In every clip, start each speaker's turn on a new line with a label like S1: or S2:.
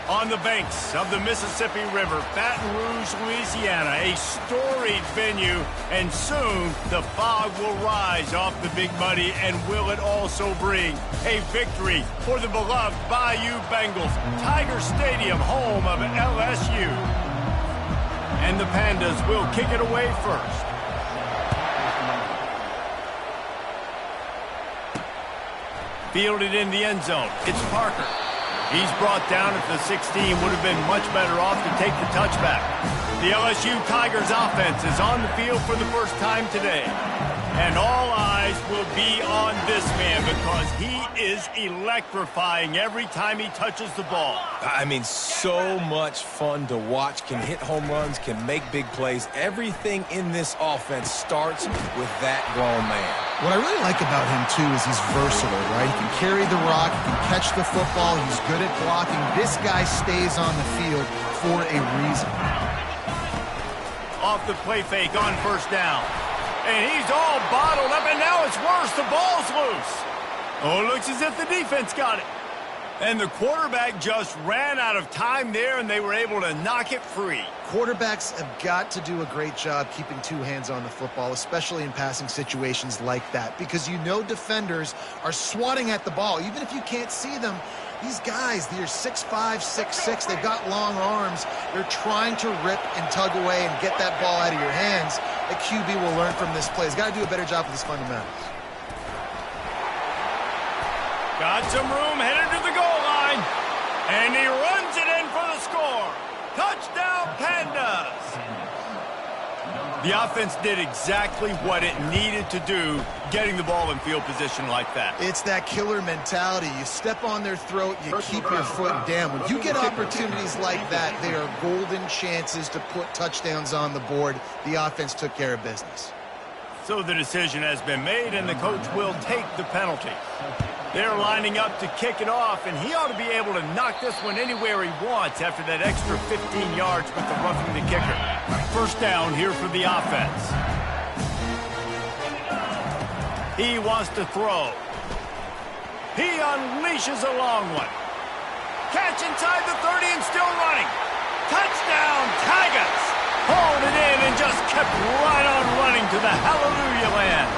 S1: On the banks of the Mississippi River, Baton Rouge, Louisiana, a storied venue, and soon the fog will rise off the Big Muddy, and will it also bring a victory for the beloved Bayou Bengals, Tiger Stadium, home of LSU. And the Pandas will kick it away first. Fielded in the end zone, it's Parker. He's brought down at the 16, would have been much better off to take the touchback. The LSU Tigers offense is on the field for the first time today. And all eyes will be on this man because he is electrifying every time he touches the ball.
S2: I mean, so much fun to watch. Can hit home runs, can make big plays. Everything in this offense starts with that grown man.
S3: What I really like about him, too, is he's versatile, right? He can carry the rock, he can catch the football, he's good at blocking. This guy stays on the field for a reason.
S1: Off the play fake on first down. And he's all bottled up, and now it's worse. The ball's loose. Oh, it looks as if the defense got it. And the quarterback just ran out of time there, and they were able to knock it free.
S3: Quarterbacks have got to do a great job keeping two hands on the football, especially in passing situations like that, because you know defenders are swatting at the ball. Even if you can't see them, these guys, they're 6'5", 6'6", they've got long arms. They're trying to rip and tug away and get that ball out of your hands. The QB will learn from this play. He's got to do a better job with his fundamentals.
S1: Got some room, headed to the goal line. And he runs it in for the score. Touchdown, Pandas! The offense did exactly what it needed to do, getting the ball in field position like that.
S3: It's that killer mentality. You step on their throat, you keep your foot down. When you get opportunities like that, they are golden chances to put touchdowns on the board. The offense took care of business.
S1: So the decision has been made, and the coach will take the penalty. They're lining up to kick it off, and he ought to be able to knock this one anywhere he wants after that extra 15 yards with the roughing the kicker. First down here for the offense. He wants to throw. He unleashes a long one. Catch inside the 30 and still running. Touchdown, Tigers! Hauled it in and just kept right on running to the hallelujah land.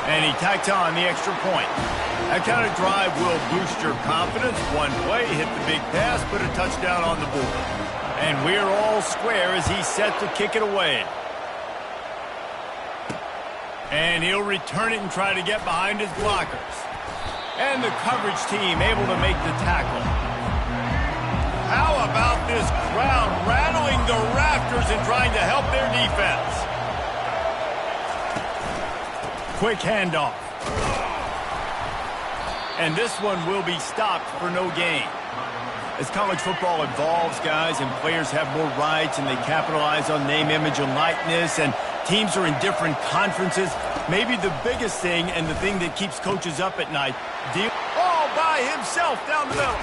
S1: And he tacked on the extra point. That kind of drive will boost your confidence. One play, hit the big pass, put a touchdown on the board. And we're all square as he's set to kick it away. And he'll return it and try to get behind his blockers. And the coverage team able to make the tackle. How about this crowd rattling the rafters and trying to help their defense? Quick handoff. And this one will be stopped for no gain. As college football evolves, guys, and players have more rights and they capitalize on name, image, and likeness, and teams are in different conferences, maybe the biggest thing and the thing that keeps coaches up at night, all by himself down the middle.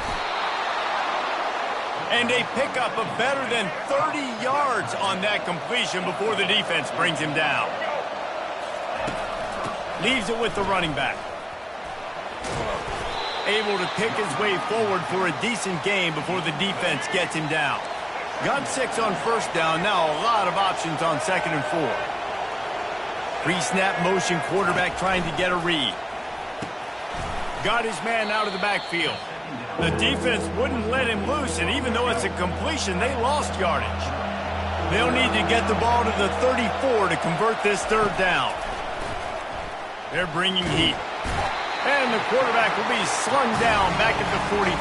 S1: And a pickup of better than 30 yards on that completion before the defense brings him down. Leaves it with the running back. Able to pick his way forward for a decent game before the defense gets him down. Got 6 on first down. Now a lot of options on 2nd and 4. Pre-snap motion quarterback trying to get a read. Got his man out of the backfield. The defense wouldn't let him loose, and even though it's a completion, they lost yardage. They'll need to get the ball to the 34 to convert this 3rd down. They're bringing heat. And the quarterback will be slung down back at the 43.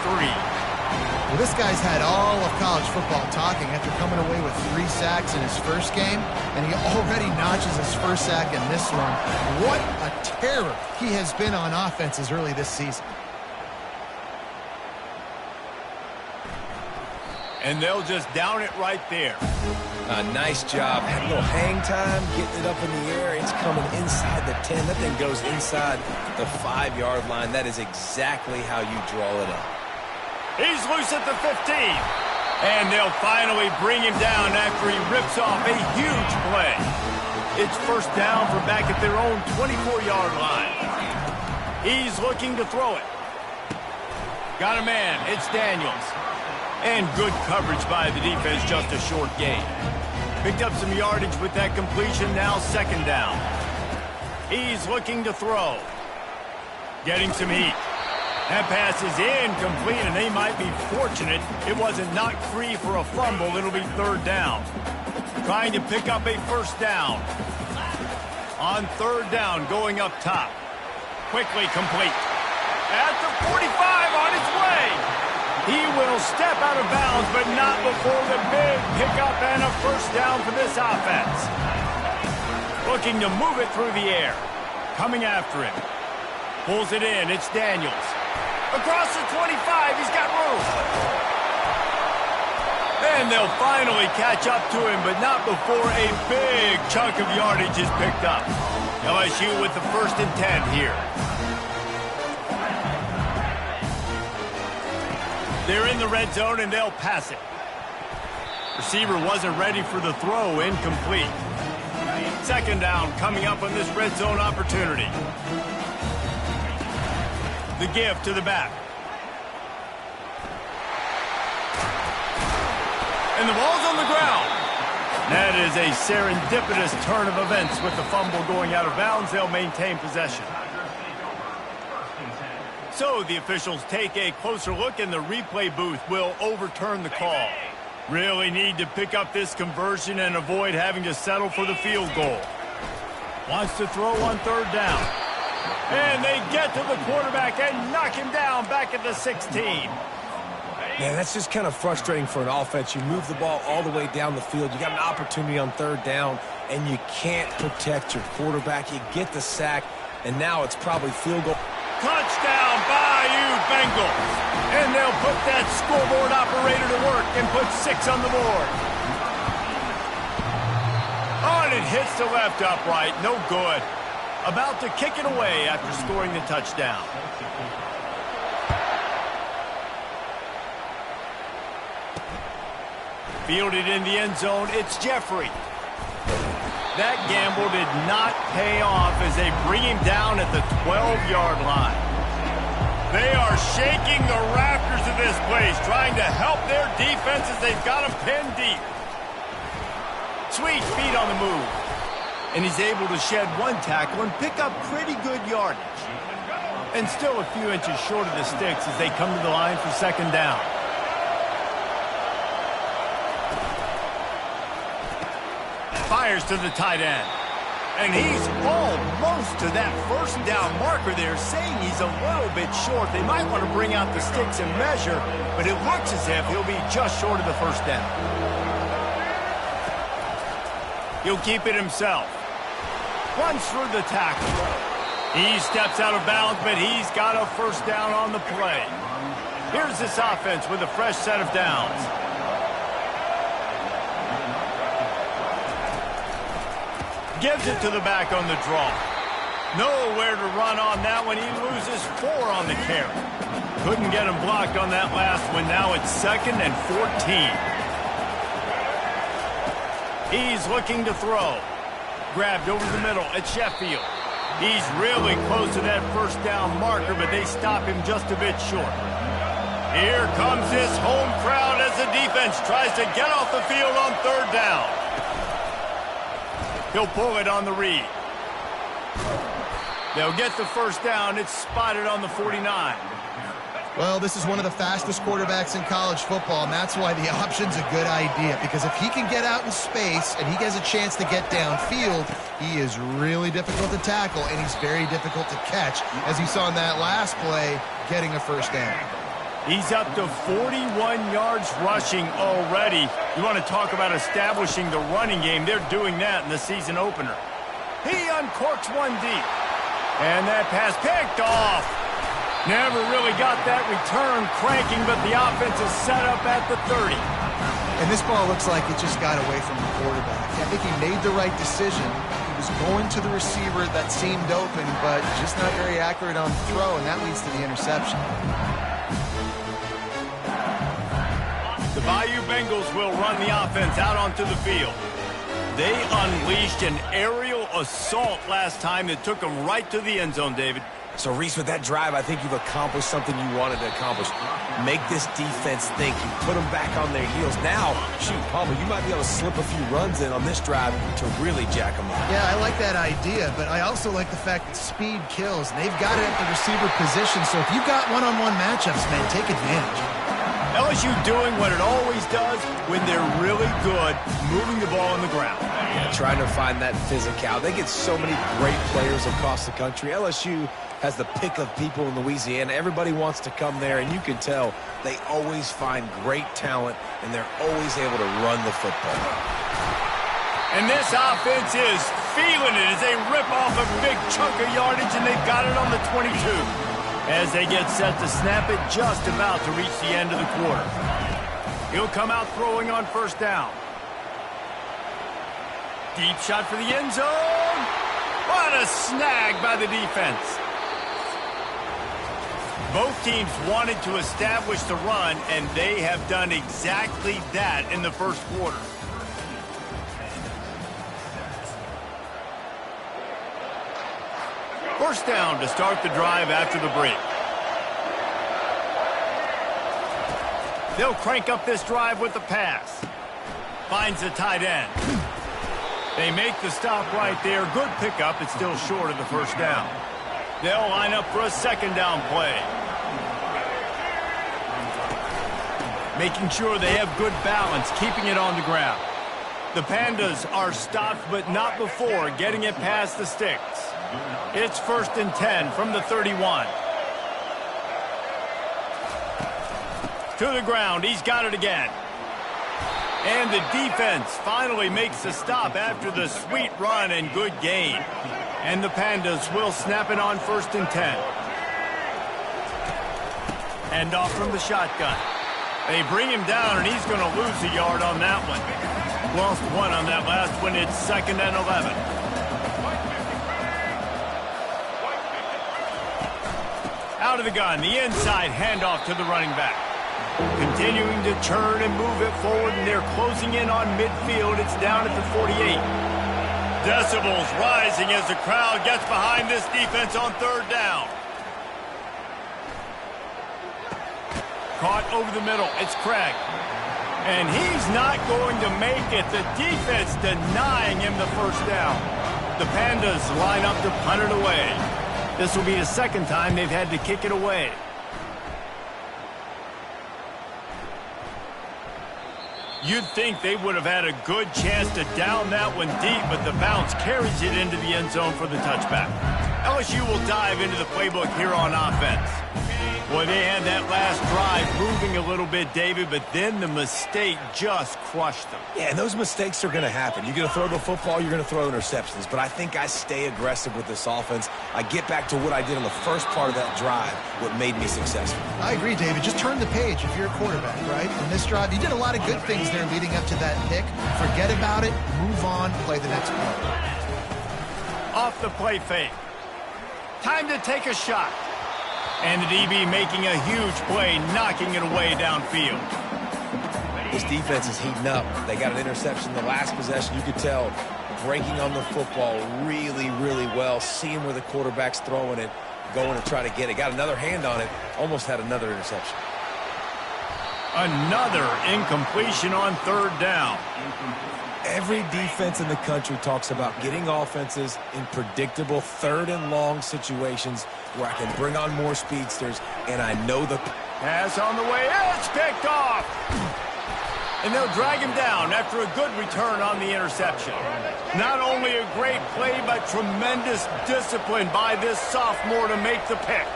S3: Well, this guy's had all of college football talking after coming away with 3 sacks in his first game, and he already notches his first sack in this one. What a terror he has been on offenses early this season.
S1: And they'll just down it right there.
S2: Nice job. Had a little hang time, getting it up in the air. It's coming inside the 10. That thing goes inside the 5-yard line. That is exactly how you draw it up.
S1: He's loose at the 15. And they'll finally bring him down after he rips off a huge play. It's first down for back at their own 24-yard line. He's looking to throw it. Got a man. It's Daniels. And good coverage by the defense, just a short gain. Picked up some yardage with that completion, now 2nd down. He's looking to throw. Getting some heat. That pass is incomplete, and they might be fortunate it wasn't knocked free for a fumble. It'll be 3rd down. Trying to pick up a 1st down. On 3rd down, going up top. Quickly complete. At the 45, on its way. He will step out of bounds, but not before the big pickup and a 1st down for this offense. Looking to move it through the air. Coming after him. Pulls it in. It's Daniels. Across the 25. He's got room. And they'll finally catch up to him, but not before a big chunk of yardage is picked up. LSU with the 1st and 10 here. They're in the red zone, and they'll pass it. Receiver wasn't ready for the throw, incomplete. 2nd down coming up on this red zone opportunity. The give to the back. And the ball's on the ground. That is a serendipitous turn of events with the fumble going out of bounds. They'll maintain possession. So the officials take a closer look, and the replay booth will overturn the call. Really need to pick up this conversion and avoid having to settle for the field goal. Wants to throw on 3rd down. And they get to the quarterback and knock him down back at the 16.
S2: Man, that's just kind of frustrating for an offense. You move the ball all the way down the field. You got an opportunity on 3rd down, and you can't protect your quarterback. You get the sack, and now it's probably field goal.
S1: Touchdown, Bayou Bengals. And they'll put that scoreboard operator to work and put 6 on the board. Oh, and it hits the left upright. No good. About to kick it away after scoring the touchdown. Fielded in the end zone, it's Jeffrey. That gamble did not pay off as they bring him down at the 12-yard line. They are shaking the rafters of this place, trying to help their defense as they've got them pinned deep. Sweet feet on the move. And he's able to shed 1 tackle and pick up pretty good yardage. And still a few inches short of the sticks as they come to the line for 2nd down. Fires to the tight end. And he's almost to that 1st down marker there, saying he's a little bit short. They might want to bring out the sticks and measure, but it looks as if he'll be just short of the 1st down. He'll keep it himself. Runs through the tackle. He steps out of bounds, but he's got a 1st down on the play. Here's this offense with a fresh set of downs. Gives it to the back on the draw. Nowhere to run on that one. He loses 4 on the carry. Couldn't get him blocked on that last one. Now it's 2nd and 14. He's looking to throw. Grabbed over the middle at Sheffield. He's really close to that first down marker, but they stop him just a bit short. Here comes this home crowd as the defense tries to get off the field on 3rd down. He'll pull it on the read. They'll get the first down. It's spotted on the 49.
S3: Well, this is one of the fastest quarterbacks in college football, and that's why the option's a good idea, because if he can get out in space and he gets a chance to get downfield, he is really difficult to tackle, and he's very difficult to catch, as you saw in that last play, getting a first down.
S1: He's up to 41 yards rushing already. You want to talk about establishing the running game. They're doing that in the season opener. He uncorks one deep. And that pass picked off. Never really got that return cranking, but the offense is set up at the 30.
S3: And this ball looks like it just got away from the quarterback. I think he made the right decision. He was going to the receiver that seemed open, but just not very accurate on the throw, and that leads to the interception.
S1: The Bayou Bengals will run the offense out onto the field. They unleashed an aerial assault last time that took them right to the end zone, David.
S2: So, Reese, with that drive, I think you've accomplished something you wanted to accomplish. Make this defense think. You put them back on their heels. Now, shoot, Palmer, you might be able to slip a few runs in on this drive to really jack them up.
S3: Yeah, I like that idea, but I also like the fact that speed kills. And they've got it at the receiver position, so if you've got one-on-one matchups, man, take advantage.
S1: LSU doing what it always does when they're really good, moving the ball on the ground.
S2: Yeah, trying to find that physical. They get so many great players across the country. LSU has the pick of people in Louisiana. Everybody wants to come there, and you can tell they always find great talent, and they're always able to run the football.
S1: And this offense is feeling it as they rip off a big chunk of yardage, and they've got it on the 22. As they get set to snap it, just about to reach the end of the quarter. He'll come out throwing on first down. Deep shot for the end zone. What a snag by the defense. Both teams wanted to establish the run, and they have done exactly that in the first quarter. First down to start the drive after the break. They'll crank up this drive with the pass. Finds the tight end. They make the stop right there. Good pickup. It's still short of the first down. They'll line up for a second down play. Making sure they have good balance, keeping it on the ground. The Pandas are stopped, but not before getting it past the sticks. It's 1st and 10 from the 31. To the ground. He's got it again. And the defense finally makes the stop after the sweet run and good gain. And the Pandas will snap it on 1st and 10. And off from the shotgun. They bring him down, and he's going to lose a yard on that one. Lost 1 on that last one. It's 2nd and 11. Out of the gun, the inside handoff to the running back. Continuing to turn and move it forward, and they're closing in on midfield. It's down at the 48. Decibels rising as the crowd gets behind this defense on 3rd down. Caught over the middle. It's Craig. And he's not going to make it. The defense denying him the first down. The Pandas line up to punt it away. This will be the second time they've had to kick it away. You'd think they would have had a good chance to down that one deep, but the bounce carries it into the end zone for the touchback. LSU will dive into the playbook here on offense. Boy, they had that last drive moving a little bit, David, but then the mistake just crushed them.
S2: Yeah, and those mistakes are going to happen. You're going to throw the football, you're going to throw interceptions. But I think I stay aggressive with this offense. I get back to what I did in the first part of that drive, what made me successful.
S3: I agree, David. Just turn the page if you're a quarterback, right? On this drive, you did a lot of good things there leading up to that pick. Forget about it, move on, play the next play.
S1: Off the play fake. Time to take a shot. And the DB making a huge play, knocking it away downfield.
S2: This defense is heating up. They got an interception the last possession. You could tell breaking on the football really, really well, seeing where the quarterback's throwing it, going to try to get it. Got another hand on it, almost had another interception.
S1: Another incompletion on third down.
S2: Every defense in the country talks about getting offenses in predictable third and long situations where I can bring on more speedsters, and I know the
S1: pass on the way. It's picked off. And they'll drag him down after a good return on the interception. Not only a great play, but tremendous discipline by this sophomore to make the pick.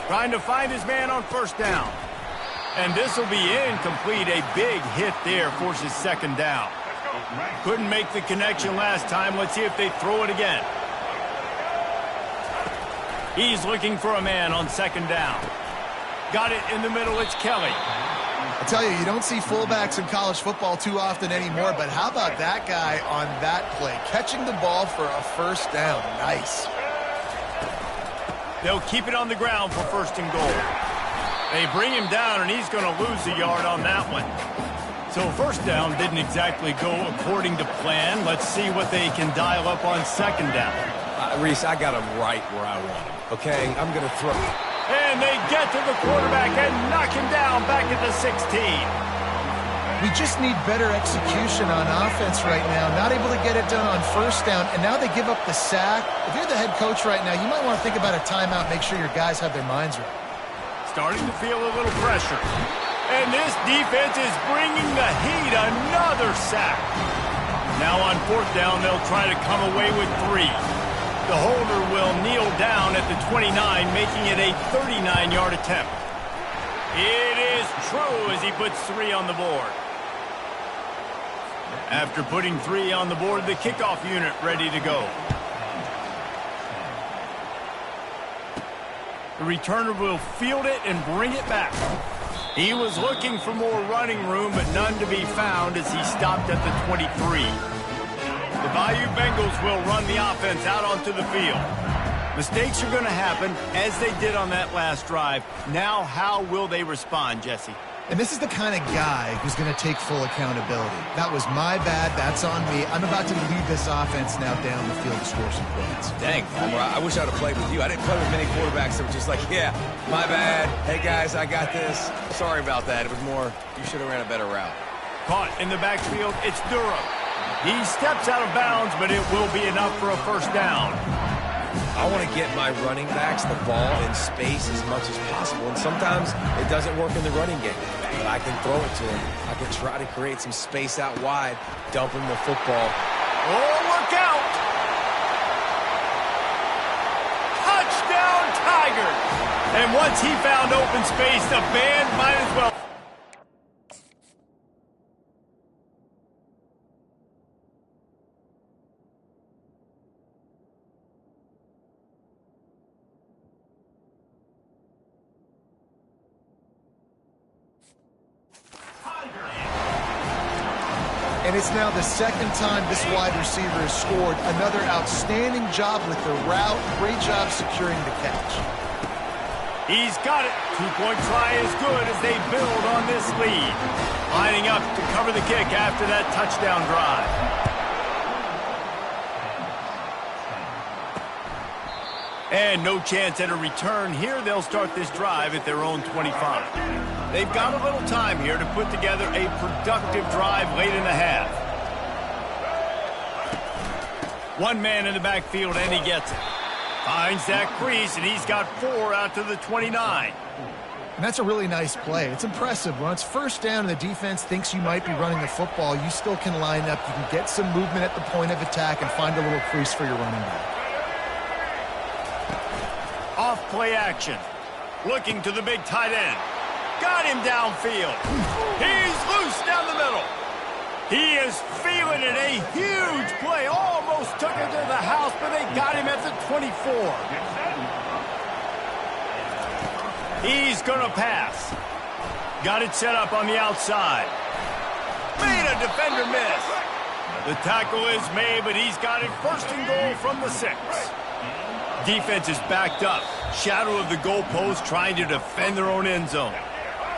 S1: Trying to find his man on first down. And this will be incomplete. A big hit there forces second down. Couldn't make the connection last time. Let's see if they throw it again. He's looking for a man on second down. Got it in the middle. It's Kelly.
S3: I tell you, you don't see fullbacks in college football too often anymore, but how about that guy on that play? Catching the ball for a first down. Nice.
S1: They'll keep it on the ground for first and goal. They bring him down, and he's going to lose a yard on that one. So first down didn't exactly go according to plan. Let's see what they can dial up on second down.
S2: Reese, I got him right where I want him, okay? I'm going to throw.
S1: And they get to the quarterback and knock him down back at the 16.
S3: We just need better execution on offense right now. Not able to get it done on first down, and now they give up the sack. If you're the head coach right now, you might want to think about a timeout, make sure your guys have their minds right.
S1: Starting to feel a little pressure. And this defense is bringing the heat. Another sack. Now on fourth down, they'll try to come away with 3. The holder will kneel down at the 29, making it a 39-yard attempt. It is true as he puts 3 on the board. After putting 3 on the board, the kickoff unit ready to go. The returner will field it and bring it back. He was looking for more running room, but none to be found as he stopped at the 23. The Bayou Bengals will run the offense out onto the field. Mistakes are going to happen, as they did on that last drive. Now, how will they respond, Jesse?
S3: And this is the kind of guy who's going to take full accountability. That was my bad. That's on me. I'm about to lead this offense now down the field to score some points.
S2: Dang, Palmer, I wish I would have played with you. I didn't play with many quarterbacks that were just like, yeah, my bad. Hey, guys, I got this. Sorry about that. It was more, you should have ran a better route.
S1: Caught in the backfield, it's Durham. He steps out of bounds, but it will be enough for a first down.
S2: I want to get my running backs the ball in space as much as possible, and sometimes it doesn't work in the running game. But I can throw it to him. I can try to create some space out wide, dump him the football.
S1: Oh, look out! Touchdown, Tigers! And once he found open space, the band might as well.
S3: And it's now the second time this wide receiver has scored. Another outstanding job with the route. Great job securing the catch.
S1: He's got it. Two-point try is good as they build on this lead. Lining up to cover the kick after that touchdown drive. And no chance at a return here. They'll start this drive at their own 25. They've got a little time here to put together a productive drive late in the half. One man in the backfield, and he gets it. Finds that crease, and he's got 4 out to the 29.
S3: And that's a really nice play. It's impressive. When it's first down and the defense thinks you might be running the football, you still can line up. You can get some movement at the point of attack and find a little crease for your running back.
S1: Off play action. Looking to the big tight end. Got him downfield. He's loose down the middle. He is feeling it. A huge play. Almost took him to the house, but they got him at the 24. He's going to pass. Got it set up on the outside. Made a defender miss. The tackle is made, but he's got it first and goal from the 6. Defense is backed up. Shadow of the goalpost trying to defend their own end zone.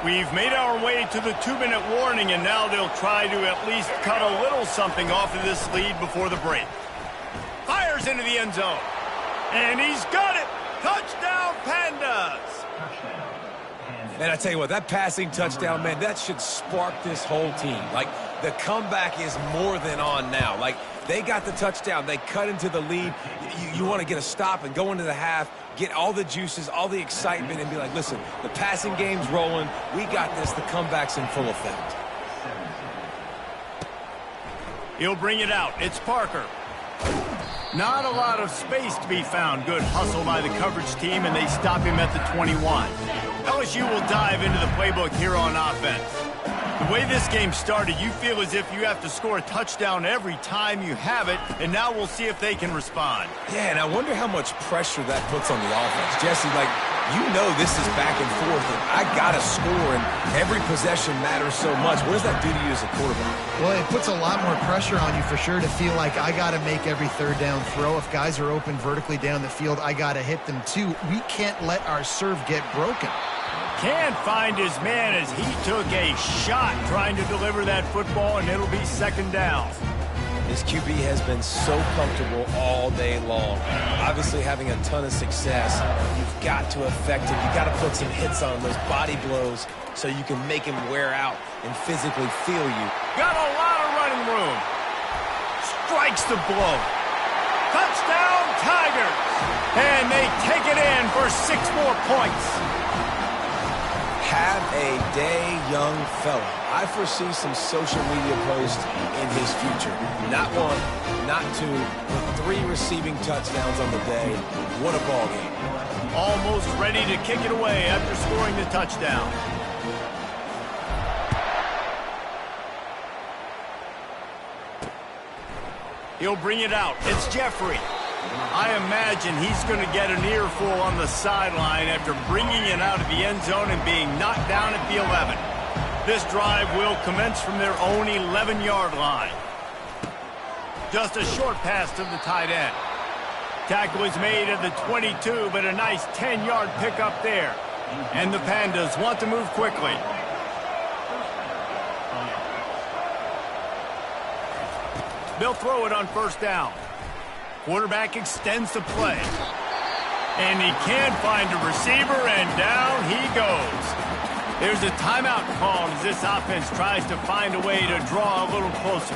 S1: We've made our way to the 2-minute warning, and now they'll try to at least cut a little something off of this lead before the break. Fires into the end zone. And he's got it. Touchdown, Pandas.
S2: Man, I tell you what, that passing touchdown, man, that should spark this whole team. Like, the comeback is more than on now. Like, they got the touchdown. They cut into the lead. You want to get a stop and go into the half, get all the juices, all the excitement, and be like, listen, the passing game's rolling. We got this. The comeback's in full effect.
S1: He'll bring it out. It's Parker. Not a lot of space to be found. Good hustle by the coverage team, and they stop him at the 21. LSU will dive into the playbook here on offense. The way this game started, you feel as if you have to score a touchdown every time you have it, and now we'll see if they can respond.
S2: Yeah, and I wonder how much pressure that puts on the offense. Jesse, like, you know this is back and forth, and I got to score, and every possession matters so much. What does that do to you as a quarterback?
S3: Well, it puts a lot more pressure on you for sure to feel like I got to make every third down throw. If guys are open vertically down the field, I got to hit them too. We can't let our serve get broken.
S1: Can't find his man as he took a shot trying to deliver that football, and it'll be second down.
S2: This QB has been so comfortable all day long. Obviously having a ton of success. You've got to affect him. You've got to put some hits on those body blows so you can make him wear out and physically feel you.
S1: Got a lot of running room. Strikes the blow. Touchdown, Tigers. And they take it in for 6 more points.
S2: Have a day, young fella. I foresee some social media posts in his future. Not 1, not 2, but 3 receiving touchdowns on the day. What a ball game.
S1: Almost ready to kick it away after scoring the touchdown. He'll bring it out. It's Jeffrey. I imagine he's going to get an earful on the sideline after bringing it out of the end zone and being knocked down at the 11. This drive will commence from their own 11-yard line. Just a short pass to the tight end. Tackle is made at the 22, but a nice 10-yard pickup there. And the Pandas want to move quickly. They'll throw it on first down. Quarterback extends the play. And he can't find a receiver, and down he goes. There's a timeout called as this offense tries to find a way to draw a little closer.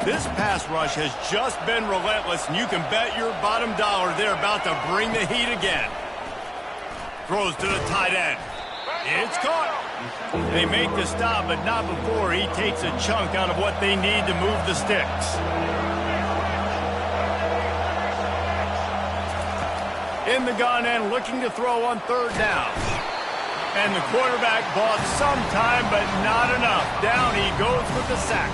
S1: This pass rush has just been relentless, and you can bet your bottom dollar they're about to bring the heat again. Throws to the tight end. It's caught. They make the stop, but not before he takes a chunk out of what they need to move the sticks. In the gun and looking to throw on third down. And the quarterback bought some time, but not enough. Down he goes with the sack.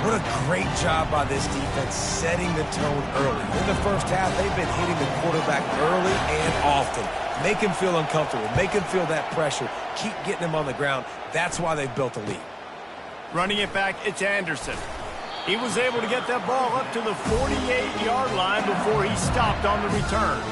S2: What a great job by this defense setting the tone early. In the first half, they've been hitting the quarterback early and often. Make him feel uncomfortable. Make him feel that pressure. Keep getting him on the ground. That's why they've built a lead.
S1: Running it back, it's Anderson. He was able to get that ball up to the 48-yard line before he stopped on the return.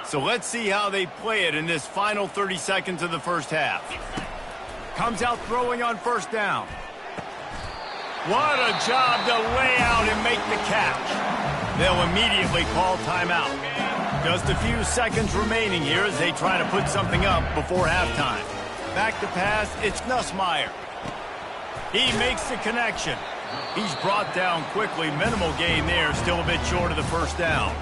S1: So let's see how they play it in this final 30 seconds of the first half. Comes out throwing on first down. What a job to lay out and make the catch. They'll immediately call timeout. Just a few seconds remaining here as they try to put something up before halftime. Back to pass, it's Nussmeier. He makes the connection. He's brought down quickly. Minimal gain there, still a bit short of the first down.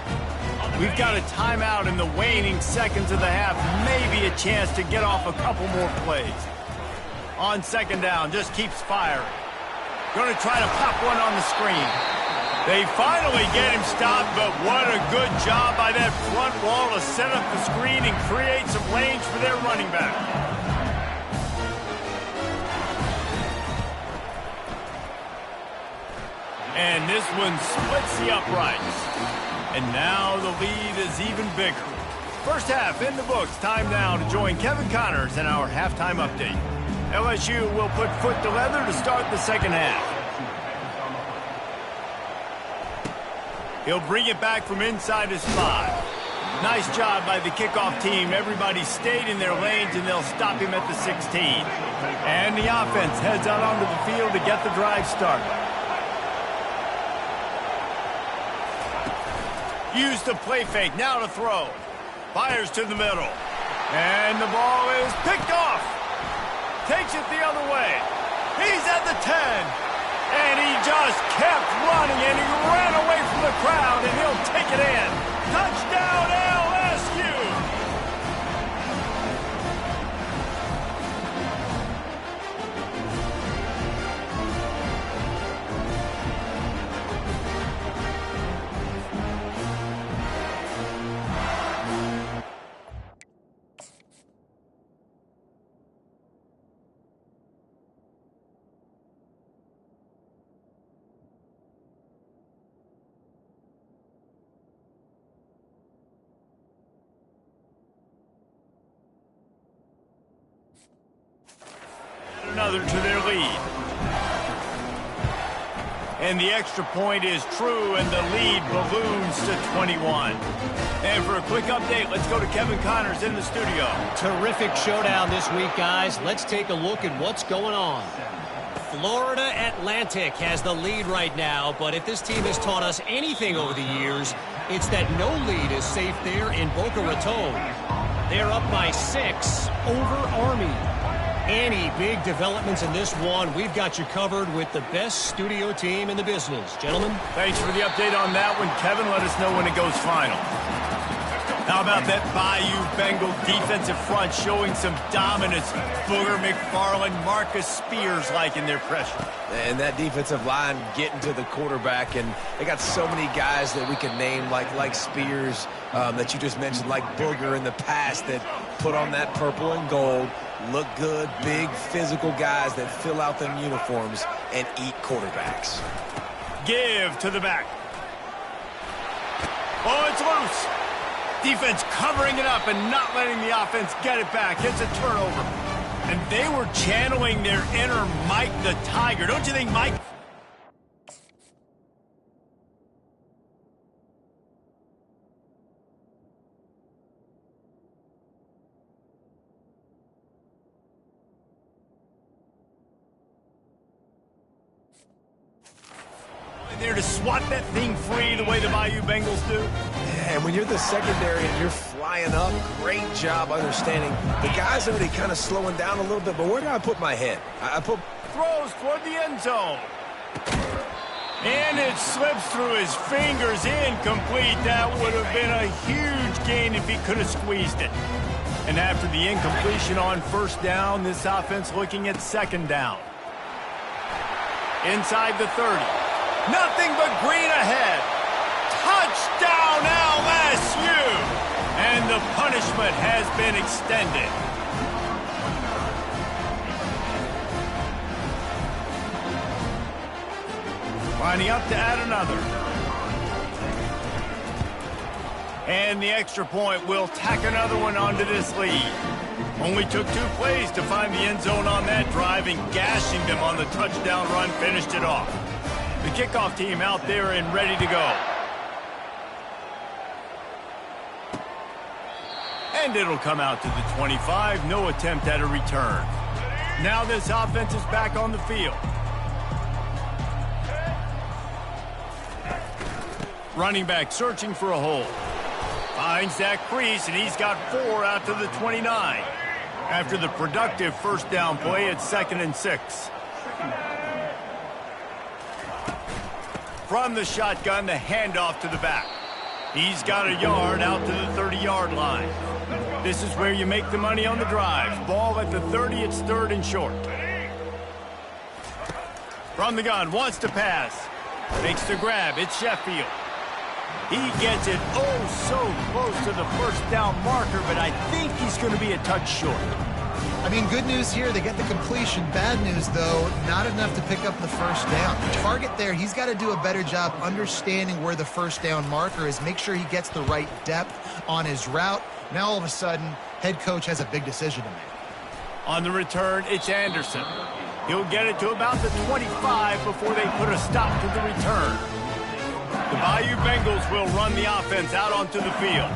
S1: We've got a timeout in the waning seconds of the half. Maybe a chance to get off a couple more plays. On second down, just keeps firing. Going to try to pop one on the screen. They finally get him stopped, but what a good job by that front wall to set up the screen and create some lanes for their running back. And this one splits the uprights. And now the lead is even bigger. First half in the books. Time now to join Kevin Connors in our halftime update. LSU will put foot to leather to start the second half. He'll bring it back from inside his 5. Nice job by the kickoff team. Everybody stayed in their lanes, and they'll stop him at the 16. And the offense heads out onto the field to get the drive started. Use the play fake, now to throw. Fires to the middle. And the ball is picked off. Takes it the other way. He's at the 10. And he just kept running, and he ran away from the crowd, and he'll take it in. Touchdown, LSU! Another to their lead. And the extra point is true, and the lead balloons to 21. And for a quick update, let's go to Kevin Connors in the studio.
S4: Terrific showdown this week, guys. Let's take a look at what's going on. Florida Atlantic has the lead right now, but if this team has taught us anything over the years, it's that no lead is safe there in Boca Raton. They're up by 6 over Army. Any big developments in this one, we've got you covered with the best studio team in the business. Gentlemen?
S1: Thanks for the update on that one, Kevin. Let us know when it goes final. How about that Bayou Bengal defensive front showing some dominance? Booger McFarland, Marcus Spears liking their pressure.
S2: And that defensive line getting to the quarterback, and they got so many guys that we can name, like Spears, that you just mentioned, like Booger in the past, that put on that purple and gold, look good, big physical guys that fill out them uniforms and eat quarterbacks.
S1: Give to the back. Oh, it's loose. Defense covering it up and not letting the offense get it back. It's a turnover. And they were channeling their inner Mike the Tiger. Don't you think, Mike? There to swat that thing free the way the Bayou Bengals do.
S2: Yeah, and when you're the secondary and you're flying up, great job understanding. The guy's already kind of slowing down a little bit, but where do I put my head? I put...
S1: Throws toward the end zone. And it slips through his fingers, incomplete. That would have been a huge gain if he could have squeezed it. And after the incompletion on first down, this offense looking at second down. Inside the 30. Nothing but green ahead. Touchdown, LSU! And the punishment has been extended. Lining up to add another. And the extra point will tack another one onto this lead. Only took 2 plays to find the end zone on that drive, and gashing them on the touchdown run finished it off. The kickoff team out there and ready to go. And it'll come out to the 25. No attempt at a return. Now this offense is back on the field. Running back searching for a hole. Finds that crease, and he's got 4 out to the 29. After the productive first down play, it's 2nd and 6. From the shotgun, the handoff to the back. He's got a yard out to the 30-yard line. This is where you make the money on the drive. Ball at the 30, it's 3rd and short. From the gun, wants to pass. Makes the grab, it's Sheffield. He gets it so close to the first down marker, but I think he's going to be a touch short.
S3: I mean, good news here, they get the completion. Bad news, though, not enough to pick up the first down. The target there, he's got to do a better job understanding where the first down marker is, make sure he gets the right depth on his route. Now, all of a sudden, head coach has a big decision to make.
S1: On the return, it's Anderson. He'll get it to about the 25 before they put a stop to the return. The Bayou Bengals will run the offense out onto the field.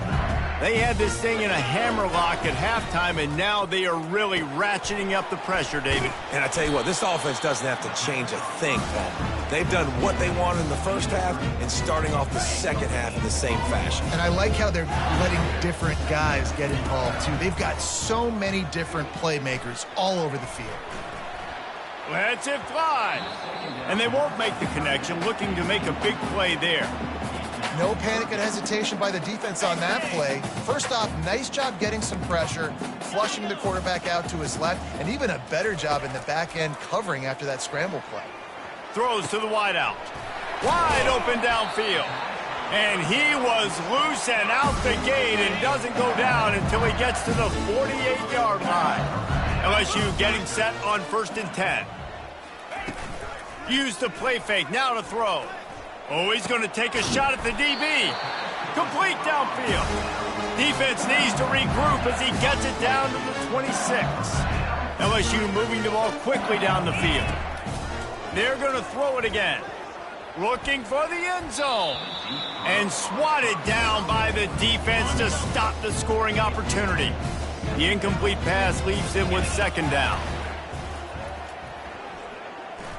S1: They had this thing in a hammerlock at halftime, and now they are really ratcheting up the pressure, David.
S2: And I tell you what, this offense doesn't have to change a thing, Paul. They've done what they wanted in the first half and starting off the second half in the same fashion.
S3: And I like how they're letting different guys get involved, too. They've got so many different playmakers all over the field.
S1: Lets it fly. And they won't make the connection, looking to make a big play there.
S3: No panic and hesitation by the defense on that play. First off, nice job getting some pressure, flushing the quarterback out to his left, and even a better job in the back end covering after that scramble play.
S1: Throws to the wideout. Wide open downfield. And he was loose and out the gate and doesn't go down until he gets to the 48-yard line. LSU getting set on 1st and 10. Use the play fake, now to throw. Oh, he's going to take a shot at the DB. Complete downfield. Defense needs to regroup as he gets it down to the 26. LSU moving the ball quickly down the field. They're going to throw it again. Looking for the end zone. And swatted down by the defense to stop the scoring opportunity. The incomplete pass leaves him with 2nd down.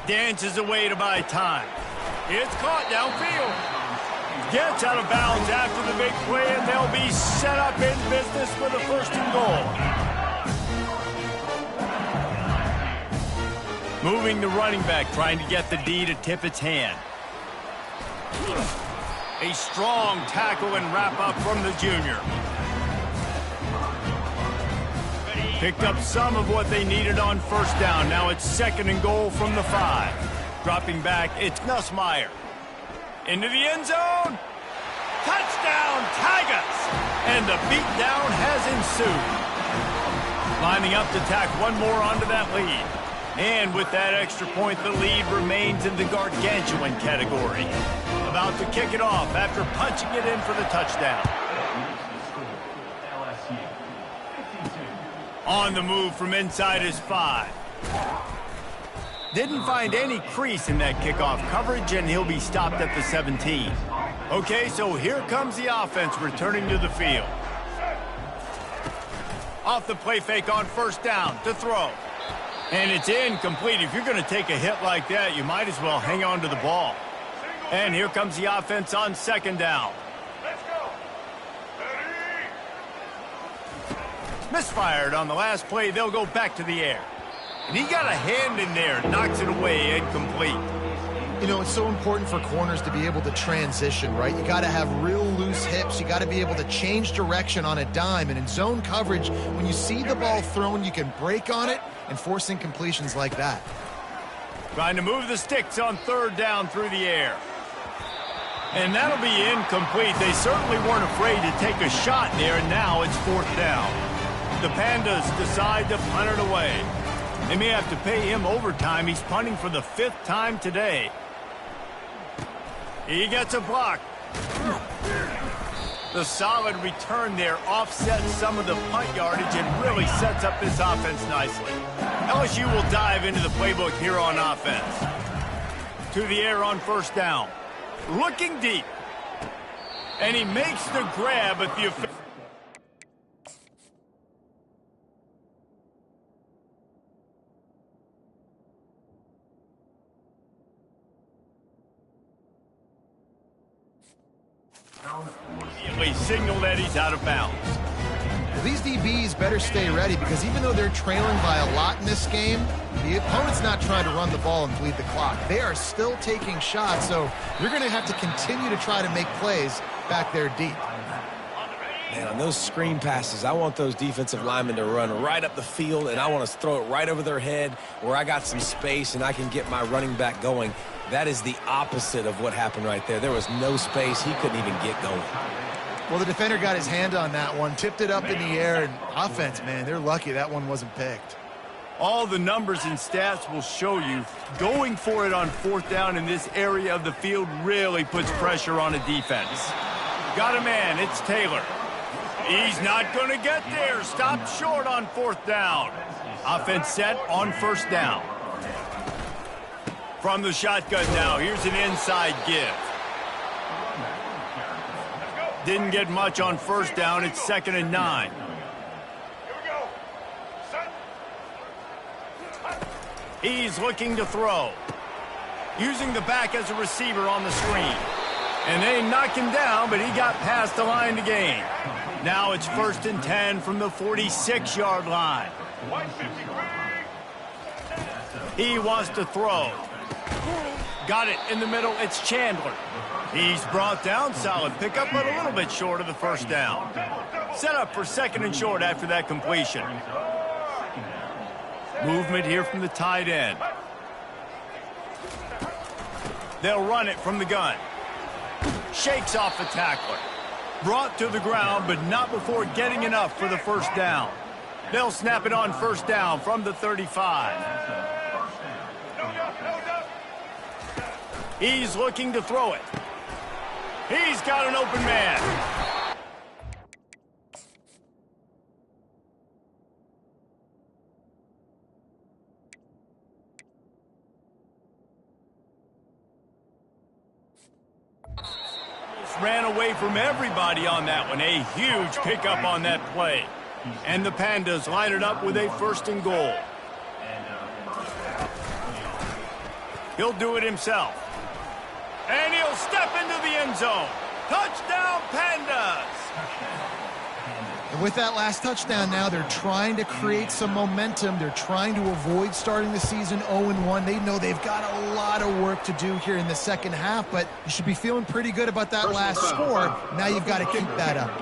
S1: Dances away to buy time. It's caught downfield. Gets out of bounds after the big play, and they'll be set up in business for the 1st and goal. Moving the running back, trying to get the D to tip its hand. A strong tackle and wrap-up from the junior. Picked up some of what they needed on 1st down. Now it's 2nd and goal from the 5. Dropping back, it's Nussmeier. Into the end zone. Touchdown, Tigers! And the beatdown has ensued. Lining up to tack one more onto that lead. And with that extra point, the lead remains in the gargantuan category. About to kick it off after punching it in for the touchdown. On the move from inside his 5. Didn't find any crease in that kickoff coverage, and he'll be stopped at the 17. Okay, so here comes the offense returning to the field. Off the play fake on 1st down to throw. And it's incomplete. If you're going to take a hit like that, you might as well hang on to the ball. And here comes the offense on 2nd down. Misfired on the last play. They'll go back to the air. And he got a hand in there, knocks it away, incomplete.
S3: You know, it's so important for corners to be able to transition, right? You got to have real loose hips. You got to be able to change direction on a dime. And in zone coverage, when you see the ball thrown, you can break on it and force incompletions like that.
S1: Trying to move the sticks on 3rd down through the air. And that'll be incomplete. They certainly weren't afraid to take a shot there, and now it's 4th down. The Pandas decide to punt it away. They may have to pay him overtime. He's punting for the 5th time today. He gets a block. The solid return there offsets some of the punt yardage and really sets up this offense nicely. LSU will dive into the playbook here on offense. To the air on 1st down. Looking deep. And he makes the grab at the... Immediately signal that he's out of bounds.
S3: Well, these DBs better stay ready because even though they're trailing by a lot in this game, the opponent's not trying to run the ball and bleed the clock. They are still taking shots, so you're going to have to continue to try to make plays back there deep.
S2: Man, on those screen passes, I want those defensive linemen to run right up the field, and I want to throw it right over their head where I got some space and I can get my running back going. That is the opposite of what happened right there. There was no space. He couldn't even get going.
S3: Well, the defender got his hand on that one, tipped it up in the air, and offense, man, they're lucky that one wasn't picked.
S1: All the numbers and stats will show you going for it on fourth down in this area of the field really puts pressure on a defense. Got a man, it's Taylor. He's not going to get there. Stopped short on fourth down. Offense set on first down. From the shotgun now, here's an inside give. Didn't get much on first down. It's 2nd and 9. He's looking to throw. Using the back as a receiver on the screen. And they knock him down, but he got past the line to gain. Now it's 1st and 10 from the 46-yard line. He wants to throw. Got it in the middle. It's Chandler. He's brought down. Solid pickup, but a little bit short of the first down. Set up for 2nd and short after that completion. Movement here from the tight end. They'll run it from the gun. Shakes off the tackler. Brought to the ground, but not before getting enough for the first down. They'll snap it on first down from the 35. He's looking to throw it. He's got an open man. Ran away from everybody on that one. A huge pickup on that play. And the Pandas line it up with a 1st and goal. He'll do it himself. And he'll step into the end zone. Touchdown, Pandas!
S3: And with that last touchdown now, they're trying to create some momentum. They're trying to avoid starting the season 0-1. They know they've got a lot of work to do here in the second half, but you should be feeling pretty good about that last score. Now you've got to keep that up.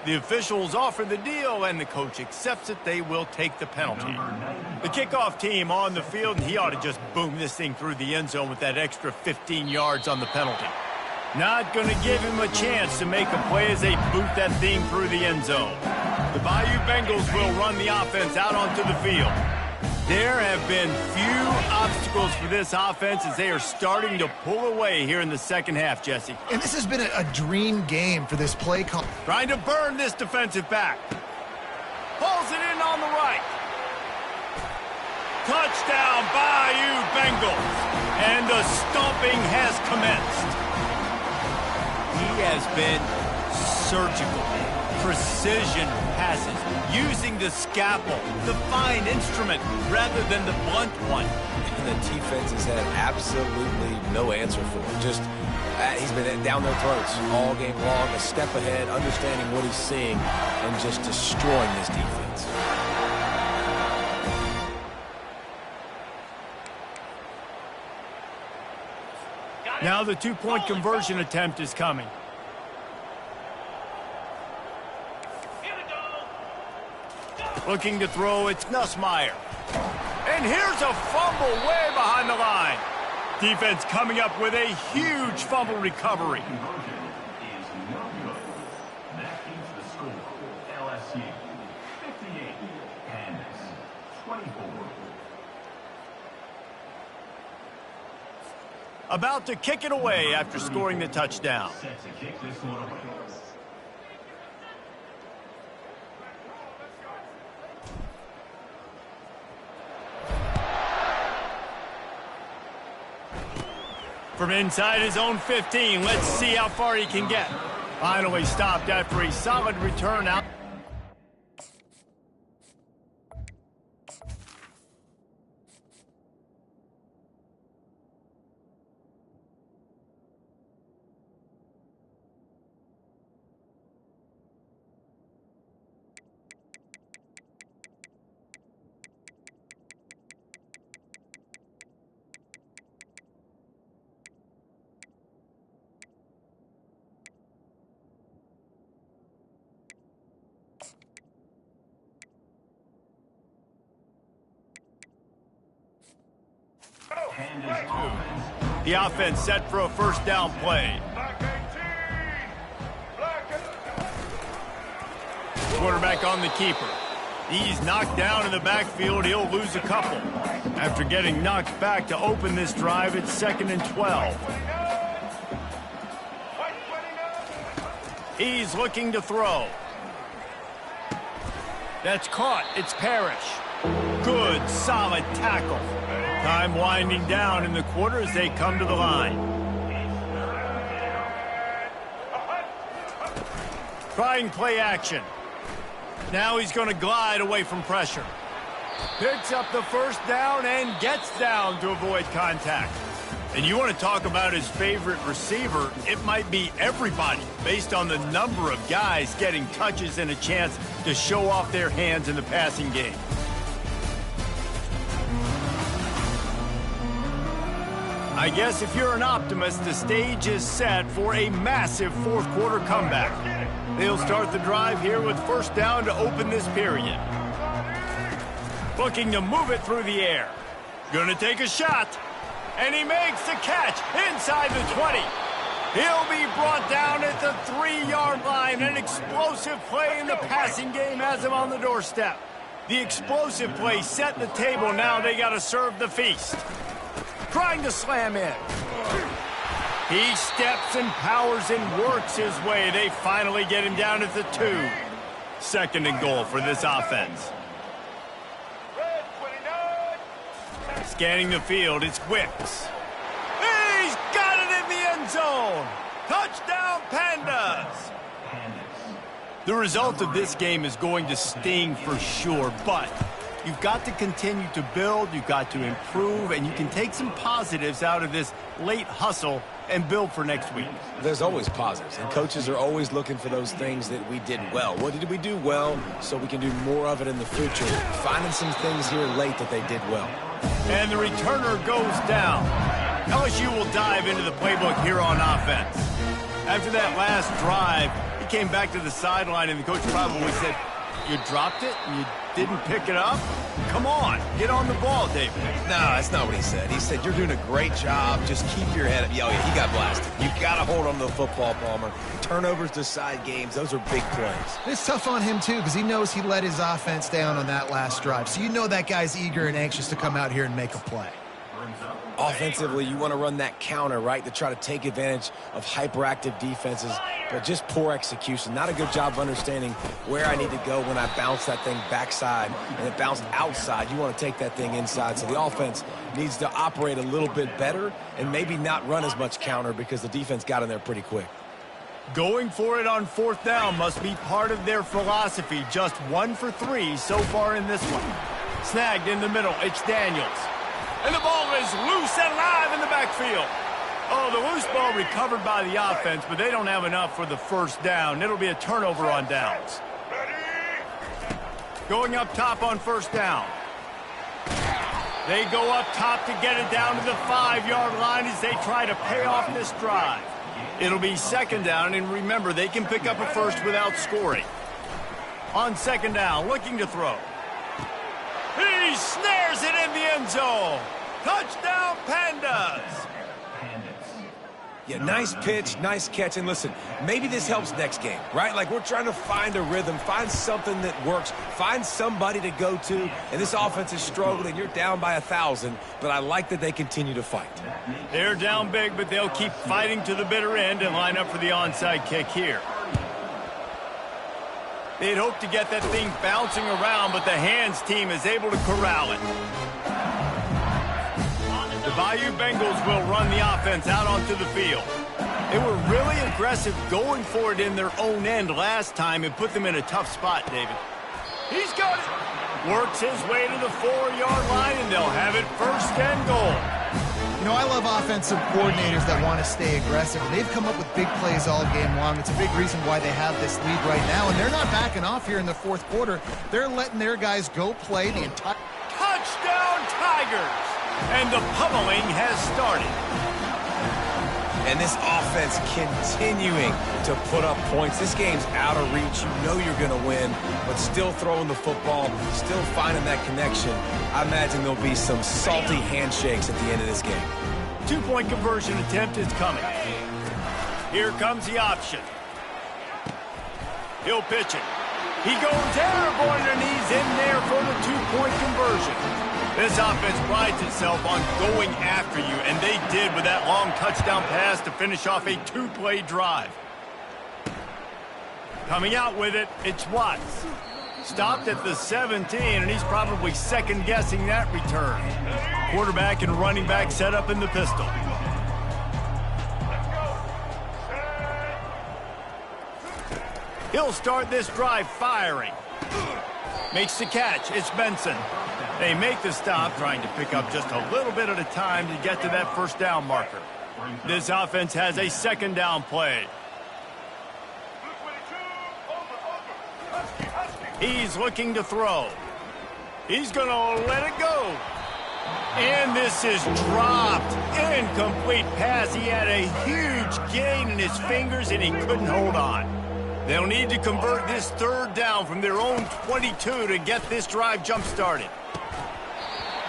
S1: The officials offer the deal, and the coach accepts it. They will take the penalty. The kickoff team on the field, and he ought to just boom this thing through the end zone with that extra 15 yards on the penalty. Not going to give him a chance to make a play as they boot that thing through the end zone. The Bayou Bengals will run the offense out onto the field. There have been few obstacles for this offense as they are starting to pull away here in the second half, Jesse.
S3: And this has been a dream game for this play call.
S1: Trying to burn this defensive back. Pulls it in on the right. Touchdown, Bayou Bengals. And the stomping has commenced. He has been surgical. Precision passes, using the scalpel, the fine instrument, rather than the blunt one.
S2: And the defense has had absolutely no answer for it. Just, he's been down their throats all game long, a step ahead, understanding what he's seeing, and just destroying this defense.
S1: Now the two-point conversion attempt is coming. Looking to throw, it's Nussmeier. And here's a fumble way behind the line. Defense coming up with a huge fumble recovery. About to kick it away after scoring the touchdown. From inside his own 15, let's see how far he can get. Finally stopped after a solid return out. fourth. The offense set for a first down play. Quarterback on the keeper. He's knocked down in the backfield. He'll lose a couple. After getting knocked back to open this drive, it's 2nd and 12. He's looking to throw. That's caught. It's Parrish. Good, solid tackle. Time winding down in the quarter as they come to the line. Trying play action. Now he's going to glide away from pressure. Picks up the first down and gets down to avoid contact. And you want to talk about his favorite receiver, it might be everybody based on the number of guys getting touches and a chance to show off their hands in the passing game. I guess if you're an optimist, the stage is set for a massive fourth quarter comeback. They'll start the drive here with first down to open this period. Looking to move it through the air. Gonna take a shot. And he makes the catch inside the 20. He'll be brought down at the 3-yard line. An explosive play in the passing game has him on the doorstep. The explosive play set the table. Now they got to serve the feast. Trying to slam in. He steps and powers and works his way. They finally get him down at the 2. 2nd and goal for this offense. Scanning the field, it's Wicks. He's got it in the end zone. Touchdown, Pandas. The result of this game is going to sting for sure, but you've got to continue to build, you've got to improve, and you can take some positives out of this late hustle and build for next week.
S2: There's always positives, and coaches are always looking for those things that we did well. What did we do well so we can do more of it in the future? Finding some things here late that they did well.
S1: And the returner goes down. LSU will dive into the playbook here on offense. After that last drive, he came back to the sideline, and the coach probably said, "You dropped it? You didn't pick it up? Come on, get on the ball, David."
S2: No, that's not what he said. He said, "You're doing a great job. Just keep your head up." Oh, yeah, he got blasted. You've got to hold on to the football, Palmer. Turnovers decide games. Those are big plays.
S3: It's tough on him, too, because he knows he let his offense down on that last drive. So you know that guy's eager and anxious to come out here and make a play.
S2: Offensively, you want to run that counter, right, to try to take advantage of hyperactive defenses, but just poor execution. Not a good job of understanding where I need to go when I bounce that thing backside and it bounced outside. You want to take that thing inside. So the offense needs to operate a little bit better and maybe not run as much counter because the defense got in there pretty quick.
S1: Going for it on 4th down must be part of their philosophy. Just 1 for 3 so far in this one. Snagged in the middle. It's Daniels. And the ball is loose and live in the backfield. Oh, the loose ball recovered by the offense, but they don't have enough for the first down. It'll be a turnover on downs. Going up top on first down. They go up top to get it down to the 5-yard line as they try to pay off this drive. It'll be 2nd down, and remember, they can pick up a first without scoring. On 2nd down, looking to throw. He snares it in the end zone. Touchdown, Pandas.
S2: Yeah, nice pitch, nice catch. And listen, maybe this helps next game, right? Like, we're trying to find a rhythm, find something that works, find somebody to go to. And this offense is struggling. You're down by 1,000, but I like that they continue to fight.
S1: They're down big, but they'll keep fighting to the bitter end and line up for the onside kick here. They'd hope to get that thing bouncing around, but the hands team is able to corral it. The Bayou Bengals will run the offense out onto the field. They were really aggressive going for it in their own end last time and put them in a tough spot, David. He's got it. Works his way to the 4-yard line, and they'll have it 1st and goal.
S3: You know, I love offensive coordinators that want to stay aggressive. They've come up with big plays all game long. It's a big reason why they have this lead right now, and they're not backing off here in the 4th quarter. They're letting their guys go play the entire...
S1: Touchdown, Tigers! And the pummeling has started.
S2: And this offense continuing to put up points. This game's out of reach. You know you're going to win, but still throwing the football, still finding that connection. I imagine there'll be some salty handshakes at the end of this game.
S1: Two-point conversion attempt is coming. Here comes the option. He'll pitch it. He goes airborne and he's in there for the two-point conversion. This offense prides itself on going after you, and they did with that long touchdown pass to finish off a two-play drive. Coming out with it, it's Watts. Stopped at the 17, and he's probably second-guessing that return. Quarterback and running back set up in the pistol. He'll start this drive firing. Makes the catch. It's Benson. They make the stop, trying to pick up just a little bit at a time to get to that first down marker. This offense has a second down play. He's looking to throw. He's going to let it go. And this is dropped. Incomplete pass. He had a huge gain in his fingers, and he couldn't hold on. They'll need to convert this third down from their own 22 to get this drive jump-started.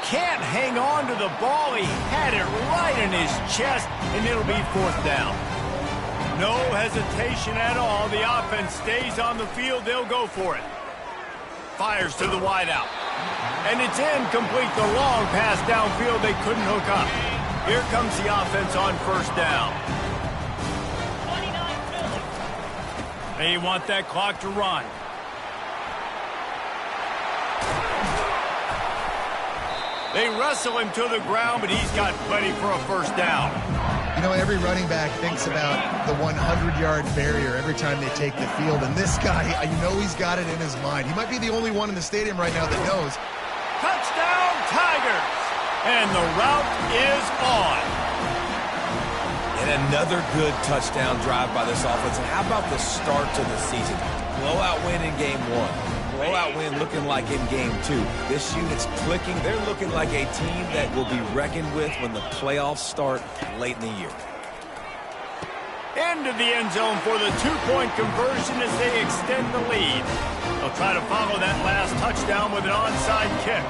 S1: Can't hang on to the ball. He had it right in his chest, and it'll be fourth down. No hesitation at all. The offense stays on the field. They'll go for it. Fires to the wideout. And it's incomplete. The long pass downfield they couldn't hook up. Here comes the offense on first down. They want that clock to run. They wrestle him to the ground, but he's got plenty for a first down.
S3: You know, every running back thinks about the 100-yard barrier every time they take the field. And this guy, you know he's got it in his mind. He might be the only one in the stadium right now that knows.
S1: Touchdown, Tigers! And the route is on.
S2: And another good touchdown drive by this offense. And how about the start to the season? Blowout win in game one. Blowout win looking like in game two. This unit's clicking. They're looking like a team that will be reckoned with when the playoffs start late in the year.
S1: Into the end zone for the two-point conversion as they extend the lead. They'll try to follow that last touchdown with an onside kick.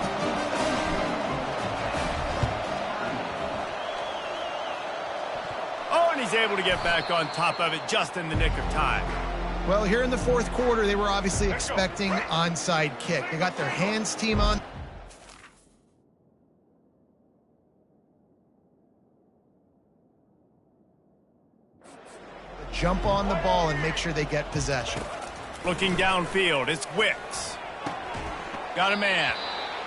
S1: Oh, and he's able to get back on top of it just in the nick of time.
S3: Well, here in the fourth quarter, they were obviously expecting onside kick. They got their hands team on. Jump on the ball and make sure they get possession.
S1: Looking downfield, it's Wicks. Got a man.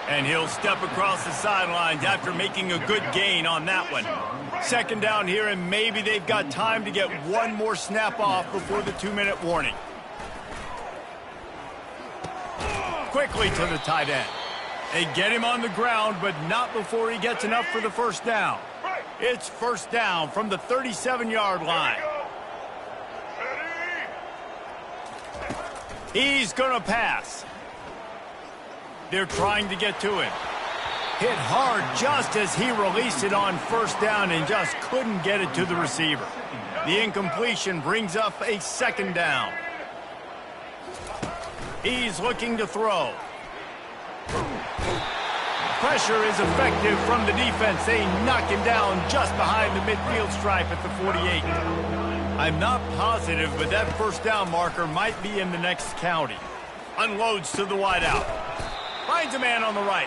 S1: And he'll step across the sidelines after making a good gain on that one. Second down here, and maybe they've got time to get one more snap off before the 2-minute warning. Quickly to the tight end. They get him on the ground, but not before he gets enough for the first down. It's first down from the 37-yard line. He's going to pass. They're trying to get to him. Hit hard just as he released it on first down and just couldn't get it to the receiver. The incompletion brings up a second down. He's looking to throw. Pressure is effective from the defense. They knock him down just behind the midfield stripe at the 48. I'm not positive, but that first down marker might be in the next county. Unloads to the wideout. Finds a man on the right.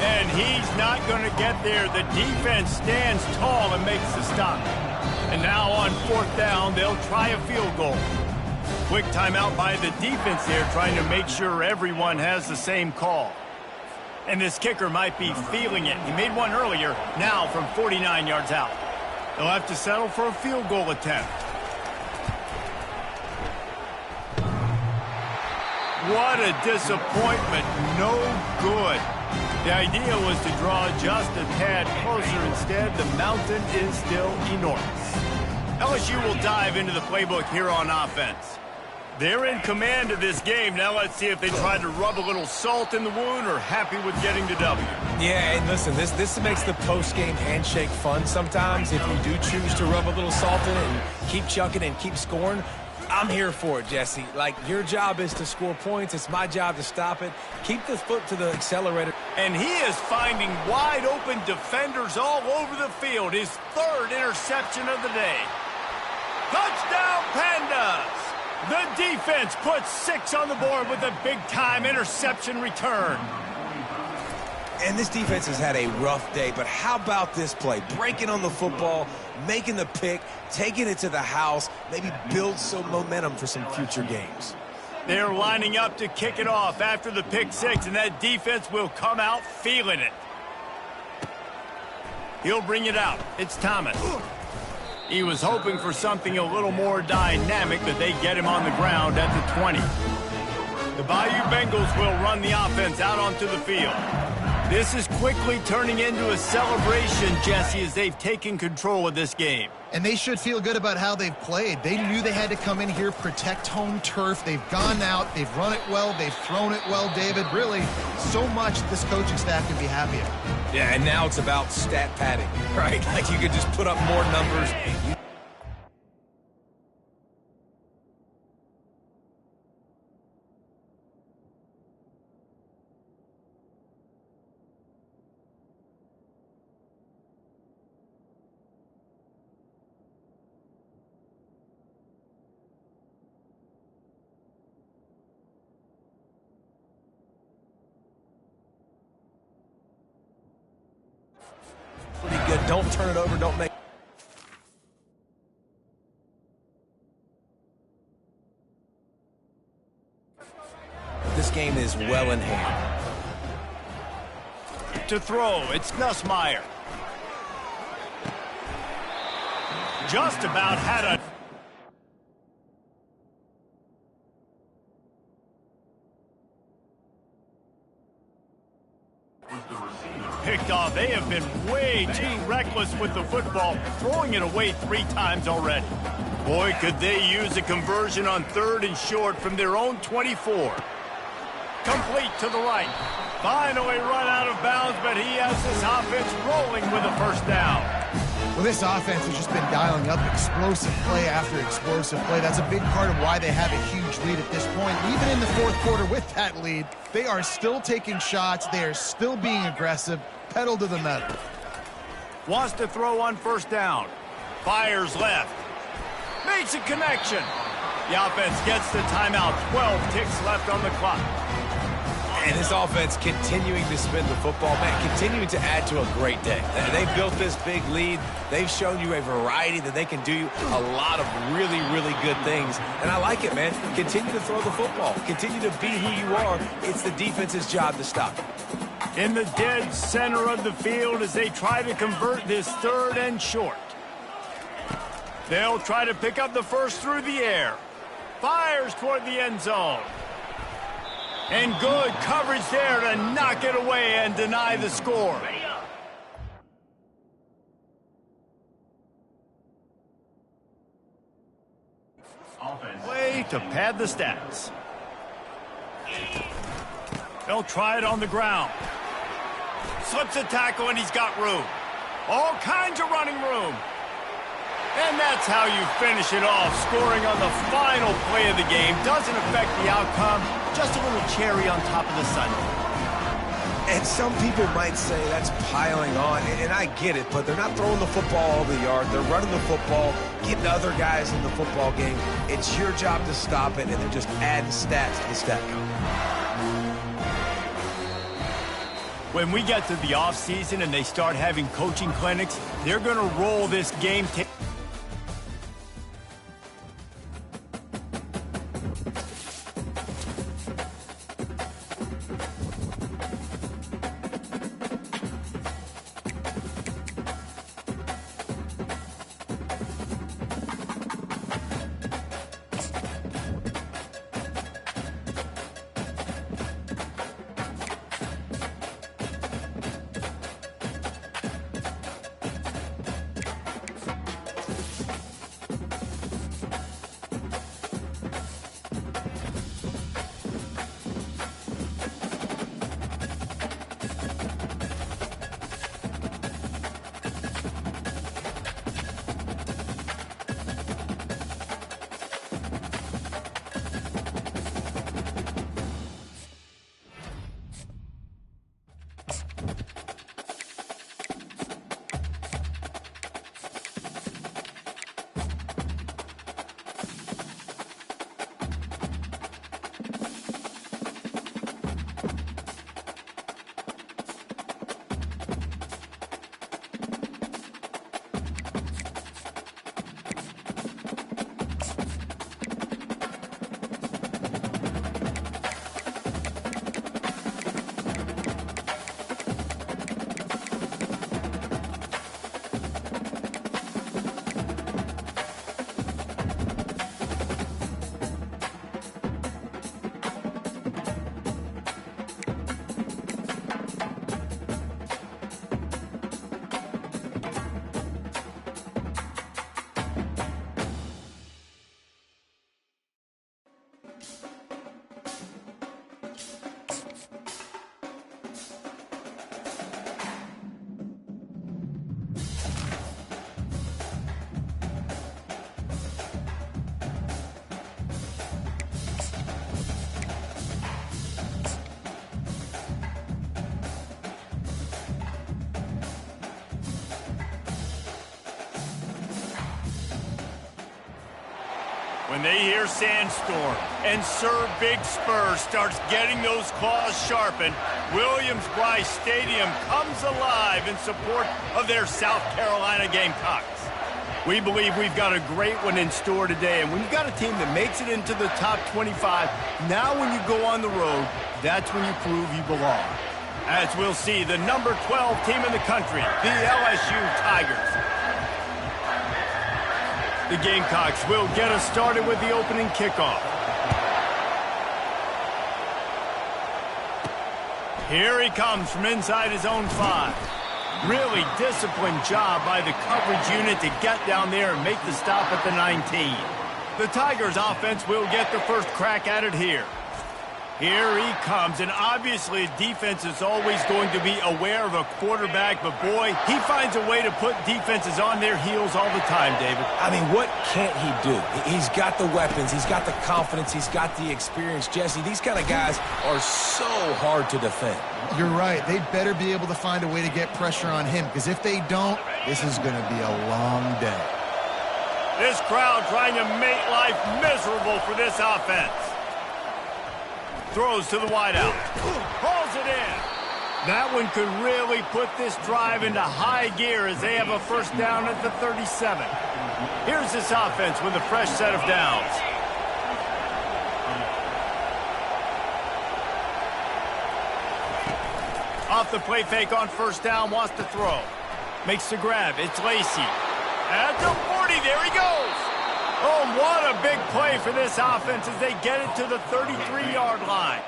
S1: And he's not going to get there. The defense stands tall and makes the stop. And now on fourth down, they'll try a field goal. Quick timeout by the defense there, trying to make sure everyone has the same call. And this kicker might be feeling it. He made one earlier, now from 49 yards out. They'll have to settle for a field goal attempt. What a disappointment. No good. The idea was to draw just a tad closer. Instead, the mountain is still enormous. LSU will dive into the playbook here on offense. They're in command of this game. Now let's see if they try to rub a little salt in the wound or happy with getting the W.
S2: Yeah, and listen, this makes the post-game handshake fun sometimes. If you do choose to rub a little salt in it and keep chucking and keep scoring, I'm here for it, Jesse. Like, your job is to score points. It's my job to stop it. Keep the foot to the accelerator.
S1: And he is finding wide-open defenders all over the field. His third interception of the day. Touchdown, Pandas! The defense puts 6 on the board with a big-time interception return.
S2: And this defense has had a rough day, but how about this play? Breaking on the football, making the pick, taking it to the house, maybe build some momentum for some future games.
S1: They're lining up to kick it off after the pick 6, and that defense will come out feeling it. He'll bring it out. It's Thomas. He was hoping for something a little more dynamic, but they get him on the ground at the 20. The Bayou Bengals will run the offense out onto the field. This is quickly turning into a celebration, Jesse, as they've taken control of this game.
S3: And they should feel good about how they've played. They knew they had to come in here, protect home turf. They've gone out, they've run it well, they've thrown it well, David. Really, so much this coaching staff can be happy of.
S2: Yeah, and now it's about stat padding, right? Like, you could just put up more numbers. Pretty good. Don't turn it over. Don't make. This game is well in hand.
S1: To throw, it's Nussmeier. Just about had a... picked off. They have been way too reckless with the football, throwing it away 3 times already. Boy, could they use a conversion on 3rd and short from their own 24. Complete to the right. Finally run out of bounds, but he has this offense rolling with a first down.
S3: Well, this offense has just been dialing up explosive play after explosive play. That's a big part of why they have a huge lead at this point. Even in the 4th quarter with that lead, they are still taking shots. They are still being aggressive. Pedal to the metal.
S1: Wants to throw on 1st down. Fires left. Makes a connection. The offense gets the timeout. 12 ticks left on the clock.
S2: And this offense continuing to spin the football, man, continuing to add to a great day. They've built this big lead. They've shown you a variety that they can do a lot of really, really good things. And I like it, man. Continue to throw the football. Continue to be who you are. It's the defense's job to stop it.
S1: In the dead center of the field as they try to convert this 3rd and short. They'll try to pick up the first through the air. Fires toward the end zone. And good coverage there to knock it away and deny the score. Way to pad the stats. They'll try it on the ground. Slips a tackle and he's got room. All kinds of running room. And that's how you finish it off, scoring on the final play of the game. Doesn't affect the outcome, just a little cherry on top of the sundae.
S2: And some people might say that's piling on, and I get it, but they're not throwing the football over the yard. They're running the football, getting other guys in the football game. It's your job to stop it, and they're just adding stats to the stat count.
S1: When we get to the offseason and they start having coaching clinics, they're going to roll this game tape. when they hear Sandstorm and Sir Big Spur starts getting those claws sharpened, Williams-Brice Stadium comes alive in support of their South Carolina Gamecocks. We believe we've got a great one in store today, and when you've got a team that makes it into the top 25, now when you go on the road, that's when you prove you belong. As we'll see, the number 12 team in the country, the LSU Tigers. The Gamecocks will get us started with the opening kickoff. Here he comes from inside his own 5. Really disciplined job by the coverage unit to get down there and make the stop at the 19. The Tigers offense will get the first crack at it here. Here he comes, and obviously defense is always going to be aware of a quarterback, but boy, he finds a way to put defenses on their heels all the time, David.
S2: I mean, what can't he do? He's got the weapons, he's got the confidence, he's got the experience. Jesse, these kind of guys are so hard to defend.
S3: You're right. They'd better be able to find a way to get pressure on him, because if they don't, this is going to be a long day.
S1: This crowd trying to make life miserable for this offense. Throws to the wideout. Hauls it in. That one could really put this drive into high gear as they have a first down at the 37. Here's this offense with a fresh set of downs. Off the play fake on first down, wants to throw. Makes the grab. It's Lacey. At the 40, there he goes. Oh, what a big play for this offense as they get it to the 33-yard line.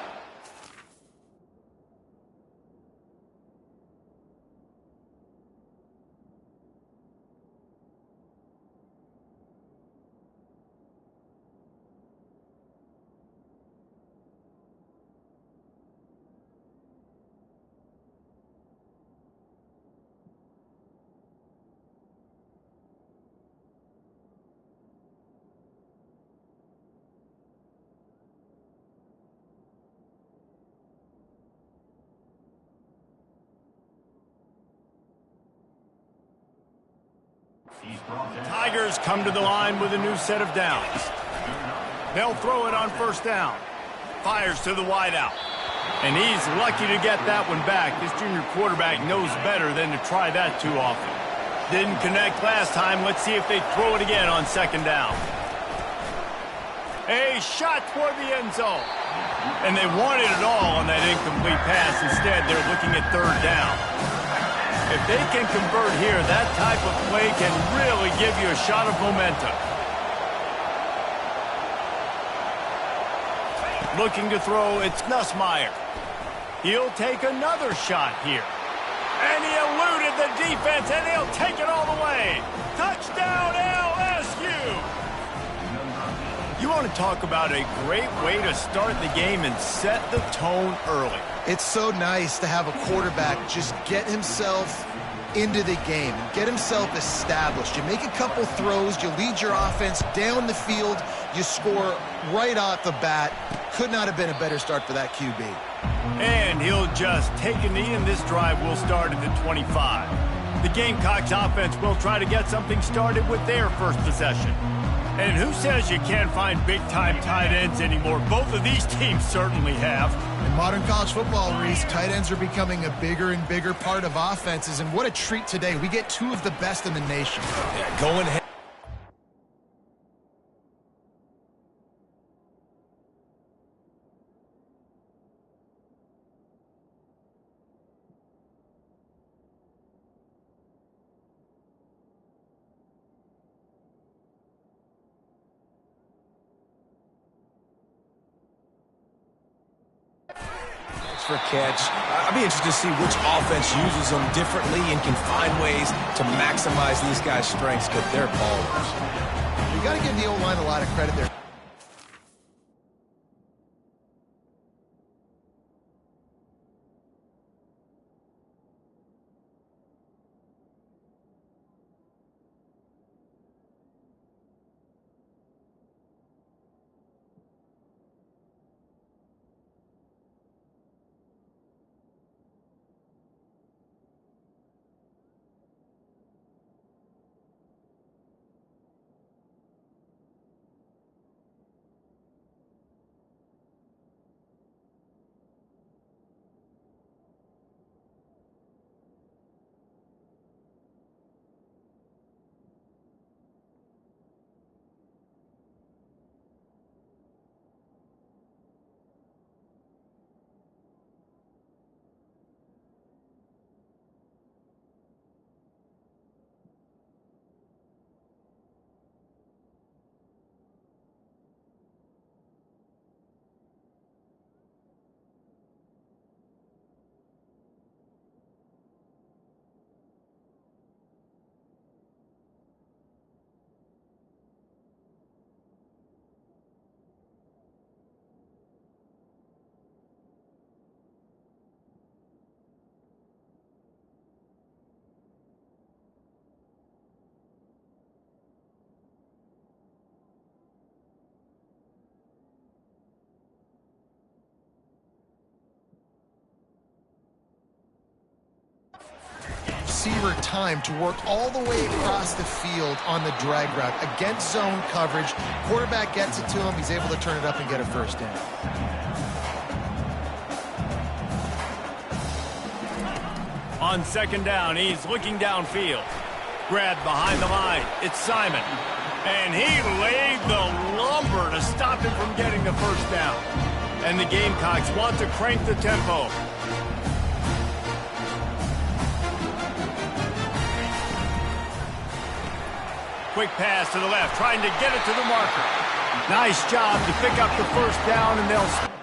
S1: Tigers come to the line with a new set of downs. They'll throw it on first down. Fires to the wideout. And he's lucky to get that one back. This junior quarterback knows better than to try that too often. Didn't connect last time. Let's see if they throw it again on second down. A shot toward the end zone. And they wanted it all on that incomplete pass. Instead, they're looking at third down. If they can convert here, that type of play can really give you a shot of momentum. Looking to throw, it's Nussmeier. He'll take another shot here. And he eluded the defense, and he'll take it all the way. Touchdown, LSU! You want to talk about a great way to start the game and set the tone early.
S3: It's so nice to have a quarterback just get himself into the game and get himself established. You make a couple throws, you lead your offense down the field, you score right off the bat. Could not have been a better start for that QB.
S1: And he'll just take a knee, and this drive will start at the 25. The Gamecocks offense will try to get something started with their first possession. And who says you can't find big-time tight ends anymore? Both of these teams certainly have.
S3: In modern college football, Reese, tight ends are becoming a bigger and bigger part of offenses, and what a treat today. We get two of the best in the nation.
S2: Yeah, going ahead. For catch. I'd be interested to see which offense uses them differently and can find ways to maximize these guys' strengths, because they're ballers.
S3: You got to give the O-line a lot of credit there. receiver time to work all the way across the field on the drag route against zone coverage. Quarterback gets it to him. He's able to turn it up and get a first down.
S1: On second down, he's looking downfield. Grabbed behind the line. It's Simon. And he laid the lumber to stop him from getting the first down. And the Gamecocks want to crank the tempo. Quick pass to the left, trying to get it to the marker. Nice job to pick up the first down, and they'll...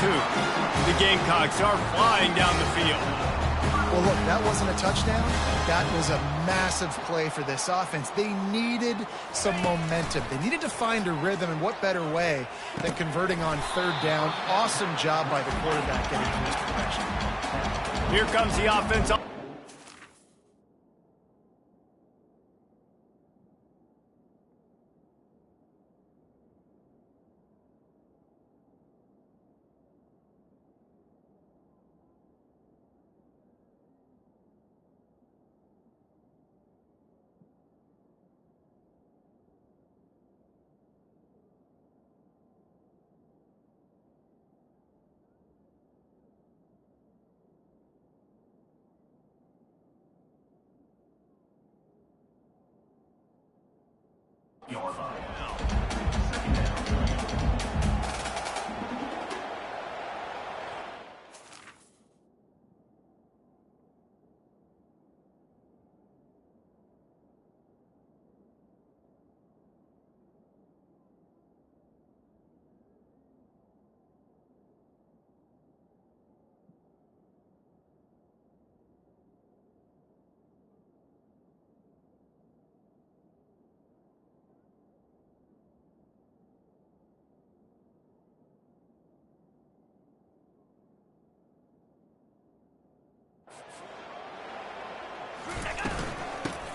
S1: The Gamecocks are flying down the field.
S3: Well, look, that wasn't a touchdown. That was a massive play for this offense. They needed some momentum. They needed to find a rhythm, and what better way than converting on third down. Awesome job by the quarterback getting to his progression.
S1: Here comes the offense.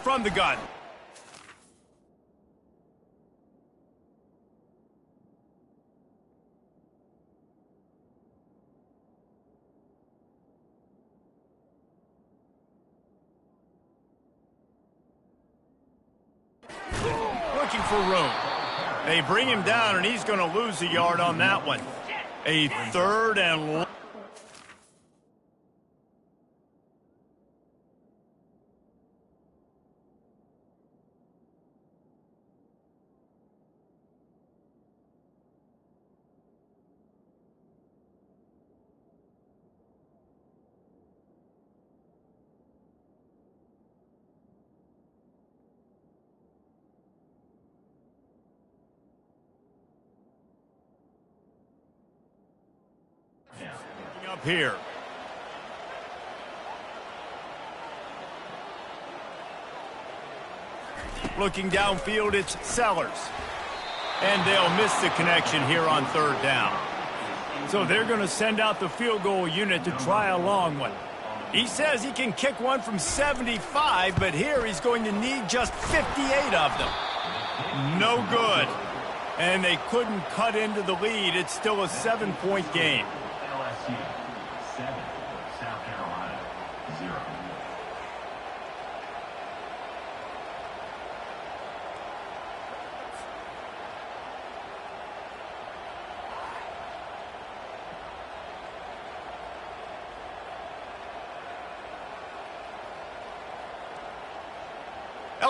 S1: From the gun. Looking for room. They bring him down, and he's going to lose a yard on that one. A third and long. Up here. Looking downfield, it's Sellers. And they'll miss the connection here on third down. So they're going to send out the field goal unit to try a long one. He says he can kick one from 75, but here he's going to need just 58 of them. No good. And they couldn't cut into the lead. It's still a 7-point game.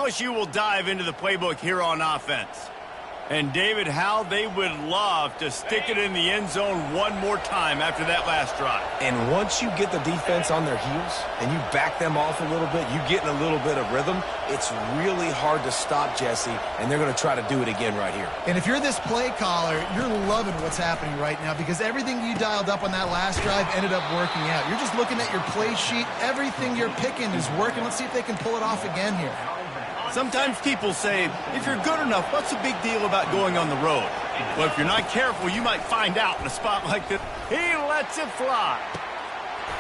S1: LSU will dive into the playbook here on offense. And, David, how they would love to stick it in the end zone one more time after that last drive.
S2: And once you get the defense on their heels and you back them off a little bit, you get in a little bit of rhythm, it's really hard to stop, Jesse, and they're going to try to do it again right here.
S3: And if you're this play caller, you're loving what's happening right now because everything you dialed up on that last drive ended up working out. You're just looking at your play sheet. Everything you're picking is working. Let's see if they can pull it off again here.
S1: Sometimes people say, if you're good enough, what's the big deal about going on the road? Well, if you're not careful, you might find out in a spot like this. He lets it fly.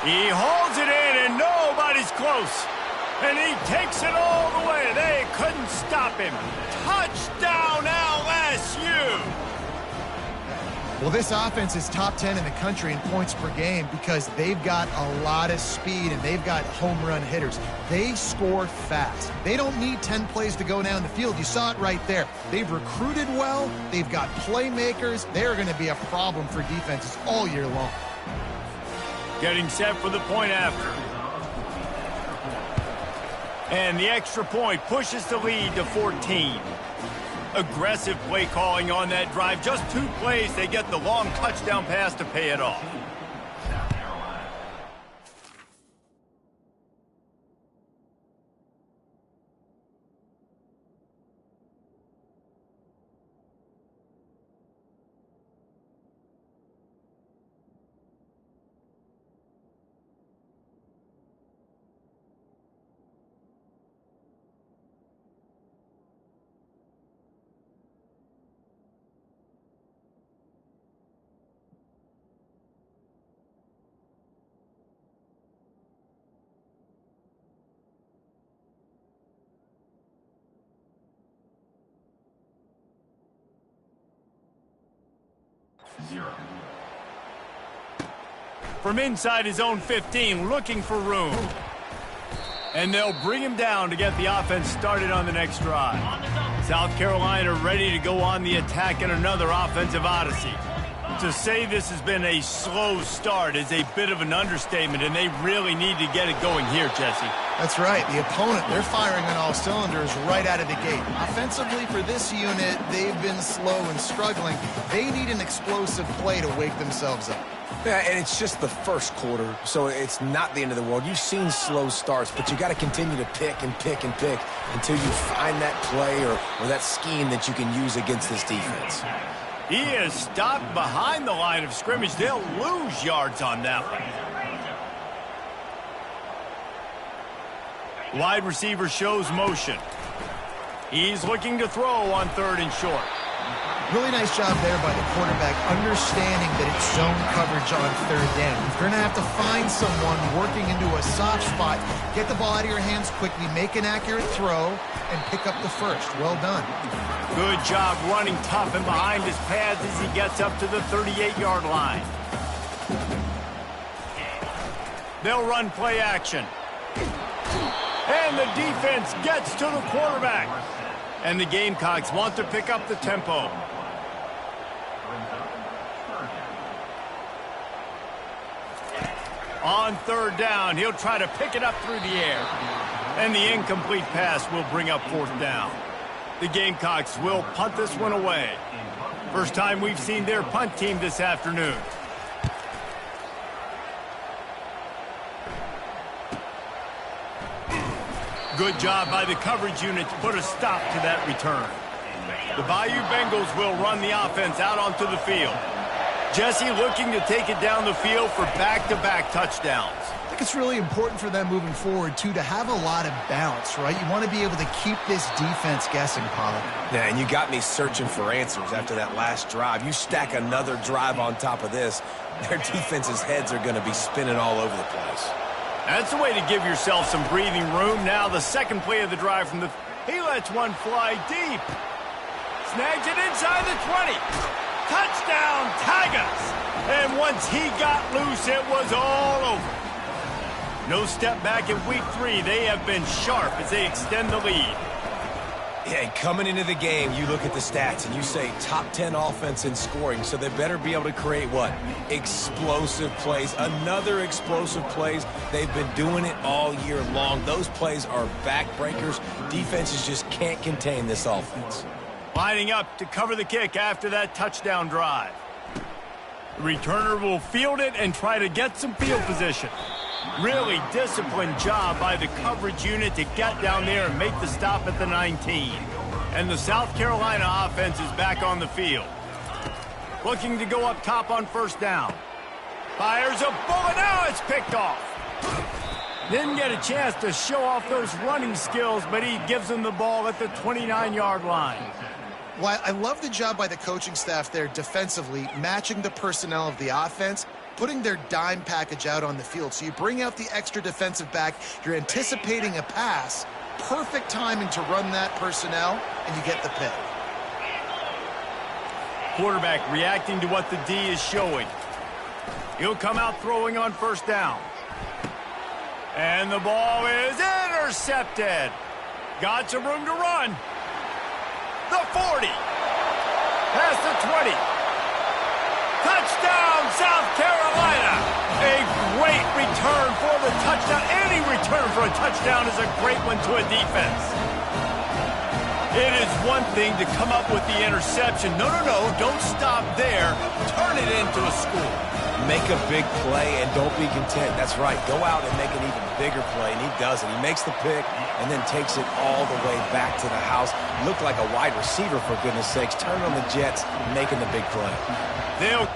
S1: He holds it in, and nobody's close. And he takes it all the way. They couldn't stop him. Touchdown, LSU!
S3: Well, this offense is top 10 in the country in points per game because they've got a lot of speed and they've got home run hitters. They score fast. They don't need 10 plays to go down the field. You saw it right there. They've recruited well. They've got playmakers. They're going to be a problem for defenses all year long.
S1: Getting set for the point after. And the extra point pushes the lead to 14. Aggressive play calling on that drive. Just 2 plays, they get the long touchdown pass to pay it off. From inside his own 15, looking for room. And they'll bring him down to get the offense started on the next drive. South Carolina ready to go on the attack in another offensive odyssey. To say this has been a slow start is a bit of an understatement, and they really need to get it going here, Jesse.
S3: That's right. The opponent, they're firing on all cylinders right out of the gate. Offensively for this unit, they've been slow and struggling. They need an explosive play to wake themselves up.
S2: Yeah, and it's just the first quarter, so it's not the end of the world. You've seen slow starts, but you got to continue to pick and pick and pick until you find that play or that scheme that you can use against this defense.
S1: He is stopped behind the line of scrimmage. They'll lose yards on that one. Wide receiver shows motion. He's looking to throw on 3rd and short.
S3: Really nice job there by the quarterback, understanding that it's zone coverage on 3rd down. You're going to have to find someone working into a soft spot, get the ball out of your hands quickly, make an accurate throw, and pick up the first. Well done.
S1: Good job running tough and behind his pads as he gets up to the 38-yard line. They'll run play action. And the defense gets to the quarterback. And the Gamecocks want to pick up the tempo. On 3rd down, he'll try to pick it up through the air. And the incomplete pass will bring up 4th down. The Gamecocks will punt this one away. First time we've seen their punt team this afternoon. Good job by the coverage unit to put a stop to that return. The Bayou Bengals will run the offense out onto the field. Jesse looking to take it down the field for back-to-back touchdowns.
S3: I think it's really important for them moving forward, too, to have a lot of balance, right? You want to be able to keep this defense guessing, Pollard.
S2: Yeah, and you got me searching for answers after that last drive. You stack another drive on top of this, their defense's heads are going to be spinning all over the place.
S1: That's a way to give yourself some breathing room. Now the second play of the drive from the... He lets one fly deep. Snags it inside the 20. Touchdown, Tigers! And once he got loose, it was all over. No step back in week 3. They have been sharp as they extend the lead.
S2: Yeah, and coming into the game, you look at the stats and you say top 10 offense in scoring, so they better be able to create what? Explosive plays. Another explosive plays. They've been doing it all year long. Those plays are backbreakers. Defenses just can't contain this offense.
S1: Lining up to cover the kick after that touchdown drive. The returner will field it and try to get some field position. Really disciplined job by the coverage unit to get down there and make the stop at the 19. And the South Carolina offense is back on the field. Looking to go up top on first down. Fires a bullet. Now it's picked off. Didn't get a chance to show off those running skills, but he gives them the ball at the 29-yard line.
S3: Well, I love the job by the coaching staff there defensively, matching the personnel of the offense, putting their dime package out on the field. So you bring out the extra defensive back, you're anticipating a pass, perfect timing to run that personnel, and you get the pick.
S1: Quarterback reacting to what the D is showing. He'll come out throwing on first down. And the ball is intercepted. Got some room to run. The 40. Past the 20. Touchdown, South Carolina. A great return for the touchdown. Any return for a touchdown is a great one to a defense. It is one thing to come up with the interception. No, don't stop there. Turn it into a score.
S2: Make a big play and don't be content. That's right. Go out and make an even bigger play, and he does it. He makes the pick and then takes it all the way back to the house. Looked like a wide receiver, for goodness sakes. Turn on the Jets, making the big play.
S1: They'll...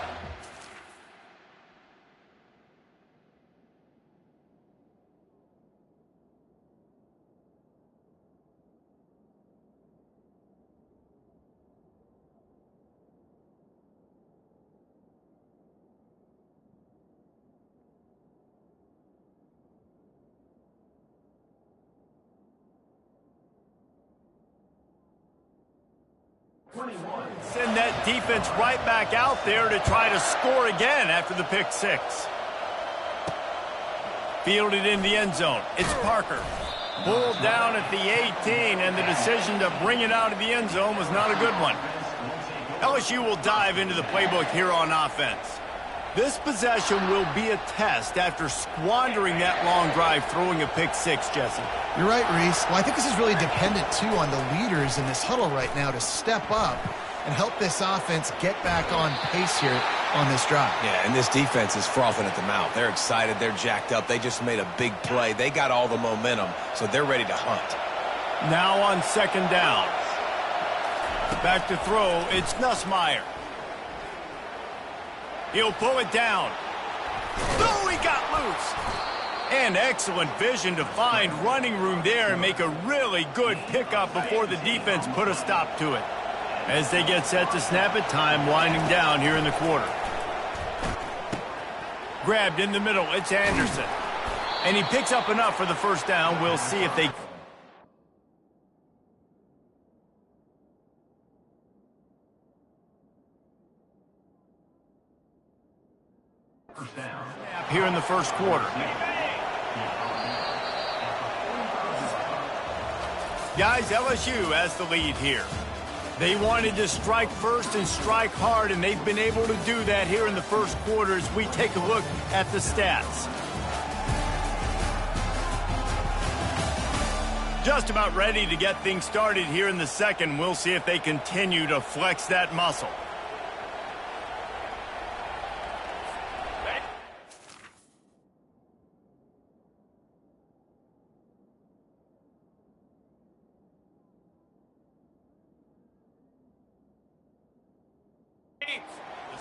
S1: Send that defense right back out there to try to score again after the pick six. Fielded in the end zone. It's Parker. Pulled down at the 18, and the decision to bring it out of the end zone was not a good one. LSU will dive into the playbook here on offense. This possession will be a test after squandering that long drive throwing a pick six, Jesse.
S3: You're right, Reese. Well, I think this is really dependent, too, on the leaders in this huddle right now to step up and help this offense get back on pace here on this drive.
S2: Yeah, and this defense is frothing at the mouth. They're excited. They're jacked up. They just made a big play. They got all the momentum, so they're ready to hunt.
S1: Now on second down. Back to throw. It's Nussmeier. He'll pull it down. Oh, he got loose. And excellent vision to find running room there and make a really good pickup before the defense put a stop to it. As they get set to snap it, time winding down here in the quarter. Grabbed in the middle, it's Anderson. And he picks up enough for the first down. We'll see if they... here in the first quarter. Guys, LSU has the lead here. They wanted to strike first and strike hard, and they've been able to do that here in the first quarter as we take a look at the stats. Just about ready to get things started here in the second. We'll see if they continue to flex that muscle.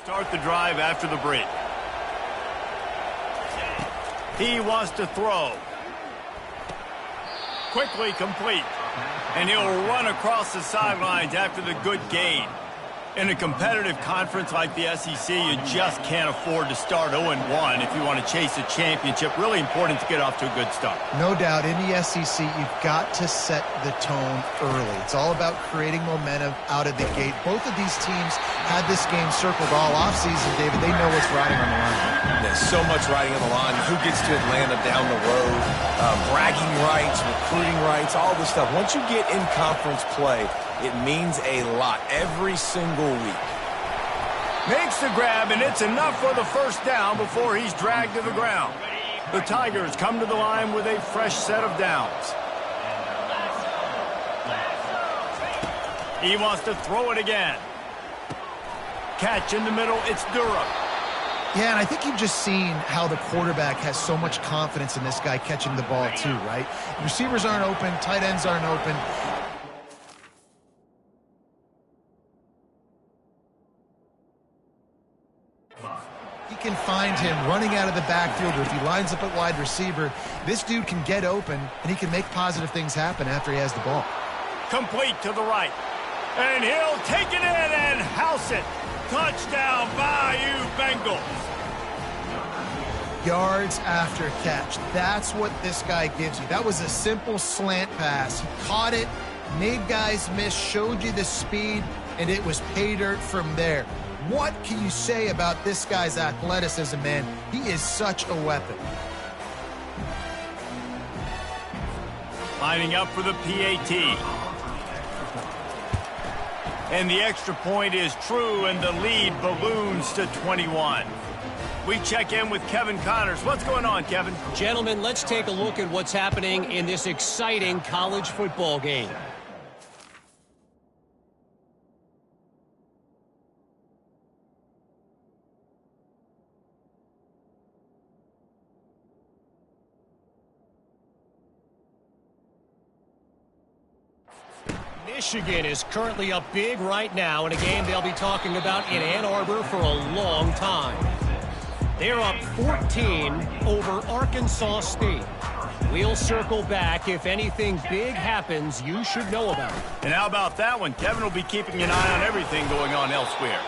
S1: Start the drive after the break. He wants to throw. Quickly complete. And he'll run across the sidelines after the good gain. In a competitive conference like the SEC, you just can't afford to start 0-1 if you want to chase a championship. Really important to get off to a good start.
S3: No doubt, in the SEC, you've got to set the tone early. It's all about creating momentum out of the gate. Both of these teams had this game circled all offseason, David. They know what's riding on the line.
S2: There's so much riding on the line. Who gets to Atlanta down the road? Bragging rights, recruiting rights, all this stuff. Once you get in conference play, it means a lot every single week.
S1: Makes the grab, and it's enough for the first down before he's dragged to the ground. The Tigers come to the line with a fresh set of downs. He wants to throw it again. Catch in the middle, it's Durham.
S3: Yeah, and I think you've just seen how the quarterback has so much confidence in this guy catching the ball too, right? Receivers aren't open, tight ends aren't open. He can find him running out of the backfield, or if he lines up at wide receiver, this dude can get open, and he can make positive things happen after he has the ball.
S1: Complete to the right. And he'll take it in and house it. Touchdown, Bayou Bengals.
S3: Yards after catch. That's what this guy gives you. That was a simple slant pass. He caught it, made guys miss, showed you the speed, and it was pay dirt from there. What can you say about this guy's athleticism, man? He is such a weapon.
S1: Lining up for the PAT. And the extra point is true, and the lead balloons to 21. We check in with Kevin Connors. What's going on, Kevin?
S4: Gentlemen, let's take a look at what's happening in this exciting college football game. Michigan is currently up big right now in a game they'll be talking about in Ann Arbor for a long time. They're up 14 over Arkansas State. We'll circle back. If anything big happens, you should know about it.
S1: And how about that one? Kevin will be keeping an eye on everything going on elsewhere.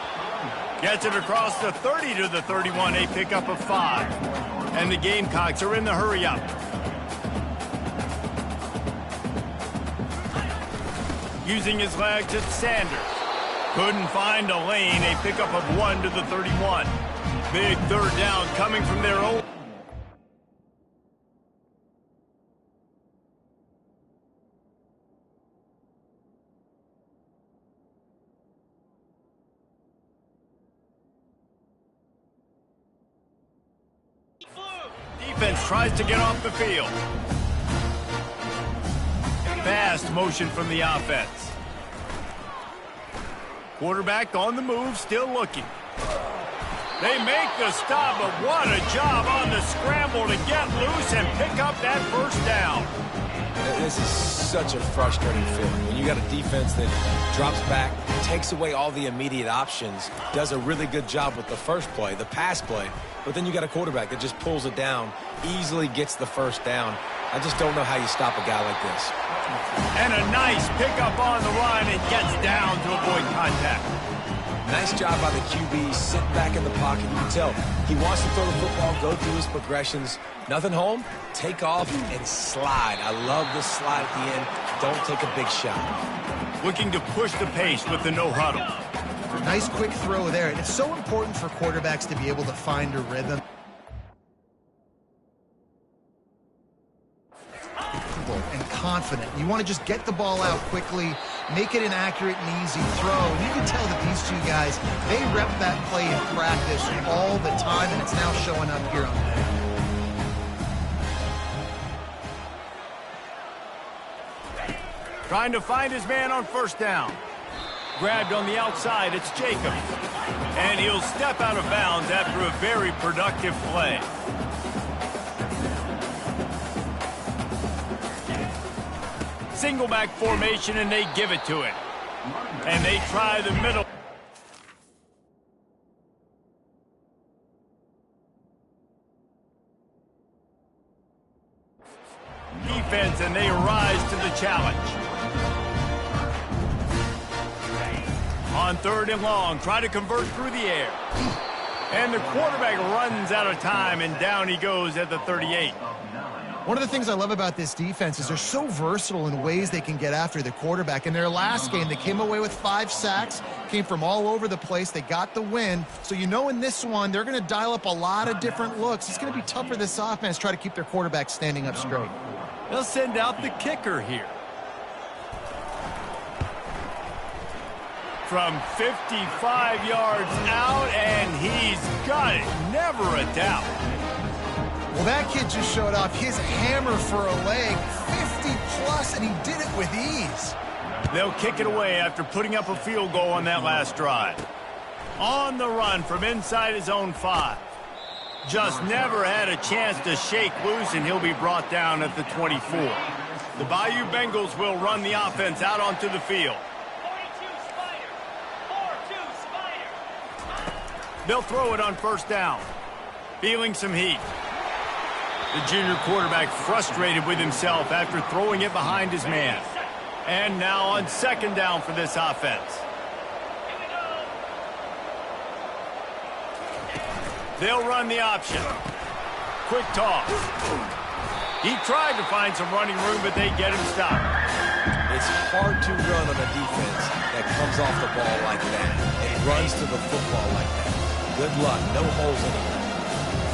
S1: Gets it across the 30 to the 31, a pickup of 5. And the Gamecocks are in the hurry-up. Using his legs, it's Sanders. Couldn't find a lane, a pickup of 1 to the 31. Big third down coming from their own. Defense tries to get off the field. Fast motion from the offense. Quarterback on the move, still looking. They make the stop, but what a job on the scramble to get loose and pick up that first down.
S2: This is such a frustrating feeling. When you got a defense that drops back, takes away all the immediate options, does a really good job with the first play, the pass play, but then you got a quarterback that just pulls it down, easily gets the first down. I just don't know how you stop a guy like this.
S1: And a nice pickup on the run and gets down to avoid contact.
S2: Nice job by the QB, sit back in the pocket. You can tell he wants to throw the football, go through his progressions. Nothing home, take off and slide. I love the slide at the end. Don't take a big shot.
S1: Looking to push the pace with the no huddle.
S3: Nice quick throw there. And it's so important for quarterbacks to be able to find a rhythm. And confident. You want to just get the ball out quickly, make it an accurate and easy throw. And you can tell that these two guys, they rep that play in practice all the time, and it's now showing up here on the field.
S1: Trying to find his man on first down. Grabbed on the outside, it's Jacobs. And he'll step out of bounds after a very productive play. Single back formation, and they give it to it. And they try the middle. Defense, and they rise to the challenge. On on 3rd and long. Try to convert through the air. And the quarterback runs out of time, and down he goes at the 38.
S3: One of the things I love about this defense is they're so versatile in ways they can get after the quarterback. In their last game, they came away with 5 sacks, came from all over the place. They got the win. So you know in this one, they're going to dial up a lot of different looks. It's going to be tough for this offense to try to keep their quarterback standing up straight.
S1: They'll send out the kicker here. From 55 yards out, and he's got it. Never a doubt.
S3: Well, that kid just showed off his hammer for a leg, 50-plus, and he did it with ease.
S1: They'll kick it away after putting up a field goal on that last drive. On the run from inside his own 5. Just never had a chance to shake loose, and he'll be brought down at the 24. The Bayou Bengals will run the offense out onto the field. They'll throw it on 1st down. Feeling some heat. The junior quarterback frustrated with himself after throwing it behind his man. And now on 2nd down for this offense. They'll run the option. Quick toss. He tried to find some running room, but they get him stopped.
S2: It's hard to run on a defense that comes off the ball like that and runs to the football like that. Good luck. No holes anywhere.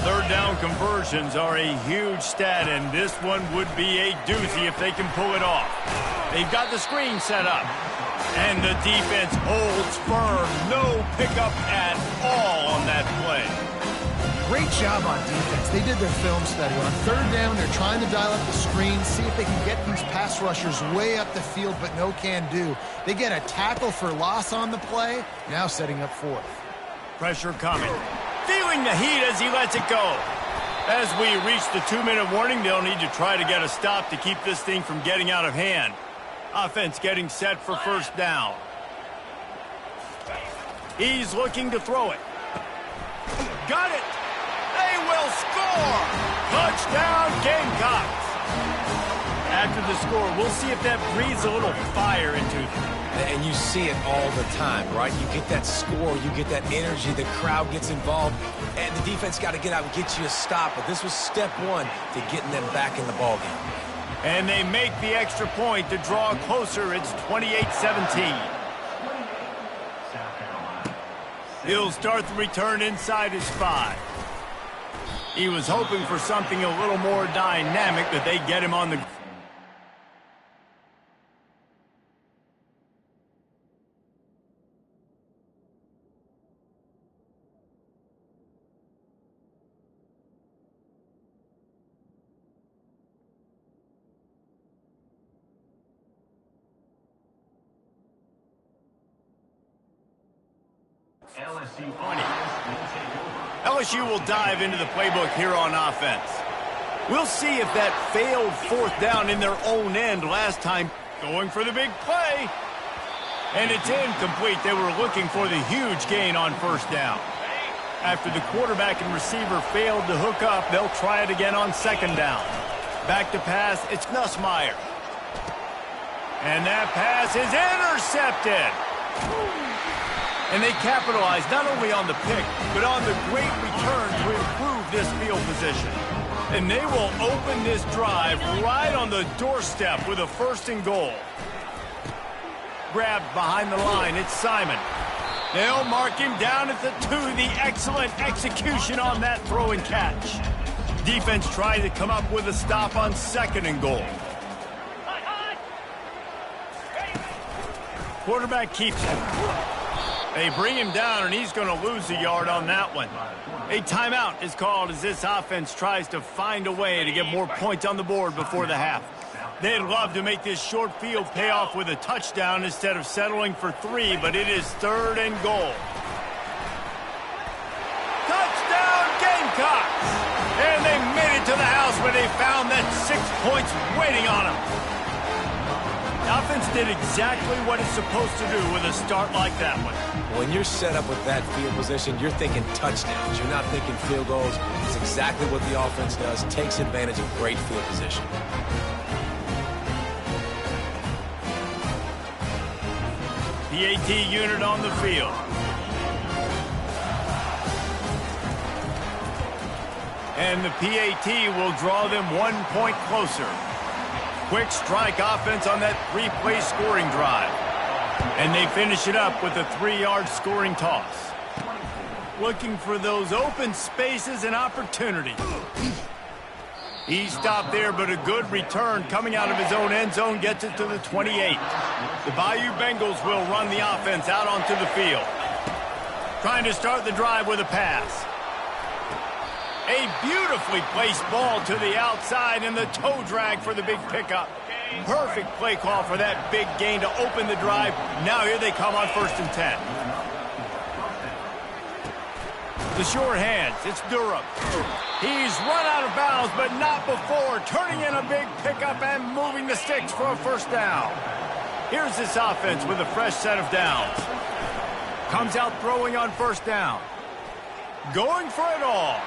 S1: 3rd down conversions are a huge stat, and this one would be a doozy if they can pull it off. They've got the screen set up, and the defense holds firm. No pickup at all on that play.
S3: Great job on defense. They did their film study. On 3rd down, they're trying to dial up the screen, see if they can get these pass rushers way up the field, but no can do. They get a tackle for loss on the play, now setting up 4th.
S1: Pressure coming. Feeling the heat as he lets it go. As we reach the 2-minute warning, they'll need to try to get a stop to keep this thing from getting out of hand. Offense getting set for 1st down. He's looking to throw it. Got it! They will score! Touchdown, Gamecocks! After the score, we'll see if that breathes a little fire into them.
S2: And you see it all the time, right? You get that score, you get that energy, the crowd gets involved, and the defense got to get out and get you a stop. But this was step 1 to getting them back in the ballgame.
S1: And they make the extra point to draw closer. It's 28-17. He'll start the return inside his 5. He was hoping for something a little more dynamic, but they get him on the... LSU will dive into the playbook here on offense. We'll see if that failed 4th down in their own end last time, going for the big play. And it's incomplete. They were looking for the huge gain on 1st down. After the quarterback and receiver failed to hook up, they'll try it again on 2nd down. Back to pass, it's Nussmeier. And that pass is intercepted. And they capitalize not only on the pick, but on the great return to improve this field position. And they will open this drive right on the doorstep with a 1st and goal. Grabbed behind the line, it's Simon. They'll mark him down at the 2. The excellent execution on that throw and catch. Defense trying to come up with a stop on 2nd and goal. Quarterback keeps it. They bring him down, and he's going to lose a yard on that one. A timeout is called as this offense tries to find a way to get more points on the board before the half. They'd love to make this short field pay off with a touchdown instead of settling for 3, but it is 3rd and goal. Touchdown, Gamecocks! And they made it to the house where they found that 6 points waiting on them. The offense did exactly what it's supposed to do with a start like that one.
S2: When you're set up with that field position, you're thinking touchdowns. You're not thinking field goals. It's exactly what the offense does. Takes advantage of great field position.
S1: PAT unit on the field. And the PAT will draw them 1 point closer. Quick strike offense on that 3-play scoring drive. And they finish it up with a 3-yard scoring toss. Looking for those open spaces and opportunities. He stopped there, but a good return coming out of his own end zone gets it to the 28. The Bayou Bengals will run the offense out onto the field. Trying to start the drive with a pass. A beautifully placed ball to the outside and the toe drag for the big pickup. Perfect play call for that big gain to open the drive. Now here they come on 1st and 10. The short hands, it's Durham. He's run out of bounds, but not before. Turning in a big pickup and moving the sticks for a 1st down. Here's this offense with a fresh set of downs. Comes out throwing on 1st down. Going for it all.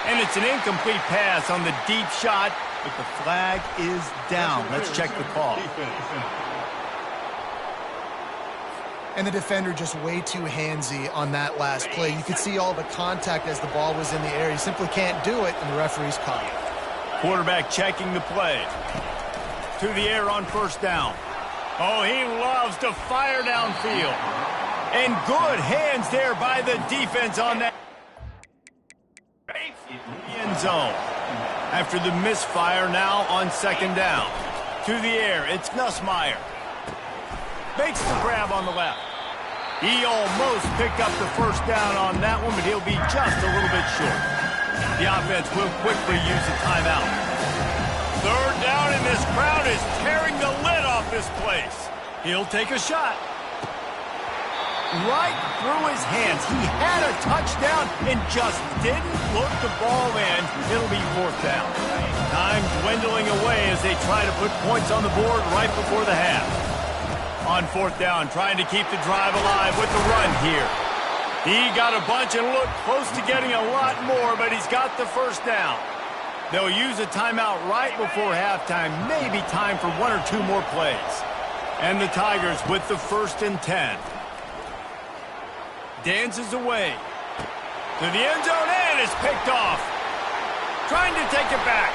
S1: And it's an incomplete pass on the deep shot, but the flag is down. Let's check the call.
S3: And the defender just way too handsy on that last play. You could see all the contact as the ball was in the air. He simply can't do it, and the referee's caught it.
S1: Quarterback checking the play. To the air on 1st down. Oh, he loves to fire downfield. And good hands there by the defense on that end zone. After the misfire, now on 2nd down. To the air, it's Nussmeier. Makes the grab on the left. He almost picked up the 1st down on that one, but he'll be just a little bit short. The offense will quickly use a timeout. 3rd down, and this crowd is tearing the lid off this place. He'll take a shot. Right through his hands. He had a touchdown and just didn't look the ball in. It'll be 4th down. Time dwindling away as they try to put points on the board right before the half. On 4th down, trying to keep the drive alive with the run here. He got a bunch and looked close to getting a lot more, but he's got the 1st down. They'll use a timeout right before halftime. Maybe time for 1 or 2 more plays. And the Tigers with the 1st and 10. Dances away. To the end zone and is picked off. Trying to take it back.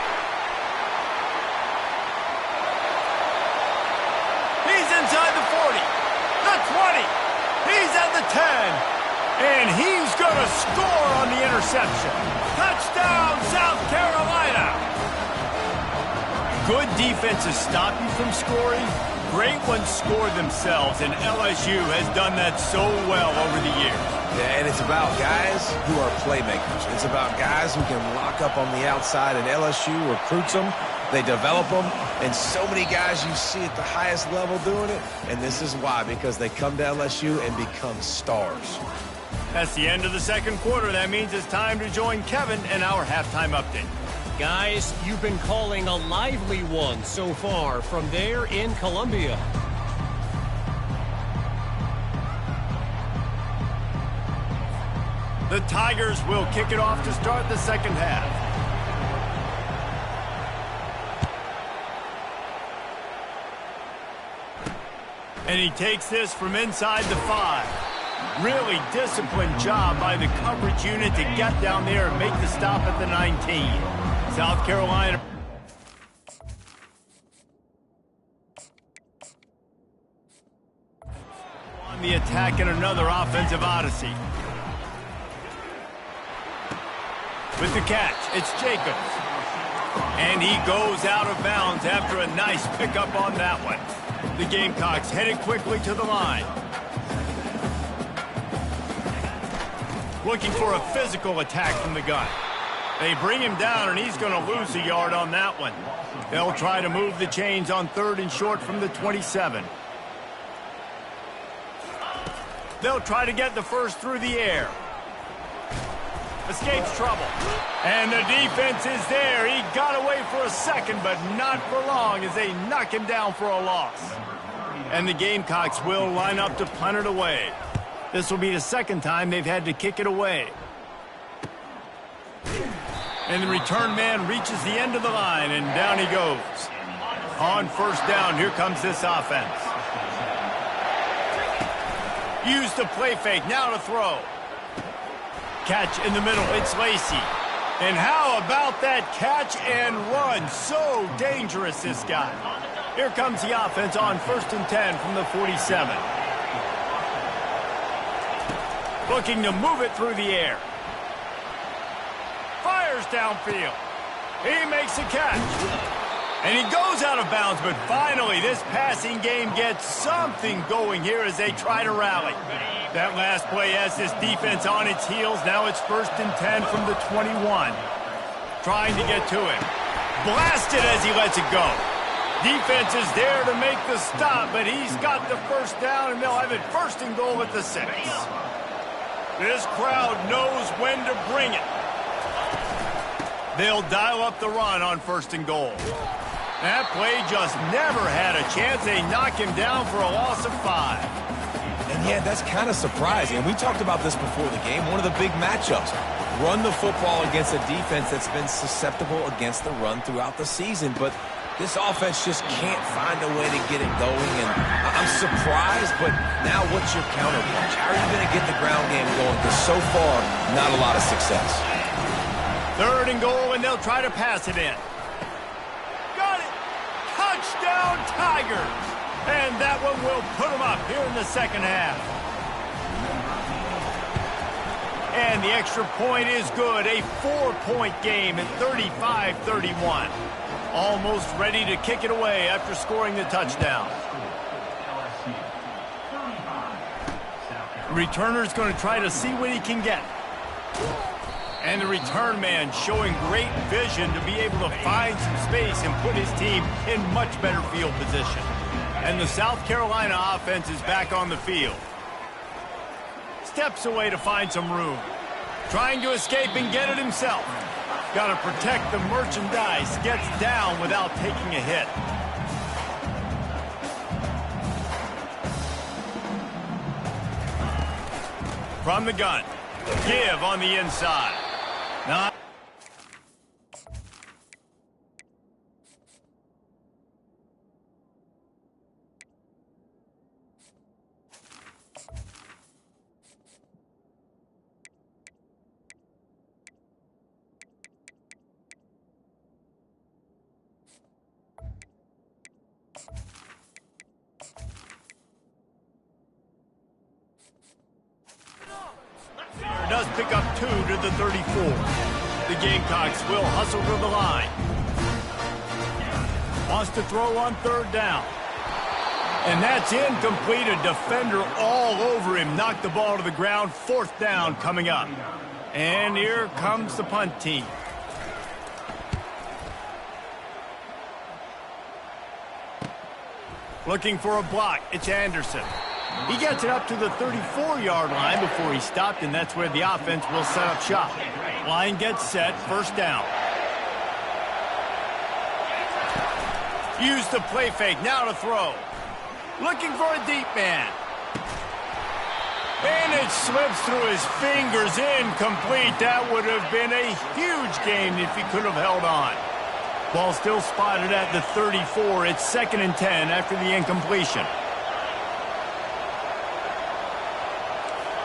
S1: He's inside the 40, the 20, he's at the 10, and he's going to score on the interception. Touchdown, South Carolina! Good defenses stop you from scoring. Great ones score themselves, and LSU has done that so well over the years.
S2: Yeah, and it's about guys who are playmakers. It's about guys who can lock up on the outside, and LSU recruits them. They develop them, and so many guys you see at the highest level doing it, and this is why, because they come to LSU and become stars.
S1: That's the end of the 2nd quarter. That means it's time to join Kevin in our halftime update.
S4: Guys, you've been calling a lively one so far from there in Columbia.
S1: The Tigers will kick it off to start the 2nd half. And he takes this from inside the 5. Really disciplined job by the coverage unit to get down there and make the stop at the 19. South Carolina. On the attack in another offensive odyssey. With the catch, it's Jacobs. And he goes out of bounds after a nice pickup on that one. The Gamecocks headed quickly to the line. Looking for a physical attack from the gun. They bring him down, and he's going to lose a yard on that one. They'll try to move the chains on 3rd and short from the 27. They'll try to get the 1st through the air. Escapes trouble. And the defense is there. He got away for a 2nd, but not for long as they knock him down for a loss. And the Gamecocks will line up to punt it away. This will be the 2nd time they've had to kick it away. And the return man reaches the end of the line, and down he goes. On 1st down, here comes this offense. Use the play fake, now to throw. Catch in the middle, it's Lacy. And how about that catch and run? So dangerous, this guy. Here comes the offense on 1st and 10 from the 47. Looking to move it through the air. Fires downfield. He makes a catch. And he goes out of bounds, but finally this passing game gets something going here as they try to rally. That last play has this defense on its heels. Now it's 1st and 10 from the 21. Trying to get to him. Blasted as he lets it go. Defense is there to make the stop, but he's got the first down, and they'll have it 1st and goal at the 6. This crowd knows when to bring it. They'll dial up the run on 1st and goal. That play just never had a chance. They knock him down for a loss of 5.
S2: And yeah, that's kind of surprising. And we talked about this before the game. One of the big matchups. Run the football against a defense that's been susceptible against the run throughout the season. But this offense just can't find a way to get it going. And I'm surprised, but now what's your counterpunch? How are you going to get the ground game going? Because so far, not a lot of success.
S1: 3rd and goal, and they'll try to pass it in. Got it! Touchdown, Tigers! And that one will put them up here in the 2nd half. And the extra point is good. A 4-point game at 35-31. Almost ready to kick it away after scoring the touchdown. The returner's going to try to see what he can get. And the return man showing great vision to be able to find some space and put his team in much better field position. And the South Carolina offense is back on the field. Steps away to find some room. Trying to escape and get it himself. Got to protect the merchandise. Gets down without taking a hit. From the gun. Give on the inside. Now, does pick up 2 to the 34. The Gamecocks will hustle to the line. Wants to throw on 3rd down. And that's incomplete. A defender all over him. Knocked the ball to the ground. 4th down coming up. And here comes the punt team. Looking for a block. It's Anderson. He gets it up to the 34-yard line before he stopped, and that's where the offense will set up shop. Line gets set, 1st down. Use the play fake, now to throw. Looking for a deep man. And it slips through his fingers, incomplete. That would have been a huge gain if he could have held on. Ball still spotted at the 34. It's 2nd and 10 after the incompletion.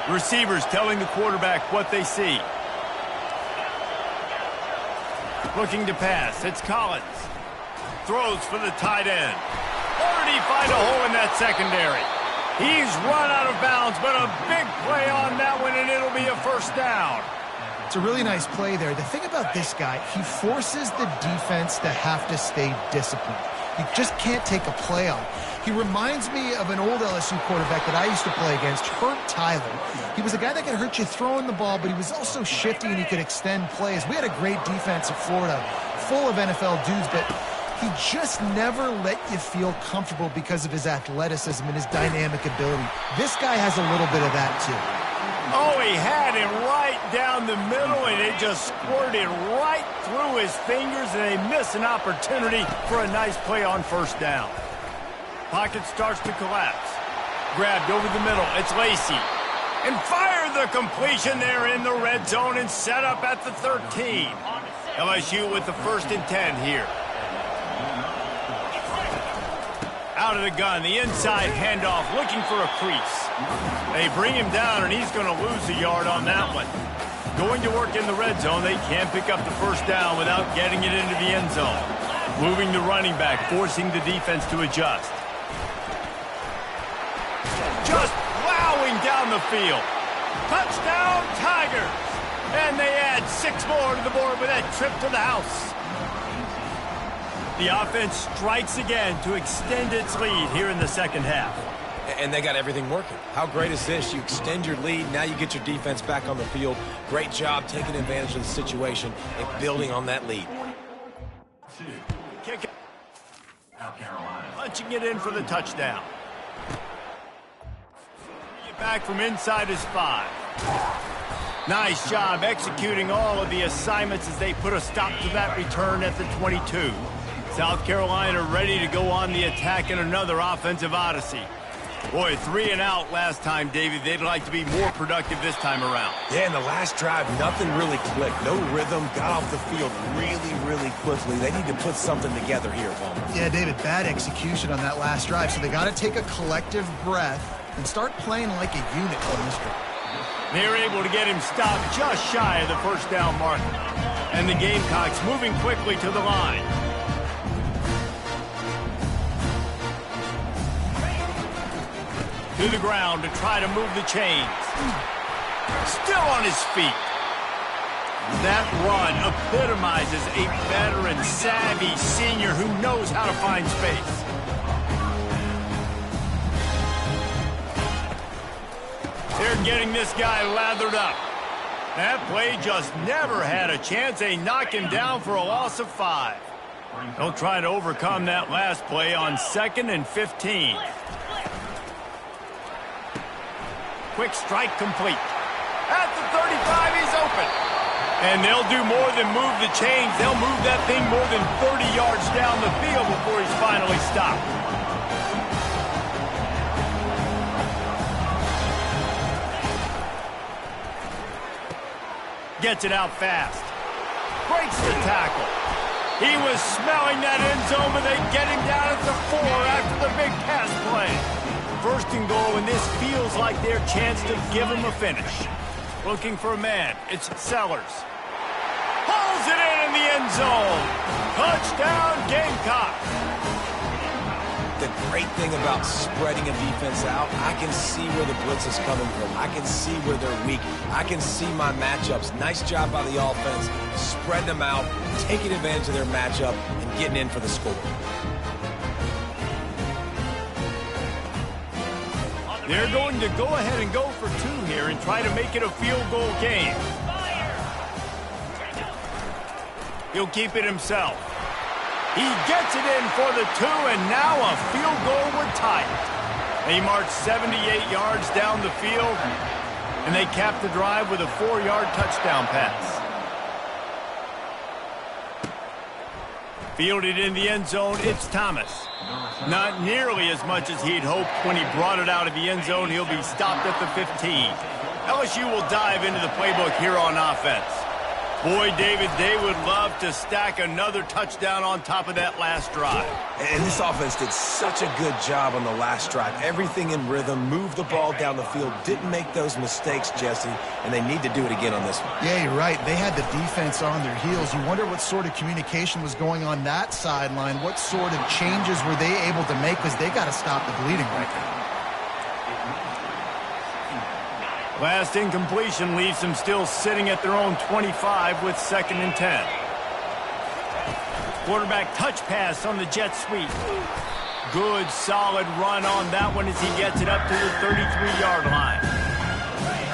S1: Receivers telling the quarterback what they see. Looking to pass. It's Collins. Throws for the tight end. Or did he find a hole in that secondary? He's run out of bounds, but a big play on that one, and it'll be a 1st down.
S3: It's a really nice play there. The thing about this guy, he forces the defense to have to stay disciplined. You just can't take a play on. He reminds me of an old LSU quarterback that I used to play against, Herb Tyler. He was a guy that could hurt you throwing the ball, but he was also shifty and he could extend plays. We had a great defense at Florida, full of NFL dudes, but he just never let you feel comfortable because of his athleticism and his dynamic ability. This guy has a little bit of that too.
S1: Oh, he had him right down the middle, and it just squirted right through his fingers, and they miss an opportunity for a nice play on 1st down. Pocket starts to collapse. Grabbed over the middle. It's Lacy. And fire the completion there in the red zone and set up at the 13. LSU with the 1st and 10 here. Out of the gun, the inside handoff, looking for a crease. They bring him down, and he's going to lose a yard on that one. Going to work in the red zone, they can't pick up the first down without getting it into the end zone. Moving the running back, forcing the defense to adjust. Just plowing down the field. Touchdown, Tigers! And they add 6 more to the board with that trip to the house. The offense strikes again to extend its lead here in the second half.
S2: And they got everything working. How great is this? You extend your lead, now you get your defense back on the field. Great job taking advantage of the situation and building on that lead.
S1: Kick it. Punching it in for the touchdown. Get back from inside his 5. Nice job executing all of the assignments as they put a stop to that return at the 22. South Carolina ready to go on the attack in another offensive odyssey. Boy, 3 and out last time, David. They'd like to be more productive this time around.
S2: Yeah, in the last drive, nothing really clicked. No rhythm, got off the field really quickly. They need to put something together here, Bowman.
S3: Yeah, David, bad execution on that last drive, so they got to take a collective breath and start playing like a unit on this drive.
S1: They're able to get him stopped just shy of the first down mark. And the Gamecocks moving quickly to the line. To the ground to try to move the chains. Still on his feet. That run epitomizes a veteran, savvy senior who knows how to find space. They're getting this guy lathered up. That play just never had a chance. They knock him down for a loss of 5. They'll try to overcome that last play on 2nd and 15. Quick strike complete. At the 35, he's open. And they'll do more than move the chains. They'll move that thing more than 30 yards down the field before he's finally stopped. Gets it out fast. Breaks the tackle. He was smelling that end zone, but they get him down at the 4 after the big pass play. 1st and goal, and this feels like their chance to give him a finish. Looking for a man. It's Sellers. Pulls it in the end zone. Touchdown, Gamecocks.
S2: The great thing about spreading a defense out, I can see where the blitz is coming from. I can see where they're weak. I can see my matchups. Nice job by the offense, spreading them out, taking advantage of their matchup, and getting in for the score.
S1: They're going to go ahead and go for 2 here and try to make it a field goal game. He'll keep it himself. He gets it in for the 2, and now a field goal would tie it. They march 78 yards down the field, and they cap the drive with a 4-yard touchdown pass. Fielded in the end zone, it's Thomas. Not nearly as much as he'd hoped when he brought it out of the end zone. He'll be stopped at the 15. LSU will dive into the playbook here on offense. Boy, David, they would love to stack another touchdown on top of that last drive.
S2: And this offense did such a good job on the last drive. Everything in rhythm, moved the ball down the field, didn't make those mistakes, Jesse, and they need to do it again on this one.
S3: Yeah, you're right. They had the defense on their heels. You wonder what sort of communication was going on that sideline. What sort of changes were they able to make, because they got to stop the bleeding right now.
S1: Last incompletion leaves them still sitting at their own 25 with 2nd and 10. Quarterback touch pass on the jet sweep. Good, solid run on that one as he gets it up to the 33-yard line.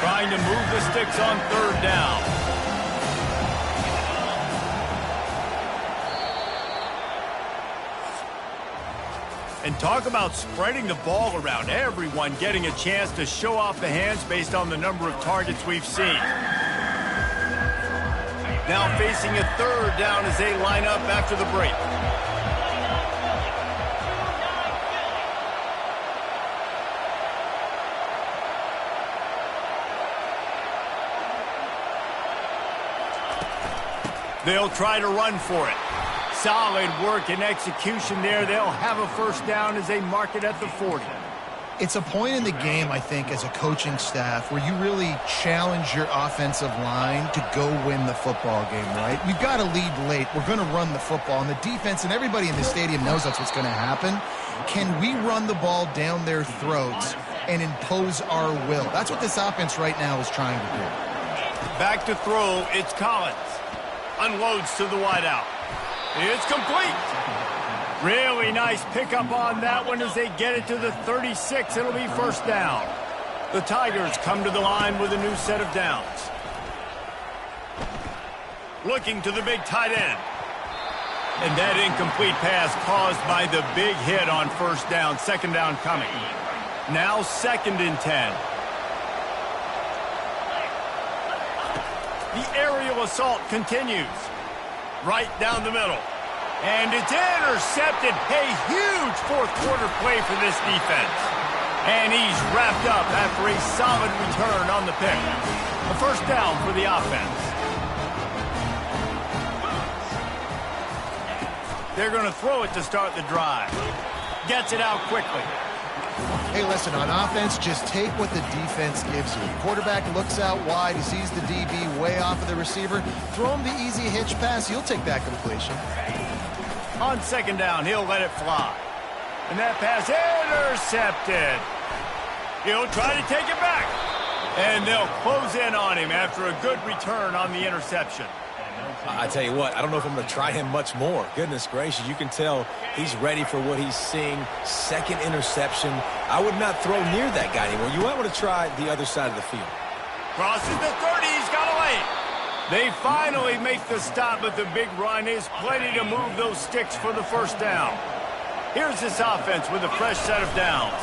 S1: Trying to move the sticks on 3rd down. And talk about spreading the ball around. Everyone getting a chance to show off the hands based on the number of targets we've seen. Now facing a 3rd down as they line up after the break. They'll try to run for it. Solid work and execution there. They'll have a first down as they mark it at the 40.
S3: It's a point in the game, I think, as a coaching staff where you really challenge your offensive line to go win the football game, right? We've got to lead late. We're going to run the football. And the defense and everybody in the stadium knows that's what's going to happen. Can we run the ball down their throats and impose our will? That's what this offense right now is trying to do.
S1: Back to throw, it's Collins. Unloads to the wideout. It's complete. Really nice pickup on that one as they get it to the 36. It'll be first down. The Tigers come to the line with a new set of downs. Looking to the big tight end. And that incomplete pass caused by the big hit on first down. Second down coming. Now 2nd and 10. The aerial assault continues. Right down the middle. And it's intercepted. A huge fourth-quarter play for this defense. And he's wrapped up after a solid return on the pick. A first down for the offense. They're going to throw it to start the drive. Gets it out quickly.
S3: Hey, listen, on offense, just take what the defense gives you. Quarterback looks out wide. He sees the DB way off of the receiver. Throw him the easy hitch pass. You'll take that completion.
S1: On second down, he'll let it fly. And that pass intercepted. He'll try to take it back. And they'll close in on him after a good return on the interception.
S2: I tell you what, I don't know if I'm going to try him much more. Goodness gracious, you can tell he's ready for what he's seeing. Second interception. I would not throw near that guy anymore. You might want to try the other side of the field.
S1: Crosses the 30. He's got away. They finally make the stop, but the big run is plenty to move those sticks for the first down. Here's this offense with a fresh set of downs.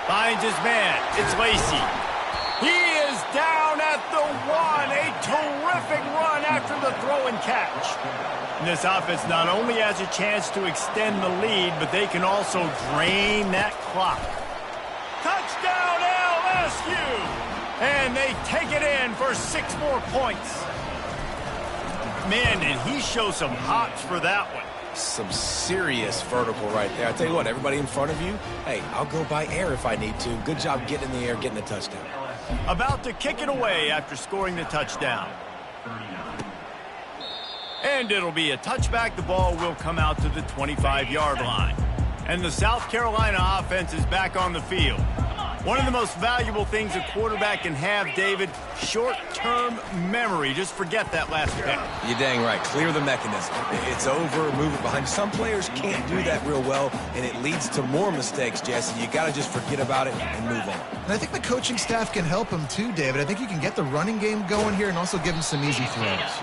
S1: Finds his man. It's Lacy. He is down at the 1. A terrific run after the throw and catch. And this offense not only has a chance to extend the lead, but they can also drain that clock. Touchdown LSU! And they take it in for 6 more points. Man, did he show some hops for that one.
S2: Some serious vertical right there. I tell you what, everybody in front of you, hey, I'll go by air if I need to. Good job getting in the air, getting the touchdown.
S1: About to kick it away after scoring the touchdown. And it'll be a touchback. The ball will come out to the 25-yard line. And the South Carolina offense is back on the field. One of the most valuable things a quarterback can have, David, short-term memory. Just forget that last pick.
S2: You're dang right. Clear the mechanism. It's over, move it behind. Some players can't do that real well, and it leads to more mistakes, Jesse. You got to just forget about it and move on.
S3: And I think the coaching staff can help him too, David. I think you can get the running game going here and also give him some easy throws.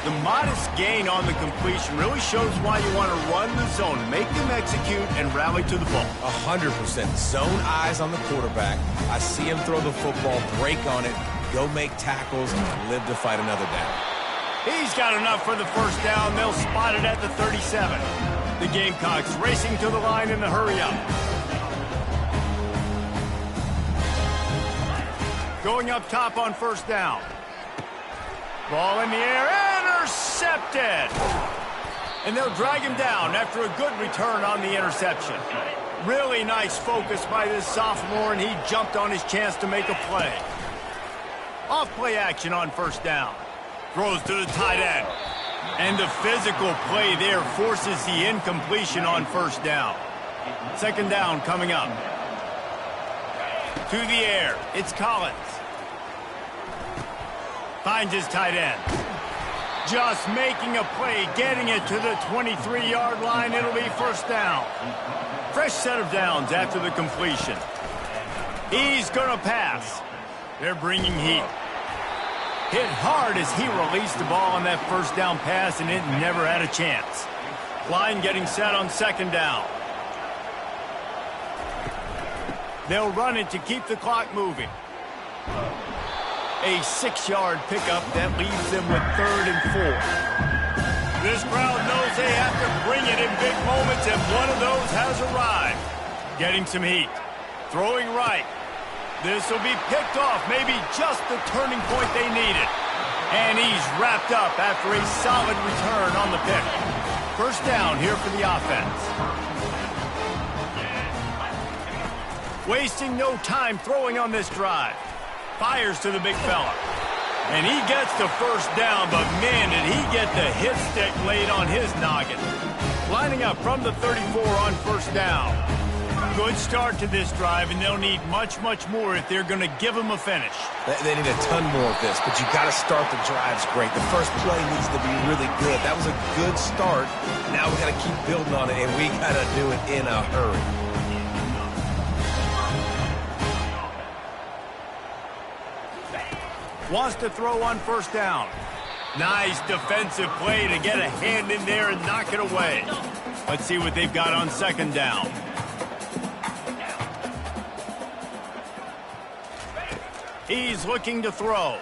S1: The modest gain on the completion really shows why you want to run the zone, make them execute, and rally to the ball.
S2: 100%. Zone eyes on the quarterback. I see him throw the football, break on it, go make tackles, and live to fight another down.
S1: He's got enough for the first down. They'll spot it at the 37. The Gamecocks racing to the line in the hurry-up. Going up top on first down. Ball in the air, intercepted! And they'll drag him down after a good return on the interception. Really nice focus by this sophomore, and he jumped on his chance to make a play. Off-play action on first down. Throws to the tight end. And the physical play there forces the incompletion on first down. Second down coming up. To the air, it's Collins. Finds his tight end. Just making a play, getting it to the 23-yard line. It'll be first down. Fresh set of downs after the completion. He's going to pass. They're bringing heat. Hit hard as he released the ball on that first down pass, and it never had a chance. Line getting set on second down. They'll run it to keep the clock moving. A 6-yard pickup that leaves them with 3rd and 4. This crowd knows they have to bring it in big moments, and one of those has arrived. Getting some heat. Throwing right. This will be picked off. Maybe just the turning point they needed. And he's wrapped up after a solid return on the pick. First down here for the offense. Wasting no time throwing on this drive. Fires to the big fella. And he gets the first down, but man, did he get the hit stick laid on his noggin. Lining up from the 34 on first down. Good start to this drive, and they'll need much, much more if they're going to give them a finish.
S2: They need a ton more of this, but you got to start the drives great. The first play needs to be really good. That was a good start. Now we got to keep building on it, and we got to do it in a hurry.
S1: Wants to throw on first down. Nice defensive play to get a hand in there and knock it away. Let's see what they've got on second down. He's looking to throw.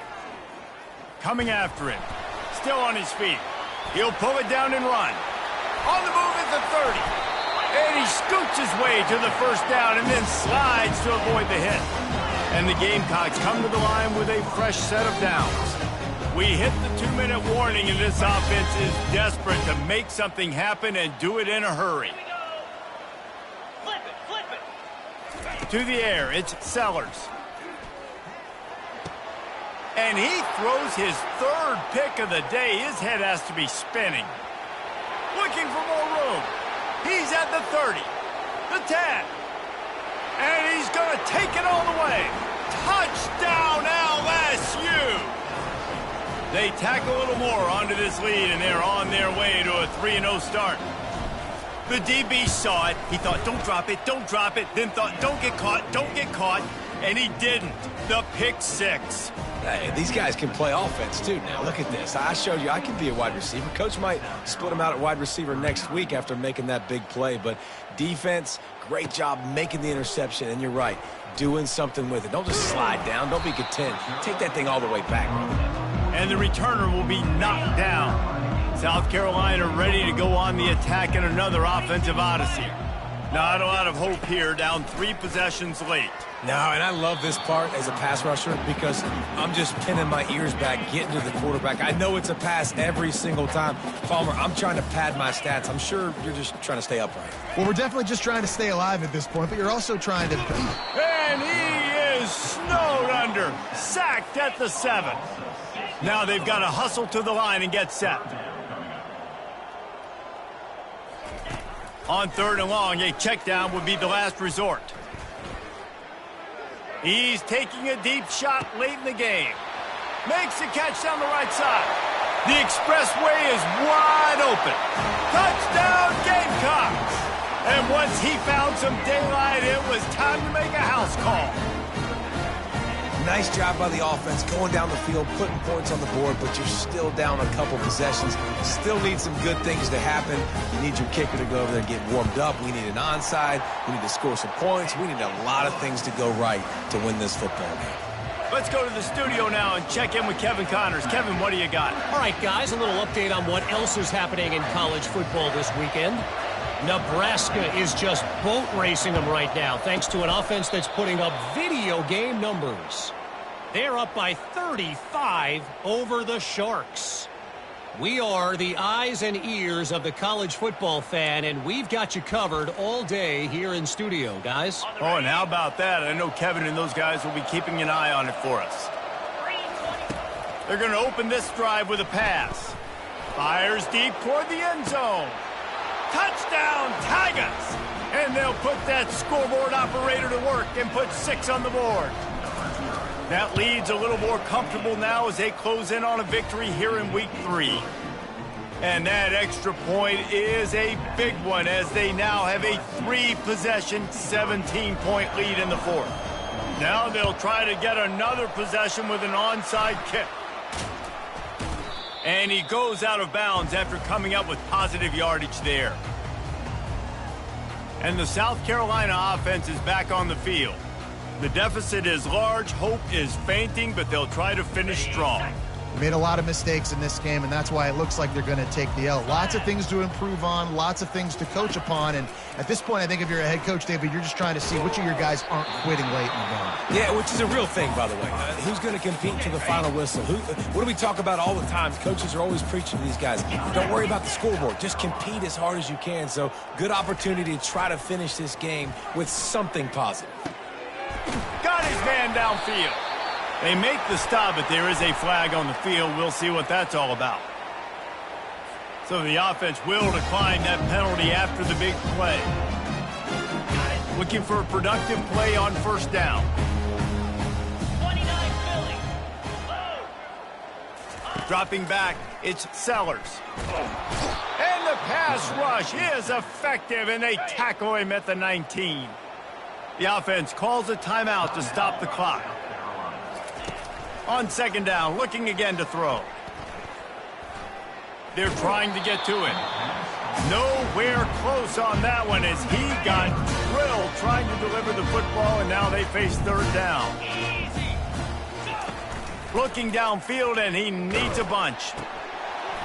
S1: Coming after him. Still on his feet. He'll pull it down and run. On the move at the 30. And he scoots his way to the first down and then slides to avoid the hit. And the Gamecocks come to the line with a fresh set of downs. We hit the 2-minute warning, and this offense is desperate to make something happen and do it in a hurry.
S5: Flip it.
S1: To the air, it's Sellers. And he throws his third pick of the day. His head has to be spinning. Looking for more room. He's at the 30, the 10. And he's going to take it all the way. Touchdown, LSU! They tack a little more onto this lead, and they're on their way to a 3-0 start. The DB saw it. He thought, don't drop it, don't drop it. Then thought, don't get caught. And he didn't. The pick six.
S2: Hey, these guys can play offense, too, now. Look at this. I showed you I can be a wide receiver. Coach might split him out at wide receiver next week after making that big play. But defense, great job making the interception. And you're right, doing something with it. Don't just slide down. Don't be content. Take that thing all the way back.
S1: And the returner will be knocked down. South Carolina ready to go on the attack in another offensive odyssey. Not a lot of hope here, down 3 possessions late.
S2: No, and I love this part as a pass rusher because I'm just pinning my ears back, getting to the quarterback. I know it's a pass every single time. Palmer, I'm trying to pad my stats. I'm sure you're just trying to stay upright.
S3: Well, we're definitely just trying to stay alive at this point, but you're also trying to...
S1: And he is snowed under, sacked at the 7. Now they've got to hustle to the line and get set. On 3rd and long, a check down would be the last resort. He's taking a deep shot late in the game. Makes a catch down the right side. The expressway is wide open. Touchdown, Gamecocks! And once he found some daylight, it was time to make a house call.
S2: Nice job by the offense going down the field, putting points on the board, but you're still down a couple possessions. Still need some good things to happen. You need your kicker to go over there and get warmed up. We need an onside. We need to score some points. We need a lot of things to go right to win this football game.
S1: Let's go to the studio now and check in with Kevin Connors. Kevin, what do you got?
S4: All right, guys, a little update on what else is happening in college football this weekend. Nebraska is just boat racing them right now, thanks to an offense that's putting up video game numbers. They're up by 35 over the Sharks. We are the eyes and ears of the college football fan, and we've got you covered all day here in studio, guys.
S1: Oh, and how about that? I know Kevin and those guys will be keeping an eye on it for us. They're going to open this drive with a pass. Fires deep toward the end zone. Touchdown, Tigers! And they'll put that scoreboard operator to work and put 6 on the board. That lead's a little more comfortable now as they close in on a victory here in week 3. And that extra point is a big one as they now have a 3-possession, 17-point lead in the 4th. Now they'll try to get another possession with an onside kick. And he goes out of bounds after coming up with positive yardage there. And the South Carolina offense is back on the field. The deficit is large, hope is fainting, but they'll try to finish strong.
S3: Made a lot of mistakes in this game, and that's why it looks like they're going to take the L. Lots of things to improve on, lots of things to coach upon, and at this point, I think if you're a head coach, David, you're just trying to see which of your guys aren't quitting late in the game.
S2: Yeah, which is a real thing, by the way. Who's going to compete to the final whistle? What do we talk about all the time? Coaches are always preaching to these guys. Don't worry about the scoreboard. Just compete as hard as you can. So, good opportunity to try to finish this game with something positive.
S1: Got his man downfield. They make the stop, but there is a flag on the field. We'll see what that's all about. So the offense will decline that penalty after the big play. Looking for a productive play on first down.
S5: 29 Philly.
S1: Dropping back, it's Sellers. And the pass rush is effective, and they tackle him at the 19. The offense calls a timeout to stop the clock. On second down, looking again to throw. They're trying to get to it. Nowhere close on that one as he got drilled trying to deliver the football, and now they face third down. Looking downfield, and he needs a bunch.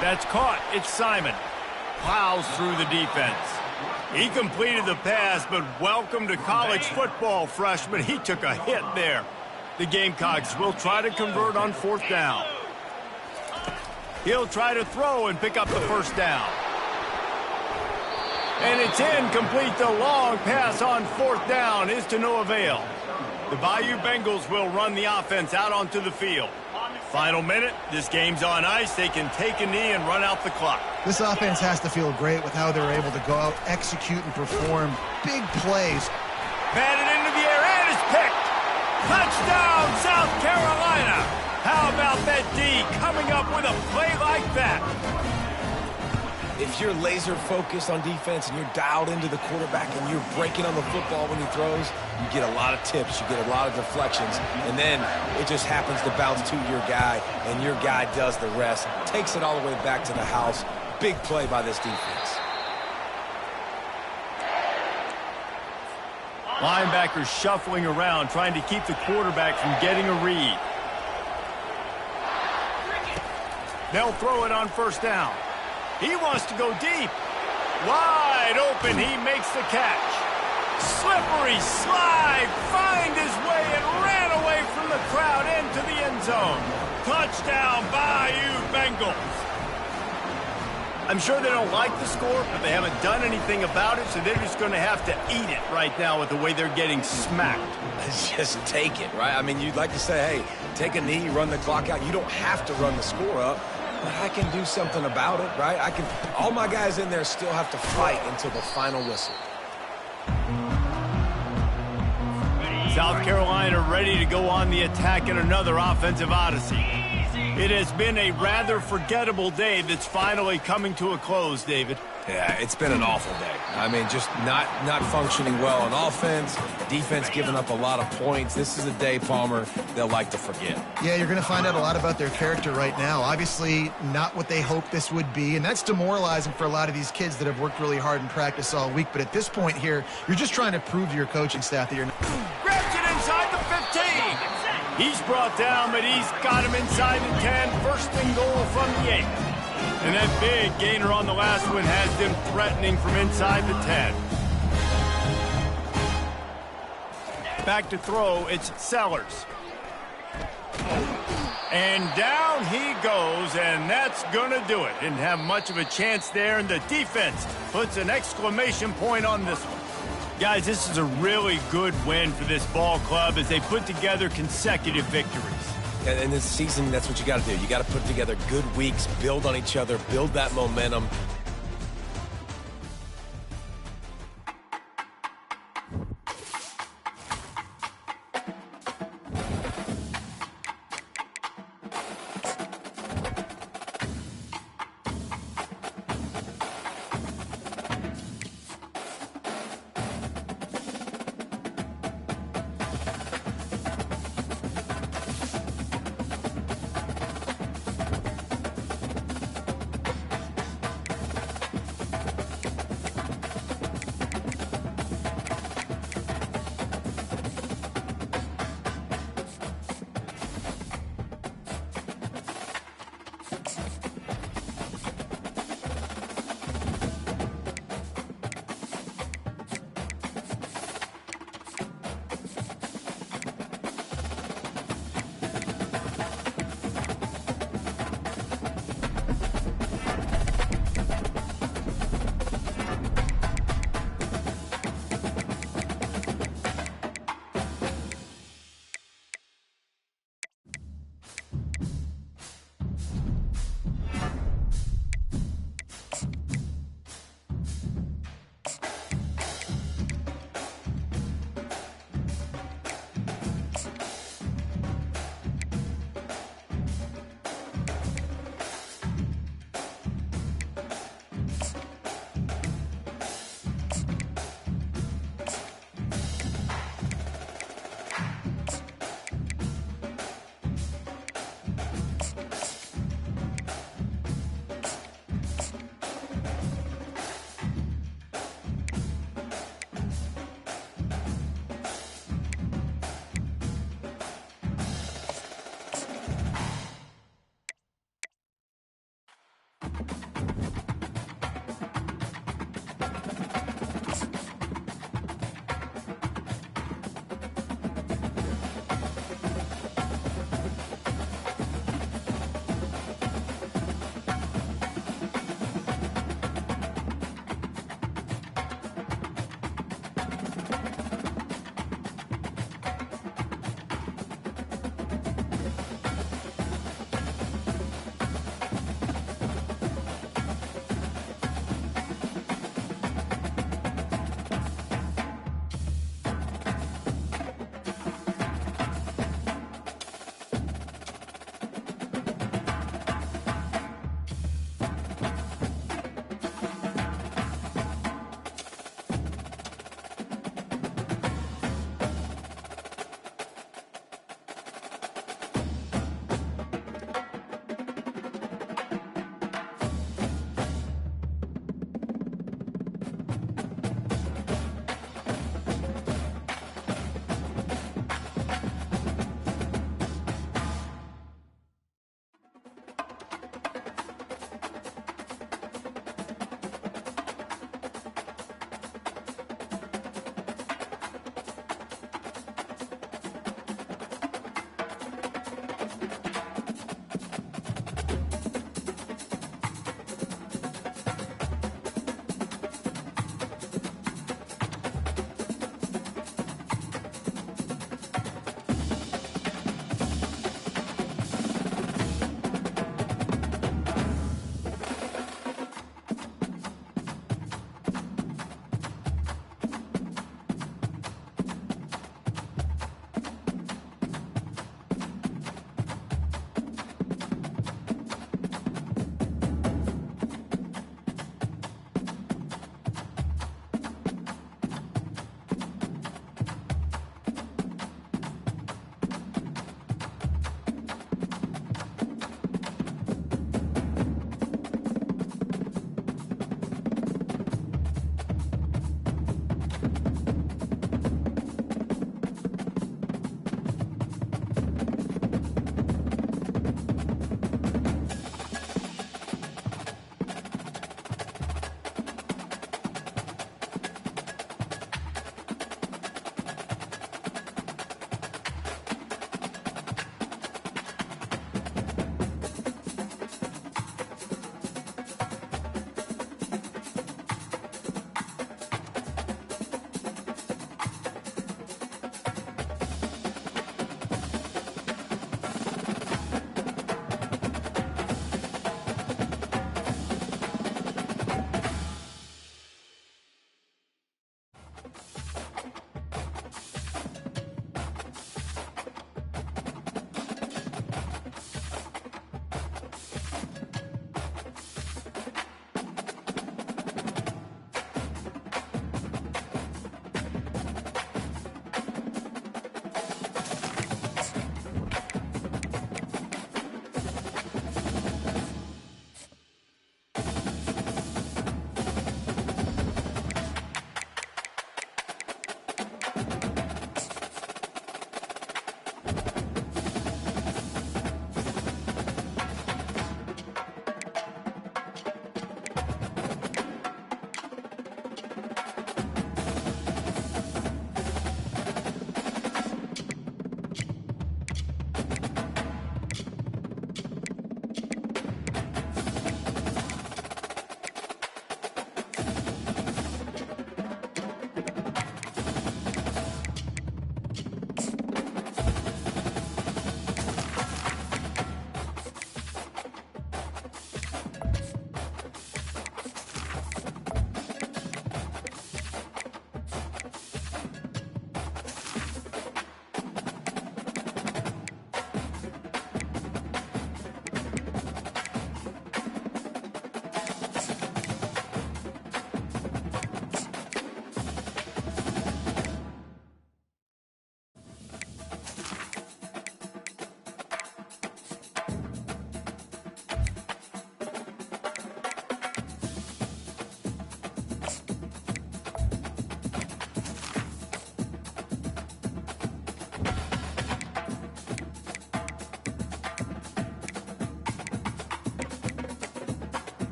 S1: That's caught. It's Simon. Plows through the defense. He completed the pass, but welcome to college football, freshman. He took a hit there. The Gamecocks will try to convert on fourth down. He'll try to throw and pick up the first down. And it's incomplete. The long pass on fourth down is to no avail. The Bayou Bengals will run the offense out onto the field. Final minute. This game's on ice. They can take a knee and run out the clock.
S3: This offense has to feel great with how they're able to go out, execute, and perform big plays.
S1: Batted into the air and is picked. Touchdown, South Carolina. How about that D coming up with a play like that?
S2: If you're laser focused on defense and you're dialed into the quarterback and you're breaking on the football when he throws, you get a lot of tips, you get a lot of deflections, and then it just happens to bounce to your guy, and your guy does the rest, takes it all the way back to the house. Big play by this defense.
S1: Linebackers shuffling around, trying to keep the quarterback from getting a read. They'll throw it on first down. He wants to go deep. Wide open, he makes the catch. Slippery slide, find his way and ran away from the crowd into the end zone. Touchdown, Bayou Bengals. I'm sure they don't like the score, but they haven't done anything about it, so they're just going to have to eat it right now with the way they're getting smacked.
S2: Just take it, right? I mean, you'd like to say, hey, take a knee, run the clock out. You don't have to run the score up, but I can do something about it, right? All my guys in there still have to fight until the final whistle.
S1: South Carolina ready to go on the attack in another offensive odyssey. It has been a rather forgettable day that's finally coming to a close, David.
S2: Yeah, it's been an awful day. I mean, just not functioning well on offense, defense giving up a lot of points. This is a day, Palmer, they'll like to forget.
S3: Yeah, you're going to find out a lot about their character right now. Obviously, not what they hoped this would be, and that's demoralizing for a lot of these kids that have worked really hard in practice all week. But at this point here, you're just trying to prove to your coaching staff that you're not...
S1: Grabs it inside the 15. He's brought down, but he's got him inside the 10. First and goal from the 8. And that big gainer on the last one has them threatening from inside the 10. Back to throw, it's Sellers. And down he goes, and that's going to do it. Didn't have much of a chance there, and the defense puts an exclamation point on this one. Guys, this is a really good win for this ball club as they put together consecutive victories.
S2: And in this season, that's what you got to do. You got to put together good weeks, build on each other, build that momentum.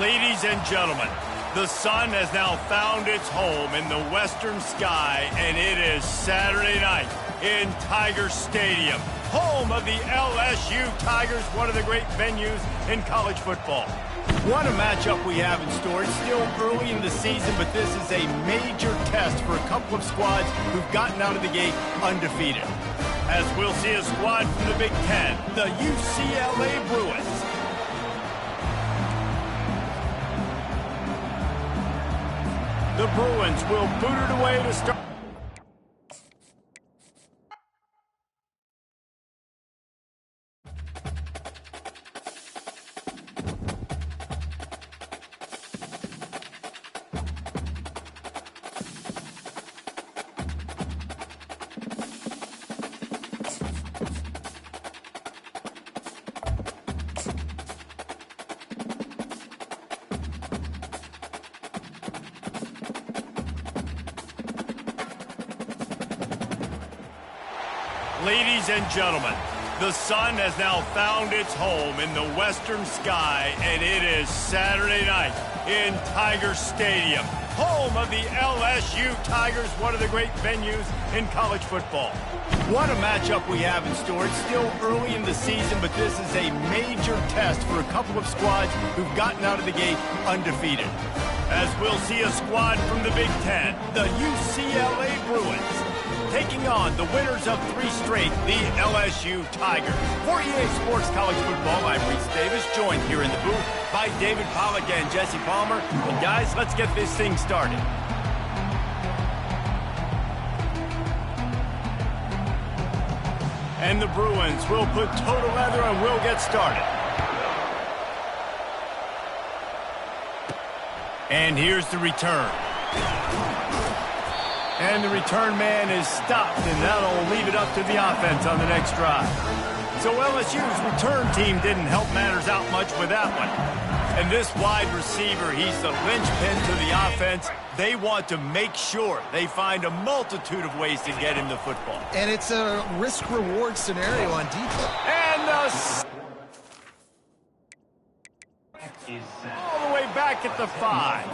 S1: Ladies and gentlemen, the sun has now found its home in the western sky, and it is Saturday night in Tiger Stadium, home of the LSU Tigers, one of the great venues in college football. What a matchup we have in store. It's still early in the season, but this is a major test for a couple of squads who've gotten out of the gate undefeated. As we'll see a squad from the Big Ten, the UCLA Bruins. The Bruins will boot it away to start. Ladies and gentlemen, the sun has now found its home in the western sky, and it is Saturday night in Tiger Stadium, home of the LSU Tigers, one of the great venues in college football. What a matchup we have in store. It's still early in the season, but this is a major test for a couple of squads who've gotten out of the gate undefeated. As we'll see a squad from the Big Ten, the UCLA Bruins, taking on the winners of 3 straight, the LSU Tigers. For EA Sports College Football, I'm Reese Davis, joined here in the booth by David Pollack and Jesse Palmer. And guys, let's get this thing started. And the Bruins will put toe to leather and will get started. And here's the return. And the return man is stopped, and that'll leave it up to the offense on the next drive. So LSU's return team didn't help matters out much with that one. And this wide receiver, he's the linchpin to the offense. They want to make sure they find a multitude of ways to get him the football.
S3: And it's a risk-reward scenario on defense.
S1: And all the way back at the 5.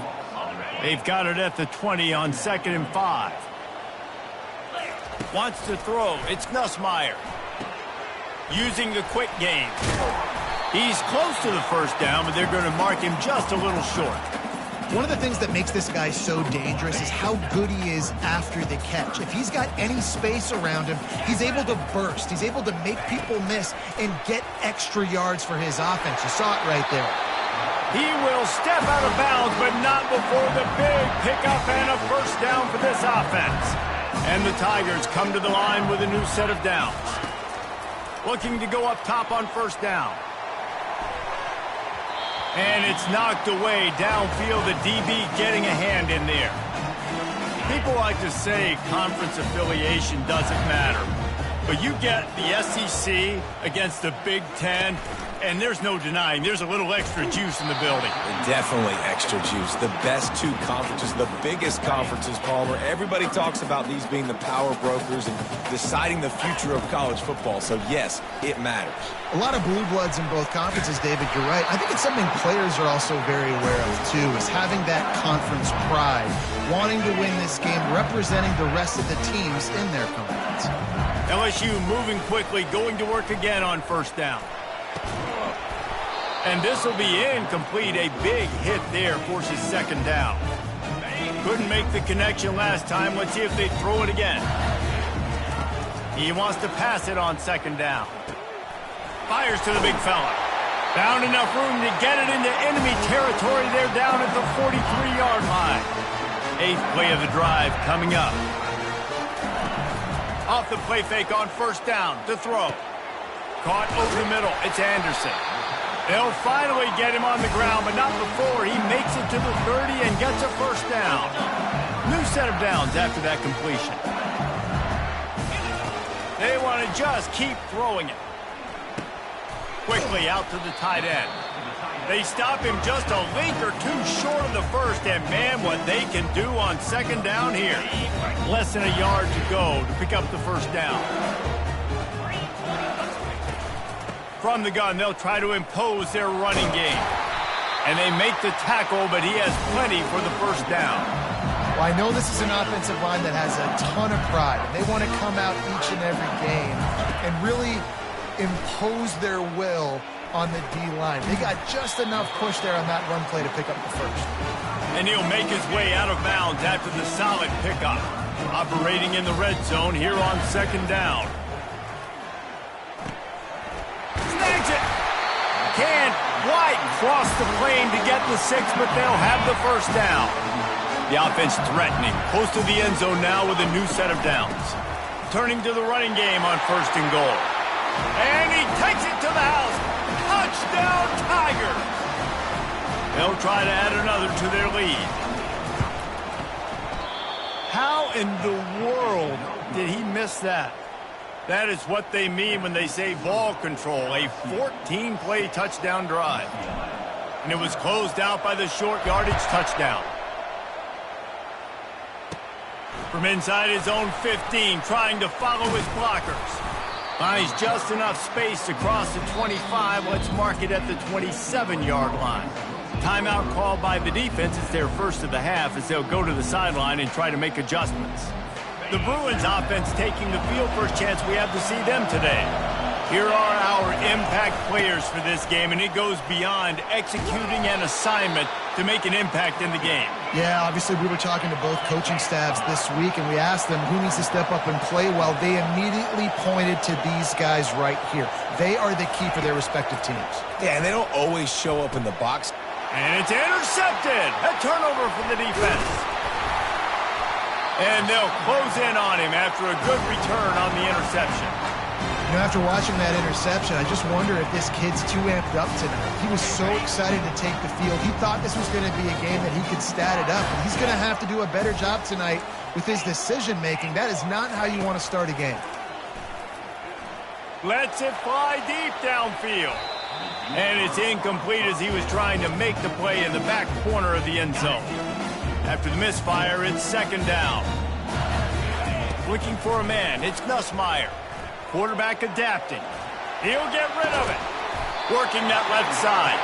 S1: They've got it at the 20 on 2nd and 5. Wants to throw. It's Nussmeier. Using the quick game. He's close to the first down, but they're going to mark him just a little short.
S3: One of the things that makes this guy so dangerous is how good he is after the catch. If he's got any space around him, he's able to burst. He's able to make people miss and get extra yards for his offense. You saw it right there.
S1: He will step out of bounds, but not before the big pickup and a first down for this offense. And the Tigers come to the line with a new set of downs. Looking to go up top on first down. And it's knocked away downfield. The DB getting a hand in there. People like to say conference affiliation doesn't matter. But you get the SEC against the Big Ten, and there's no denying there's a little extra juice in the building.
S2: Definitely extra juice. The best 2 conferences, the biggest conferences, Palmer. Everybody talks about these being the power brokers and deciding the future of college football. So, yes, it matters.
S3: A lot of blue bloods in both conferences, David. You're right. I think it's something players are also very aware of, too, is having that conference pride, wanting to win this game, representing the rest of the teams in their conference.
S1: LSU moving quickly, going to work again on first down. And this will be incomplete. A big hit there forces 2nd down. Couldn't make the connection last time. Let's see if they throw it again. He wants to pass it on 2nd down. Fires to the big fella. Found enough room to get it into enemy territory. They're down at the 43-yard line. 8th play of the drive coming up. Off the play fake on first down to throw. Caught over the middle. It's Anderson. They'll finally get him on the ground, but not before he makes it to the 30 and gets a first down. New set of downs after that completion. They want to just keep throwing it. Quickly out to the tight end. They stop him just a link or 2 short of the first, and man, what they can do on 2nd down here. Less than a yard to go to pick up the first down. From the gun, they'll try to impose their running game. And they make the tackle, but he has plenty for the first down.
S3: Well, I know this is an offensive line that has a ton of pride, and they want to come out each and every game and really impose their will on the D-line. They got just enough push there on that run play to pick up the first.
S1: And he'll make his way out of bounds after the solid pickup. Operating in the red zone here on second down. Snags it. Can't quite cross the plane to get the 6, but they'll have the first down. The offense threatening, close to the end zone now with a new set of downs. Turning to the running game on first and goal. And he takes it to the house. Touchdown, Tiger. They'll try to add another to their lead. How in the world did he miss that? That is what they mean when they say ball control, a 14-play touchdown drive. And it was closed out by the short yardage touchdown. From inside his own 15, trying to follow his blockers. Finds just enough space to cross the 25. Let's mark it at the 27-yard line. Timeout called by the defense. It's their first of the half as they'll go to the sideline and try to make adjustments. The Bruins offense taking the field. First chance we have to see them today. Here are our impact players for this game, and it goes beyond executing an assignment to make an impact in the game.
S3: Yeah, obviously we were talking to both coaching staffs this week, and we asked them who needs to step up and play well. They immediately pointed to these guys right here. They are the key for their respective teams.
S2: Yeah, and they don't always show up in the box.
S1: And it's intercepted. A turnover for the defense. And they'll close in on him after a good return on the interception.
S3: You know, after watching that interception, I just wonder if this kid's too amped up tonight. He was so excited to take the field. He thought this was going to be a game that he could stat it up. And he's going to have to do a better job tonight with his decision-making. That is not how you want to start a game.
S1: Lets it fly deep downfield. And it's incomplete as he was trying to make the play in the back corner of the end zone. After the misfire, it's second down. Looking for a man. It's Nussmeier. Quarterback adapting. He'll get rid of it. Working that left side.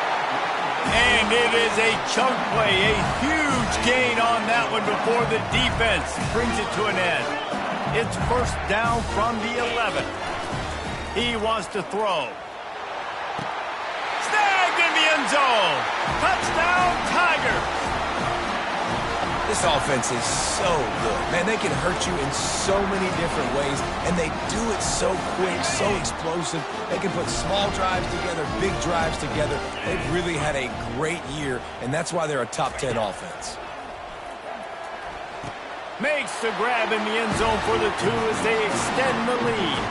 S1: And it is a chunk play. A huge gain on that one before the defense brings it to an end. It's first down from the 11. He wants to throw. Snagged in the end zone. Touchdown, Tigers.
S2: This offense is so good. Man, they can hurt you in so many different ways, and they do it so quick, so explosive. They can put small drives together, big drives together. They've really had a great year, and that's why they're a top 10 offense.
S1: Makes the grab in the end zone for the 2 as they extend the lead.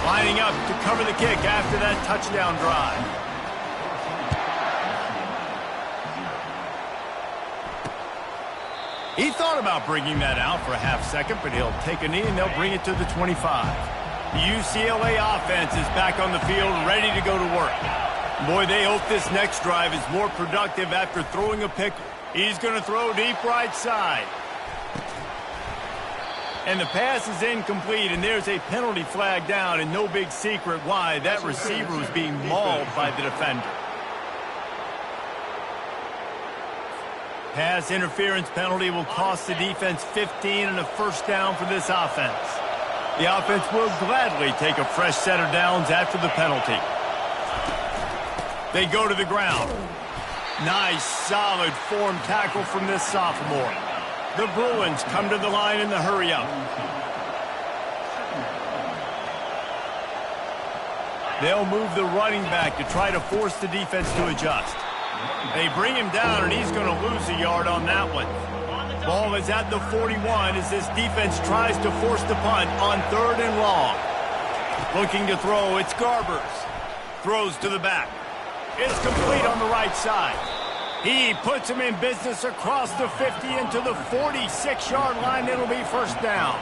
S1: Lining up to cover the kick after that touchdown drive. He thought about bringing that out for a half second, but he'll take a knee and they'll bring it to the 25. The UCLA offense is back on the field, ready to go to work. Boy, they hope this next drive is more productive after throwing a pick. He's going to throw deep right side. And the pass is incomplete, and there's a penalty flag down, and no big secret why. That receiver was being mauled by the defender. Pass interference penalty will cost the defense 15 and a first down for this offense. The offense will gladly take a fresh set of downs after the penalty. They go to the ground. Nice, solid form tackle from this sophomore. The Bruins come to the line in the hurry-up. They'll move the running back to try to force the defense to adjust. They bring him down, and he's going to lose a yard on that one. Ball is at the 41 as this defense tries to force the punt on 3rd and long. Looking to throw, it's Garbers. Throws to the back. It's complete on the right side. He puts him in business across the 50 into the 46-yard line. It'll be first down.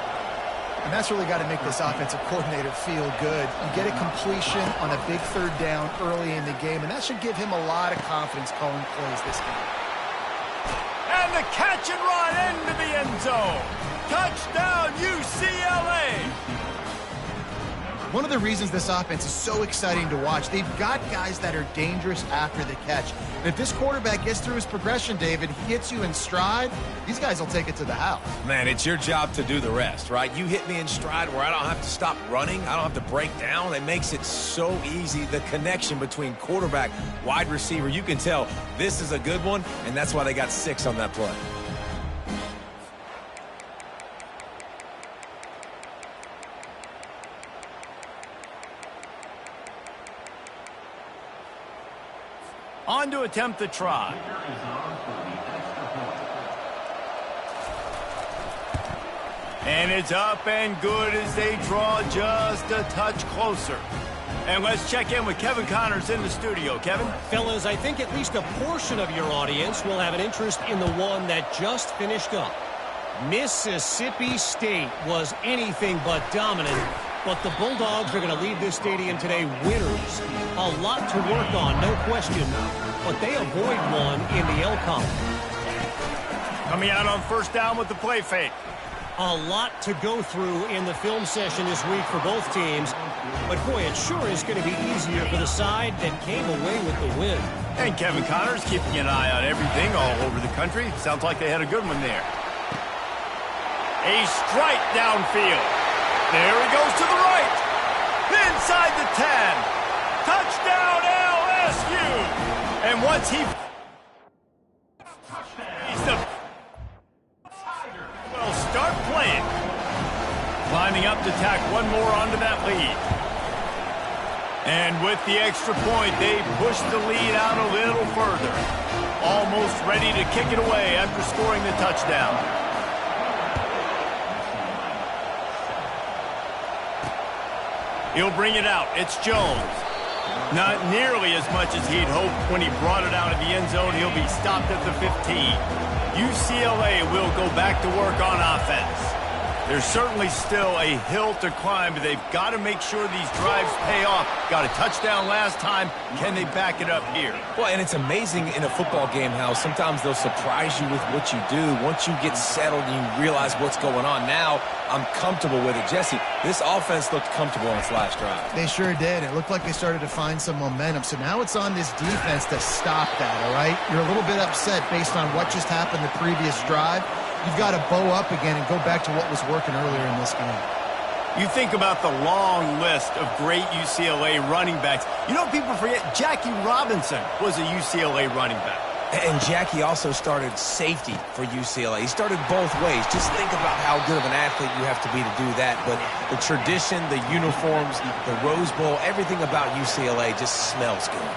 S3: And that's really got to make this offensive coordinator feel good. You get a completion on a big 3rd down early in the game, and that should give him a lot of confidence calling plays this game.
S1: And the catch and run into the end zone. Touchdown, UCLA.
S3: One of the reasons this offense is so exciting to watch, they've got guys that are dangerous after the catch. And if this quarterback gets through his progression, David, he hits you in stride, these guys will take it to the house.
S2: Man, it's your job to do the rest, right? You hit me in stride where I don't have to stop running. I don't have to break down. It makes it so easy. The connection between quarterback, wide receiver, you can tell this is a good one, and that's why they got 6 on that play.
S1: On to attempt the try. And it's up and good as they draw just a touch closer. And let's check in with Kevin Connors in the studio. Kevin?
S4: Fellas, I think at least a portion of your audience will have an interest in the one that just finished up. Mississippi State was anything but dominant, but the Bulldogs are going to leave this stadium today winners. A lot to work on, no question, but they avoid one in the L column.
S1: Coming out on first down with the play fake.
S4: A lot to go through in the film session this week for both teams, but boy, it sure is going to be easier for the side that came away with the win.
S1: And Kevin Connors keeping an eye on everything all over the country. Sounds like they had a good one there. A strike downfield. There he goes to the right. Inside the 10. Touchdown LSU. And once he's the well, start playing. Lining up to tack one more onto that lead. And with the extra point, they push the lead out a little further. Almost ready to kick it away after scoring the touchdown. He'll bring it out. It's Jones. Not nearly as much as he'd hoped when he brought it out of the end zone. He'll be stopped at the 15. UCLA will go back to work on offense. There's certainly still a hill to climb, but they've got to make sure these drives pay off. Got a touchdown last time. Can they back it up here?
S2: Well, and it's amazing in a football game how sometimes they'll surprise you with what you do. Once you get settled and you realize what's going on, now I'm comfortable with it. Jesse, this offense looked comfortable on its last drive.
S3: They sure did. It looked like they started to find some momentum. So now it's on this defense to stop that, all right? You're a little bit upset based on what just happened the previous drive. You've got to bow up again and go back to what was working earlier in this game.
S1: You think about the long list of great UCLA running backs. You know, people forget Jackie Robinson was a UCLA running back.
S2: And Jackie also started safety for UCLA. He started both ways. Just think about how good of an athlete you have to be to do that. But the tradition, the uniforms, the Rose Bowl, everything about UCLA just smells good.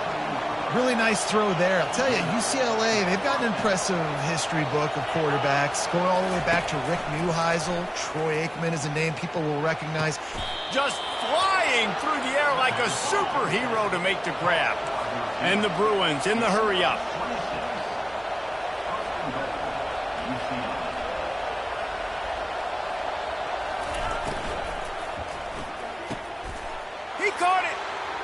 S3: Really nice throw there. I'll tell you, UCLA, they've got an impressive history book of quarterbacks, going all the way back to Rick Neuheisel. Troy Aikman is a name people will recognize.
S1: Just flying through the air like a superhero to make the grab. And the Bruins in the hurry-up. He caught it,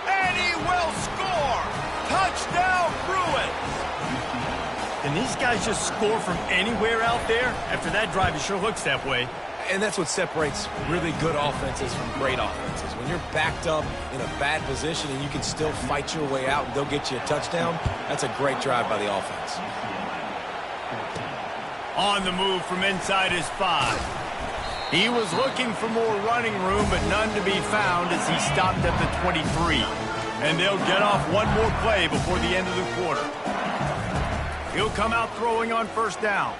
S1: and he will score. Touchdown, Bruins! Can these guys just score from anywhere out there? After that drive, it sure looks that way.
S2: And that's what separates really good offenses from great offenses. When you're backed up in a bad position and you can still fight your way out and they'll get you a touchdown, that's a great drive by the offense.
S1: On the move from inside his 5. He was looking for more running room, but none to be found as he stopped at the 23. And they'll get off one more play before the end of the quarter. He'll come out throwing on first down.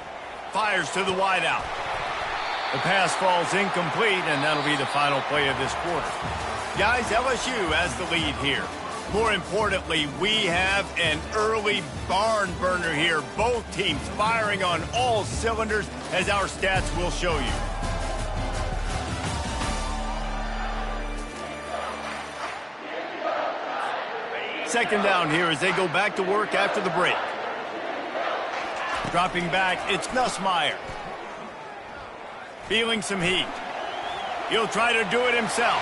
S1: Fires to the wideout. The pass falls incomplete, and that'll be the final play of this quarter. Guys, LSU has the lead here. More importantly, we have an early barn burner here. Both teams firing on all cylinders, as our stats will show you. Second down here as they go back to work after the break. Dropping back, it's Nussmeier. Feeling some heat. He'll try to do it himself.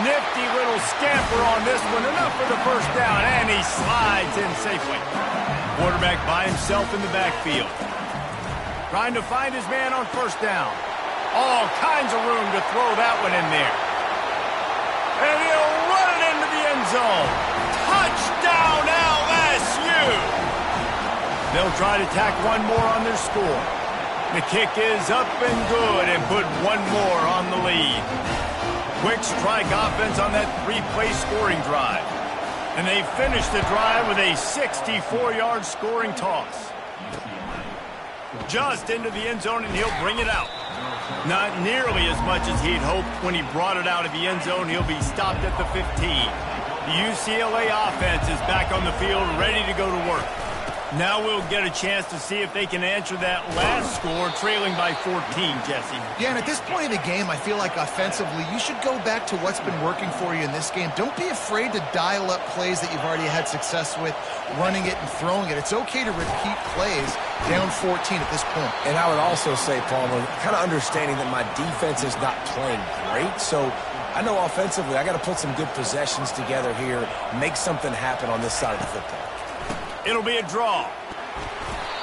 S1: Nifty little scamper on this one. Enough for the first down, and he slides in safely. Quarterback by himself in the backfield. Trying to find his man on first down. All kinds of room to throw that one in there. And he'll run it into the end zone. Touchdown, LSU! They'll try to tack one more on their score. The kick is up and good and put one more on the lead. Quick strike offense on that three-play scoring drive. And they finish the drive with a 64-yard scoring toss. Just into the end zone, and he'll bring it out. Not nearly as much as he'd hoped when he brought it out of the end zone. He'll be stopped at the 15. The UCLA offense is back on the field, ready to go to work. Now we'll get a chance to see if they can answer that last score, trailing by 14, Jesse.
S3: Yeah, and at this point in the game, I feel like offensively, you should go back to what's been working for you in this game. Don't be afraid to dial up plays that you've already had success with, running it and throwing it. It's okay to repeat plays down 14 at this point.
S2: And I would also say, Palmer, kind of understanding that my defense is not playing great, so I know offensively I got to put some good possessions together here, make something happen on this side of the football.
S1: It'll be a draw.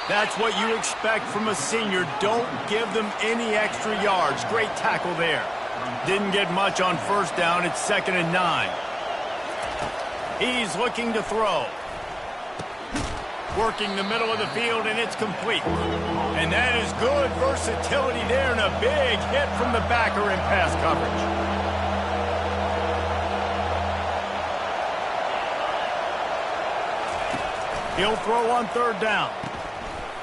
S1: That's what you expect from a senior. Don't give them any extra yards. Great tackle there. Didn't get much on first down. It's 2nd and 9. He's looking to throw. Working the middle of the field, and it's complete. And that is good versatility there, and a big hit from the backer in pass coverage. He'll throw on 3rd down.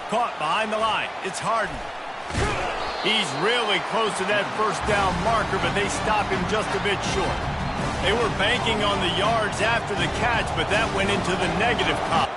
S1: Caught behind the line. It's Harden. He's really close to that 1st down marker, but they stop him just a bit short. They were banking on the yards after the catch, but that went into the negative column.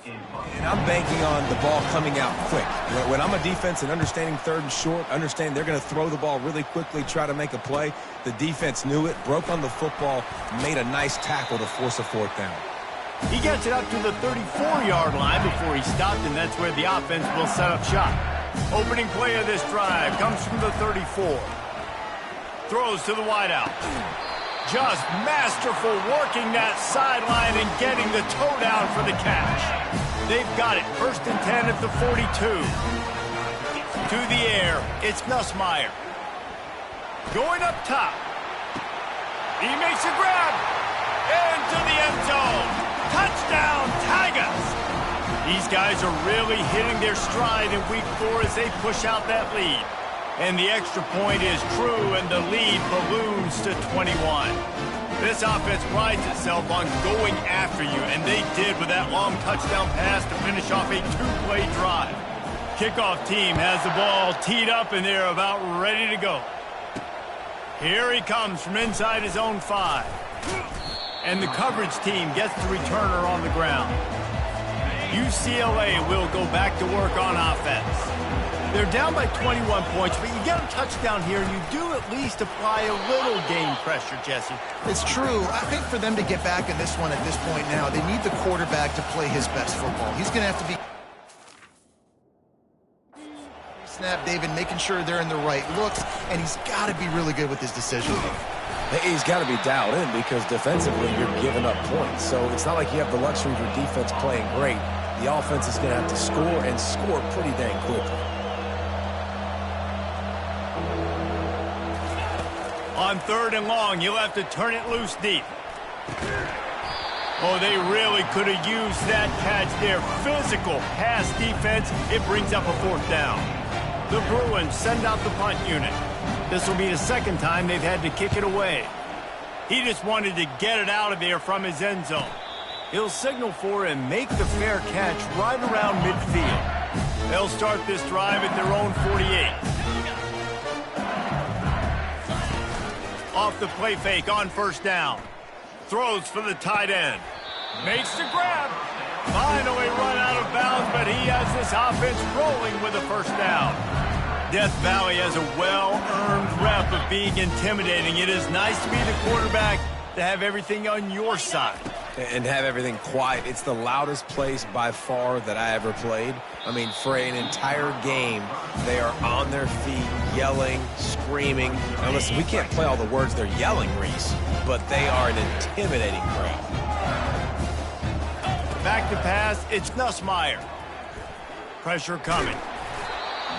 S2: And I'm banking on the ball coming out quick. When I'm a defense and understanding 3rd and short, understand they're going to throw the ball really quickly, try to make a play. The defense knew it, broke on the football, made a nice tackle to force a 4th down.
S1: He gets it up to the 34-yard line before he stopped, and that's where the offense will set up shop. Opening play of this drive comes from the 34. Throws to the wideout. Just masterful working that sideline and getting the toe down for the catch. They've got it. 1st and 10 at the 42. To the air, it's Nussmeier. Going up top. He makes a grab. Into the end zone. Touchdown, Tigers. These guys are really hitting their stride in week 4 as they push out that lead. And the extra point is true, and the lead balloons to 21. This offense prides itself on going after you, and they did with that long touchdown pass to finish off a 2-play drive. Kickoff team has the ball teed up, and they're about ready to go. Here he comes from inside his own 5. And the coverage team gets the returner on the ground. UCLA will go back to work on offense. They're down by 21 points, but you get a touchdown here, and you do at least apply a little game pressure, Jesse.
S3: It's true. I think for them to get back in this one at this point now, they need the quarterback to play his best football. He's going to have to be snap, David, making sure they're in the right looks, and he's got to be really good with his decision.
S2: He's got to be dialed in because defensively you're giving up points. So it's not like you have the luxury of your defense playing great. The offense is going to have to score and score pretty dang quickly.
S1: On 3rd and long, you'll have to turn it loose deep. Oh, they really could have used that catch there. Physical pass defense. It brings up a 4th down. The Bruins send out the punt unit. This will be the 2nd time they've had to kick it away. He just wanted to get it out of there from his end zone. He'll signal for and make the fair catch right around midfield. They'll start this drive at their own 48. Off the play fake on 1st down. Throws for the tight end. Makes the grab. Finally run out of bounds, but he has this offense rolling with a first down. Death Valley has a well-earned rep of being intimidating. It is nice to be the quarterback, to have everything on your side.
S2: And have everything quiet. It's the loudest place by far that I ever played. I mean, for an entire game, they are on their feet, yelling, screaming. Now listen, we can't play all the words they're yelling, Reese, but they are an intimidating crowd.
S1: Back to pass, it's Nussmeier. Pressure coming.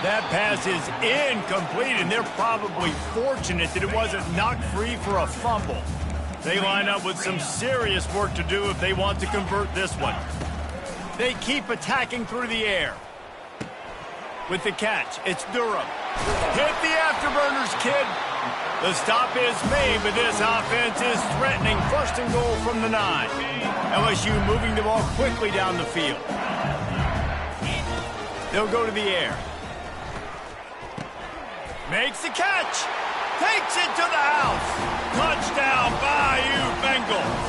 S1: That pass is incomplete, and they're probably fortunate that it wasn't knocked free for a fumble. They line up with some serious work to do if they want to convert this one. They keep attacking through the air. With the catch, it's Durham. Hit the afterburners, kid. The stop is made, but this offense is threatening. First and goal from the 9. LSU moving the ball quickly down the field. They'll go to the air. Makes the catch. Takes it to the house. Touchdown, Bayou Bengals.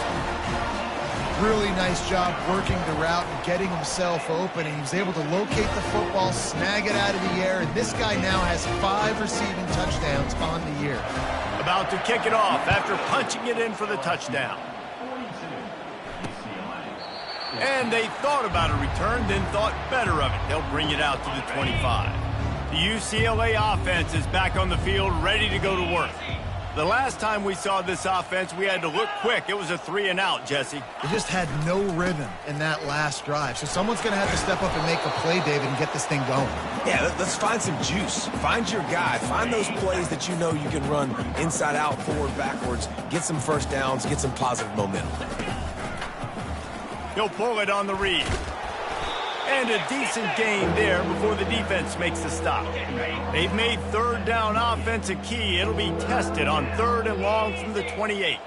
S3: Really nice job working the route and getting himself open. And he was able to locate the football, snag it out of the air. And this guy now has 5 receiving touchdowns on the year.
S1: About to kick it off after punching it in for the touchdown. And they thought about a return, then thought better of it. They'll bring it out to the 25. The UCLA offense is back on the field, ready to go to work. The last time we saw this offense, we had to look quick. It was a 3-and-out, Jesse.
S3: They just had no rhythm in that last drive. So someone's going to have to step up and make a play, David, and get this thing going.
S2: Yeah, let's find some juice. Find your guy. Find those plays that you know you can run inside out, forward, backwards. Get some first downs. Get some positive momentum.
S1: He'll pull it on the read. And a decent gain there before the defense makes the stop. They've made third down offense a key. It'll be tested on 3rd and long from the 28.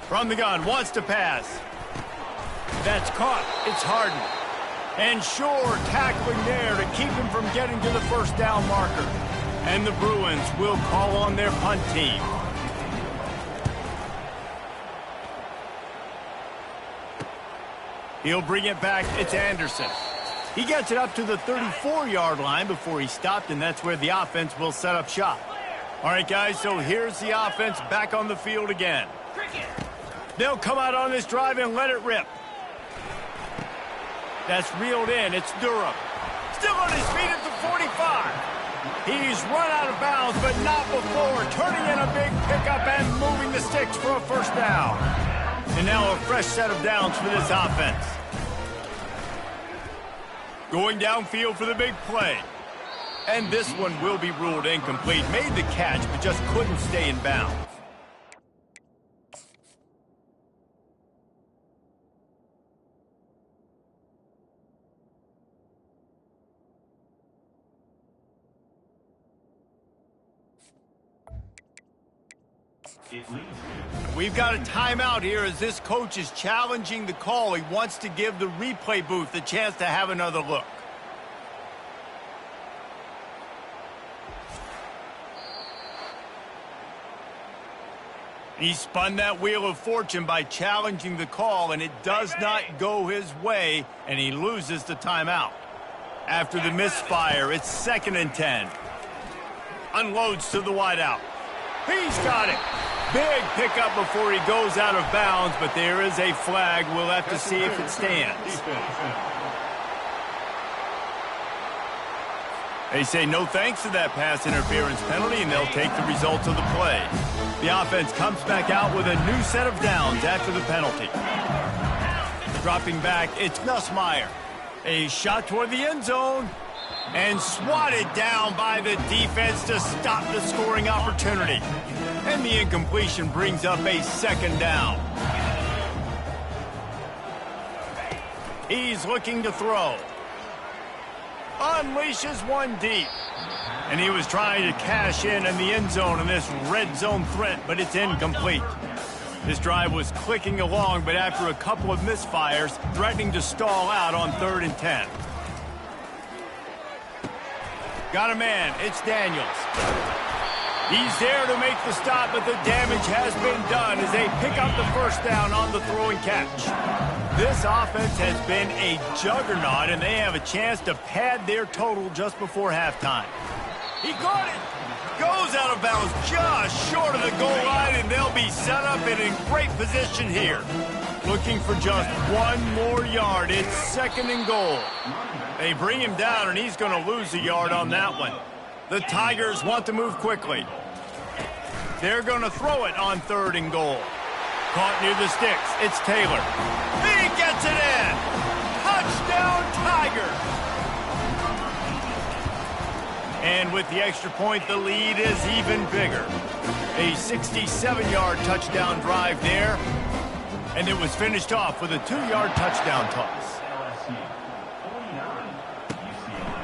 S1: From the gun, wants to pass. That's caught. It's Harden. And Shore tackling there to keep him from getting to the first down marker. And the Bruins will call on their punt team. He'll bring it back. It's Anderson. He gets it up to the 34-yard line before he stopped, and that's where the offense will set up shop. All right, guys, so here's the offense back on the field again. They'll come out on this drive and let it rip. That's reeled in. It's Durham. Still on his feet at the 45. He's run out of bounds, but not before. Turning in a big pickup and moving the sticks for a first down. And now a fresh set of downs for this offense. Going downfield for the big play. And this one will be ruled incomplete. Made the catch, but just couldn't stay in bounds. We've got a timeout here as this coach is challenging the call. He wants to give the replay booth a chance to have another look. He spun that wheel of fortune by challenging the call, and it does not go his way, and he loses the timeout. After the misfire, it's 2nd and 10. Unloads to the wideout. He's got it. Big pickup before he goes out of bounds, but there is a flag. We'll have to see if it stands. They say no thanks to that pass interference penalty, and they'll take the results of the play. The offense comes back out with a new set of downs after the penalty. Dropping back, it's Nussmeier. A shot toward the end zone, and swatted down by the defense to stop the scoring opportunity. And the incompletion brings up a 2nd down. He's looking to throw. Unleashes one deep. And he was trying to cash in the end zone in this red zone threat, but it's incomplete. This drive was clicking along, but after a couple of misfires, threatening to stall out on 3rd and 10. Got a man. It's Daniels. He's there to make the stop, but the damage has been done as they pick up the first down on the throw and catch. This offense has been a juggernaut, and they have a chance to pad their total just before halftime. He caught it. Goes out of bounds just short of the goal line, and they'll be set up and in great position here. Looking for just one more yard. It's 2nd and goal. They bring him down, and he's going to lose a yard on that one. The Tigers want to move quickly. They're going to throw it on 3rd and goal. Caught near the sticks. It's Taylor. He gets it in. Touchdown, Tigers. And with the extra point, the lead is even bigger. A 67-yard touchdown drive there. And it was finished off with a 2-yard touchdown toss.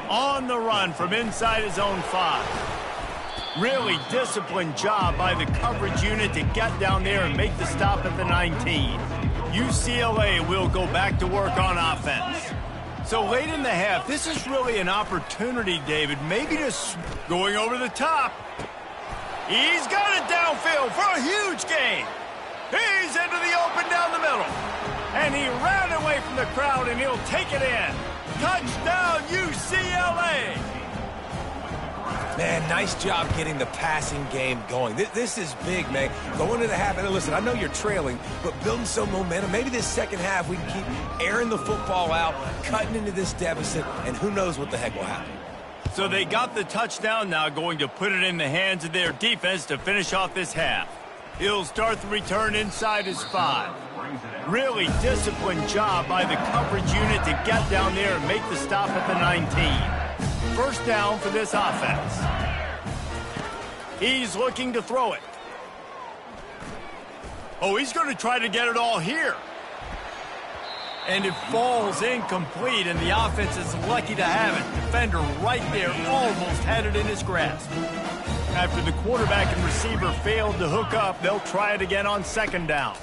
S1: On the run from inside his own 5. Really disciplined job by the coverage unit to get down there and make the stop at the 19. UCLA will go back to work on offense. So late in the half, this is really an opportunity, David, maybe to going over the top. He's got it downfield for a huge gain. He's into the open down the middle. And he ran away from the crowd, and he'll take it in. Touchdown, UCLA!
S2: Man, nice job getting the passing game going. This is big, man. Going into the half, and listen, I know you're trailing, but building some momentum. Maybe this second half we can keep airing the football out, cutting into this deficit, and who knows what the heck will happen.
S1: So they got the touchdown now, going to put it in the hands of their defense to finish off this half. He'll start the return inside his 5. Really disciplined job by the coverage unit to get down there and make the stop at the 19. First down for this offense. He's looking to throw it. Oh, he's going to try to get it all here. And it falls incomplete, and the offense is lucky to have it. Defender right there, almost had it in his grasp. After the quarterback and receiver failed to hook up, they'll try it again on 2nd down.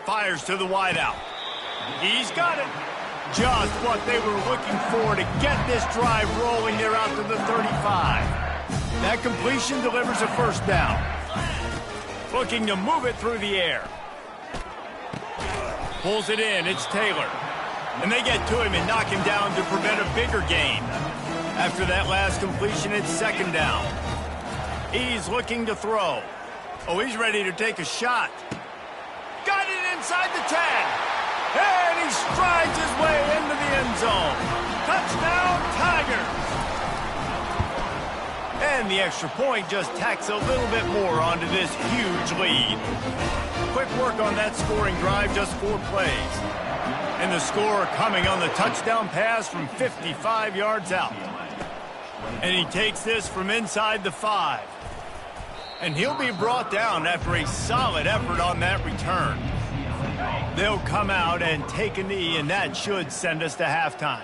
S1: Fires to the wideout. He's got it. Just what they were looking for to get this drive rolling. They're out to the 35. That completion delivers a first down. Looking to move it through the air. Pulls it in. It's Taylor. And they get to him and knock him down to prevent a bigger gain. After that last completion, it's 2nd down. He's looking to throw. Oh, he's ready to take a shot. Got it inside the 10. And he strides his way into the end zone. Touchdown, Tigers. And the extra point just tacks a little bit more onto this huge lead. Quick work on that scoring drive, just 4 plays. And the score coming on the touchdown pass from 55 yards out. And he takes this from inside the 5. And he'll be brought down after a solid effort on that return. They'll come out and take a knee, and that should send us to halftime.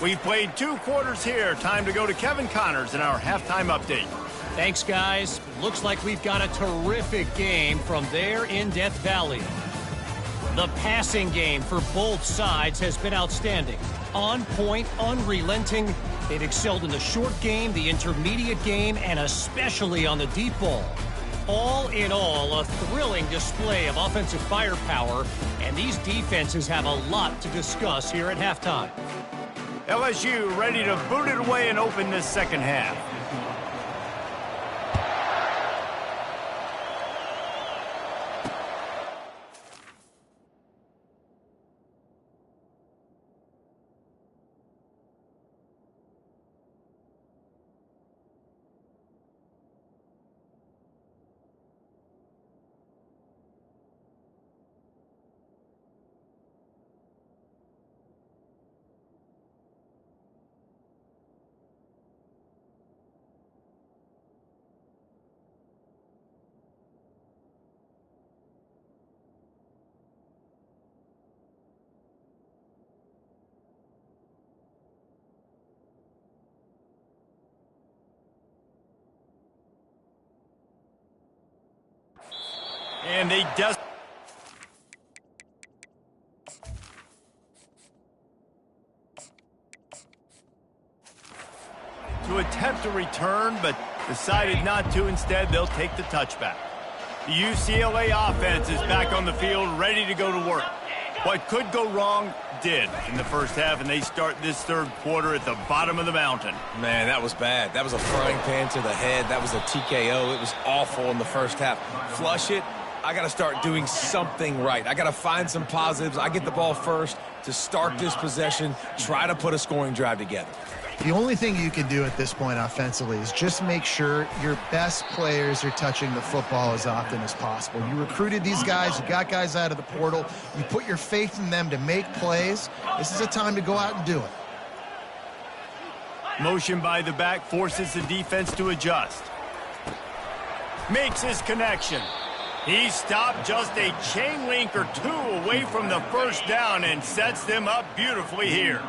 S1: We've played 2 quarters here. Time to go to Kevin Connors in our halftime update.
S4: Thanks, guys. Looks like we've got a terrific game from there in Death Valley. The passing game for both sides has been outstanding. On point, unrelenting. They've excelled in the short game, the intermediate game, and especially on the deep ball. All in all, a thrilling display of offensive firepower, and these defenses have a lot to discuss here at halftime.
S1: LSU ready to boot it away and open this second half. And they just to attempt a return, but decided not to. Instead, they'll take the touchback. The UCLA offense is back on the field, ready to go to work. What could go wrong did in the first half, and they start this third quarter at the bottom of the mountain.
S2: Man, that was bad. That was a frying pan to the head. That was a TKO. It was awful in the first half. Flush it. I got to start doing something right. I got to find some positives. I get the ball first to start this possession, try to put a scoring drive together.
S3: The only thing you can do at this point offensively is just make sure your best players are touching the football as often as possible. You recruited these guys. You got guys out of the portal. You put your faith in them to make plays. This is a time to go out and do it.
S1: Motion by the back forces the defense to adjust. Makes his connection. He stopped just a chain link or two away from the first down and sets them up beautifully here.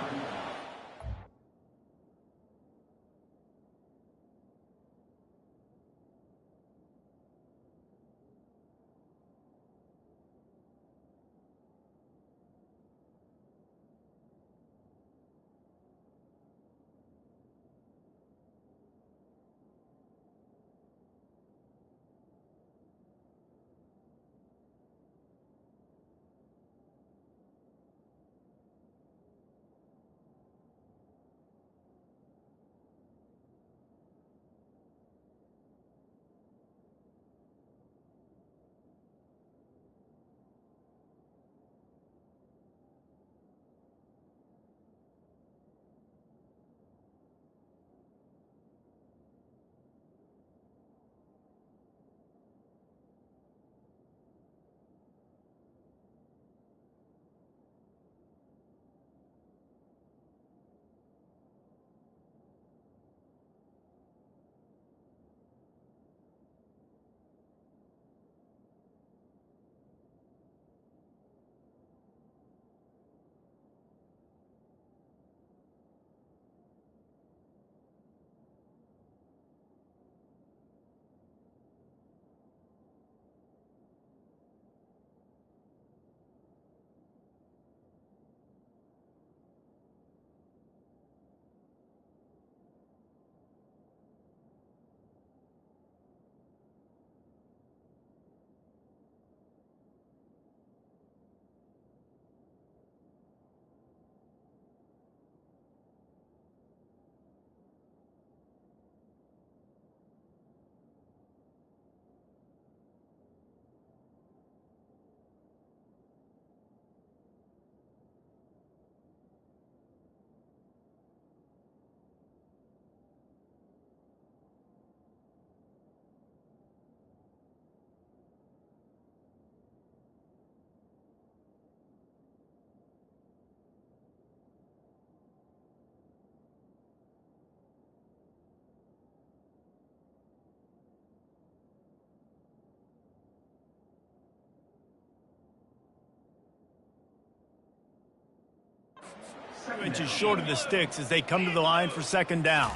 S1: Inches short of the sticks as they come to the line for second down.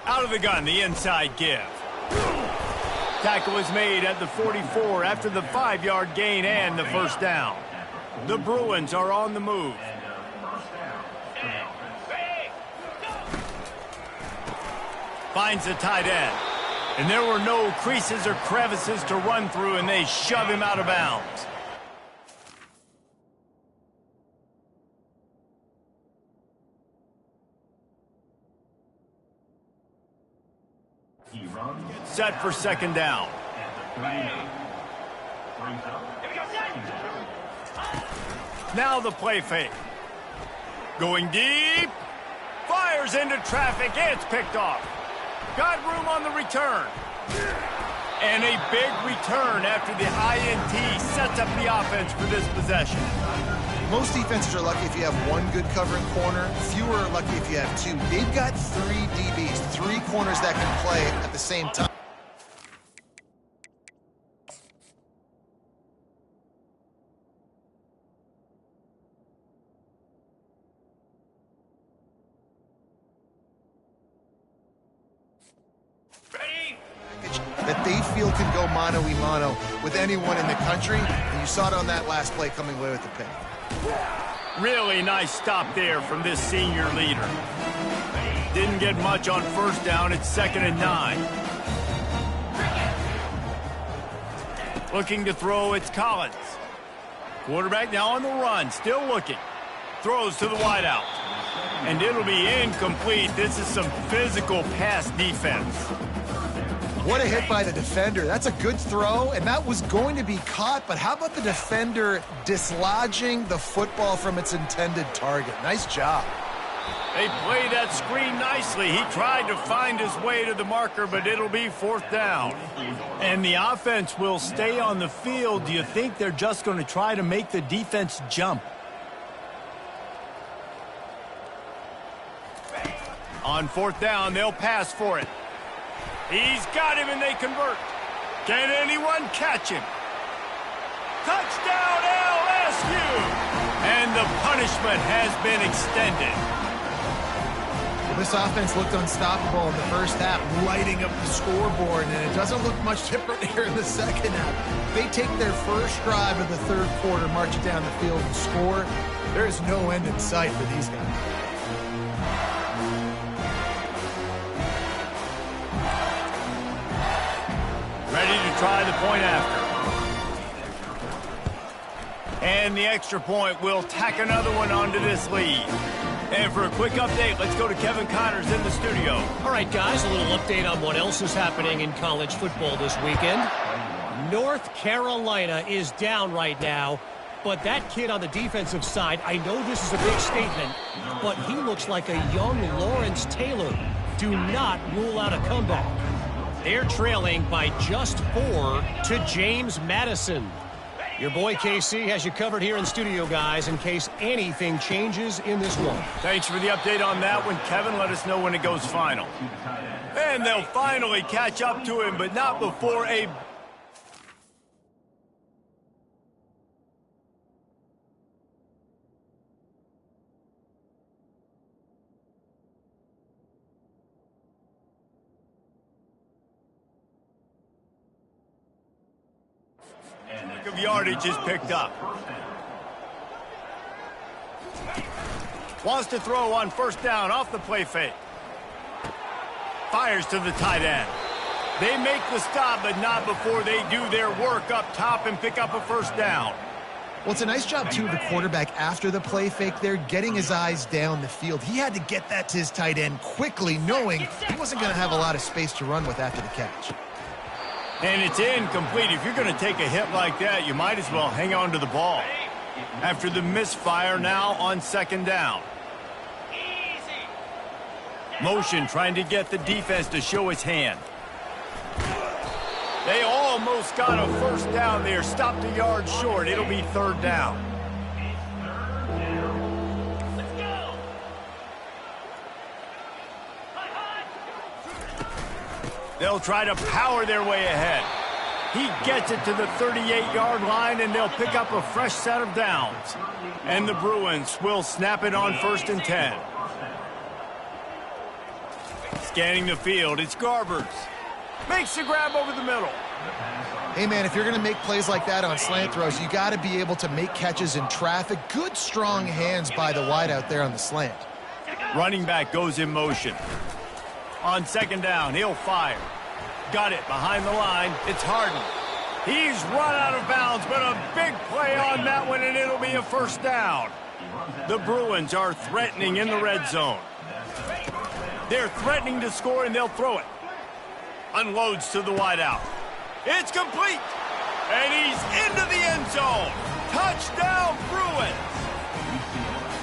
S1: Out of the gun, the inside give. Tackle is made at the 44 after the 5-yard gain and the first down. The Bruins are on the move. Finds the tight end. And there were no creases or crevices to run through, and they shove him out of bounds. Set for second down. Now the play fake. Going deep. Fires into traffic. It's picked off. Got room on the return. And a big return after the INT sets up the offense for this possession.
S3: Most defenses are lucky if you have one good covering corner. Fewer are lucky if you have two. They've got 3 DBs, 3 corners that can play at the same time. that they feel can go mano-a-mano with anyone in the country, and you saw it on that last play coming away with the pick.
S1: Really nice stop there from this senior leader. Didn't get much on first down. It's 2nd and 9. Looking to throw, it's Collins. Quarterback now on the run, still looking. Throws to the wideout. And it'll be incomplete. This is some physical pass defense.
S3: What a hit by the defender. That's a good throw, and that was going to be caught, but how about the defender dislodging the football from its intended target? Nice job.
S1: They play that screen nicely. He tried to find his way to the marker, but it'll be 4th down. And the offense will stay on the field. Do you think they're just going to try to make the defense jump? On 4th down, they'll pass for it. He's got him, and they convert. Can anyone catch him? Touchdown, LSU! And the punishment has been extended.
S3: Well, this offense looked unstoppable in the first half, lighting up the scoreboard, and it doesn't look much different here in the second half. They take their first drive of the third quarter, march it down the field, and score. There is no end in sight for these guys.
S1: Ready to try the point after. And the extra point will tack another one onto this lead. And for a quick update, let's go to Kevin Connors in the studio.
S4: All right, guys, a little update on what else is happening in college football this weekend. North Carolina is down right now, but that kid on the defensive side, I know this is a big statement, but he looks like a young Lawrence Taylor. Do not rule out a comeback. They're trailing by just 4 to James Madison. Your boy KC has you covered here in studio, guys, in case anything changes in this one.
S1: Thanks for the update on that one, Kevin. Let us know when it goes final. And they'll finally catch up to him, but not before a... of yardage is picked up. Wants to throw on 1st down off the play fake. Fires to the tight end. They make the stop, but not before they do their work up top and pick up a 1st down.
S3: Well, it's a nice job, too, of the quarterback after the play fake there, getting his eyes down the field. He had to get that to his tight end quickly, knowing he wasn't going to have a lot of space to run with after the catch.
S1: And it's incomplete. If you're going to take a hit like that, you might as well hang on to the ball. After the misfire, now on 2nd down. Motion trying to get the defense to show its hand. They almost got a 1st down there. Stopped a yard short. It'll be 3rd down. They'll try to power their way ahead. He gets it to the 38-yard line, and they'll pick up a fresh set of downs. And the Bruins will snap it on 1st and 10. Scanning the field, it's Garbers. Makes the grab over the middle.
S3: Hey, man, if you're going to make plays like that on slant throws, you got to be able to make catches in traffic. Good, strong hands by the wideout there on the slant.
S1: Running back goes in motion. On 2nd down, he'll fire. Got it behind the line. It's Harden. He's run out of bounds, but a big play on that one, and it'll be a 1st down. The Bruins are threatening in the red zone. They're threatening to score, and they'll throw it. Unloads to the wideout. It's complete. And he's into the end zone. Touchdown, Bruins.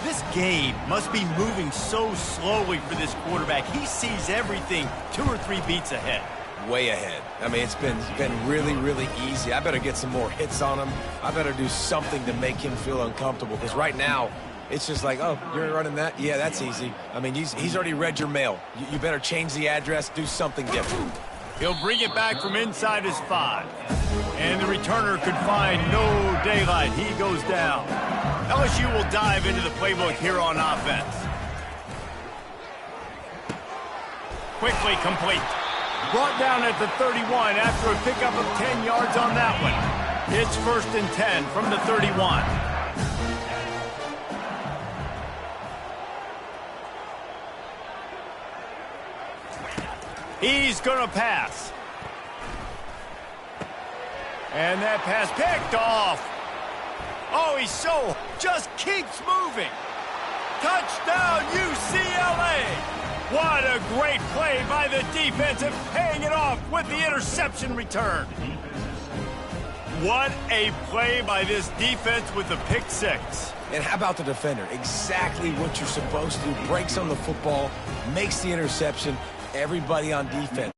S1: This game must be moving so slowly for this quarterback. He sees everything 2 or 3 beats ahead.
S2: Way ahead. I mean, it's been really, really easy. I better get some more hits on him. I better do something to make him feel uncomfortable, because right now, it's just like, oh, you're running that? Yeah, that's easy. I mean, he's already read your mail. You better change the address, do something different.
S1: He'll bring it back from inside his 5. And the returner could find no daylight. He goes down. LSU will dive into the playbook here on offense. Quickly complete. Brought down at the 31 after a pickup of 10 yards on that one. It's 1st and 10 from the 31. He's going to pass. And that pass picked off. Oh, just keeps moving. Touchdown, UCLA. What a great play by the defense and paying it off with the interception return. What a play by this defense with the pick six.
S2: And how about the defender? Exactly what you're supposed to do. Breaks on the football, makes the interception. Everybody on defense.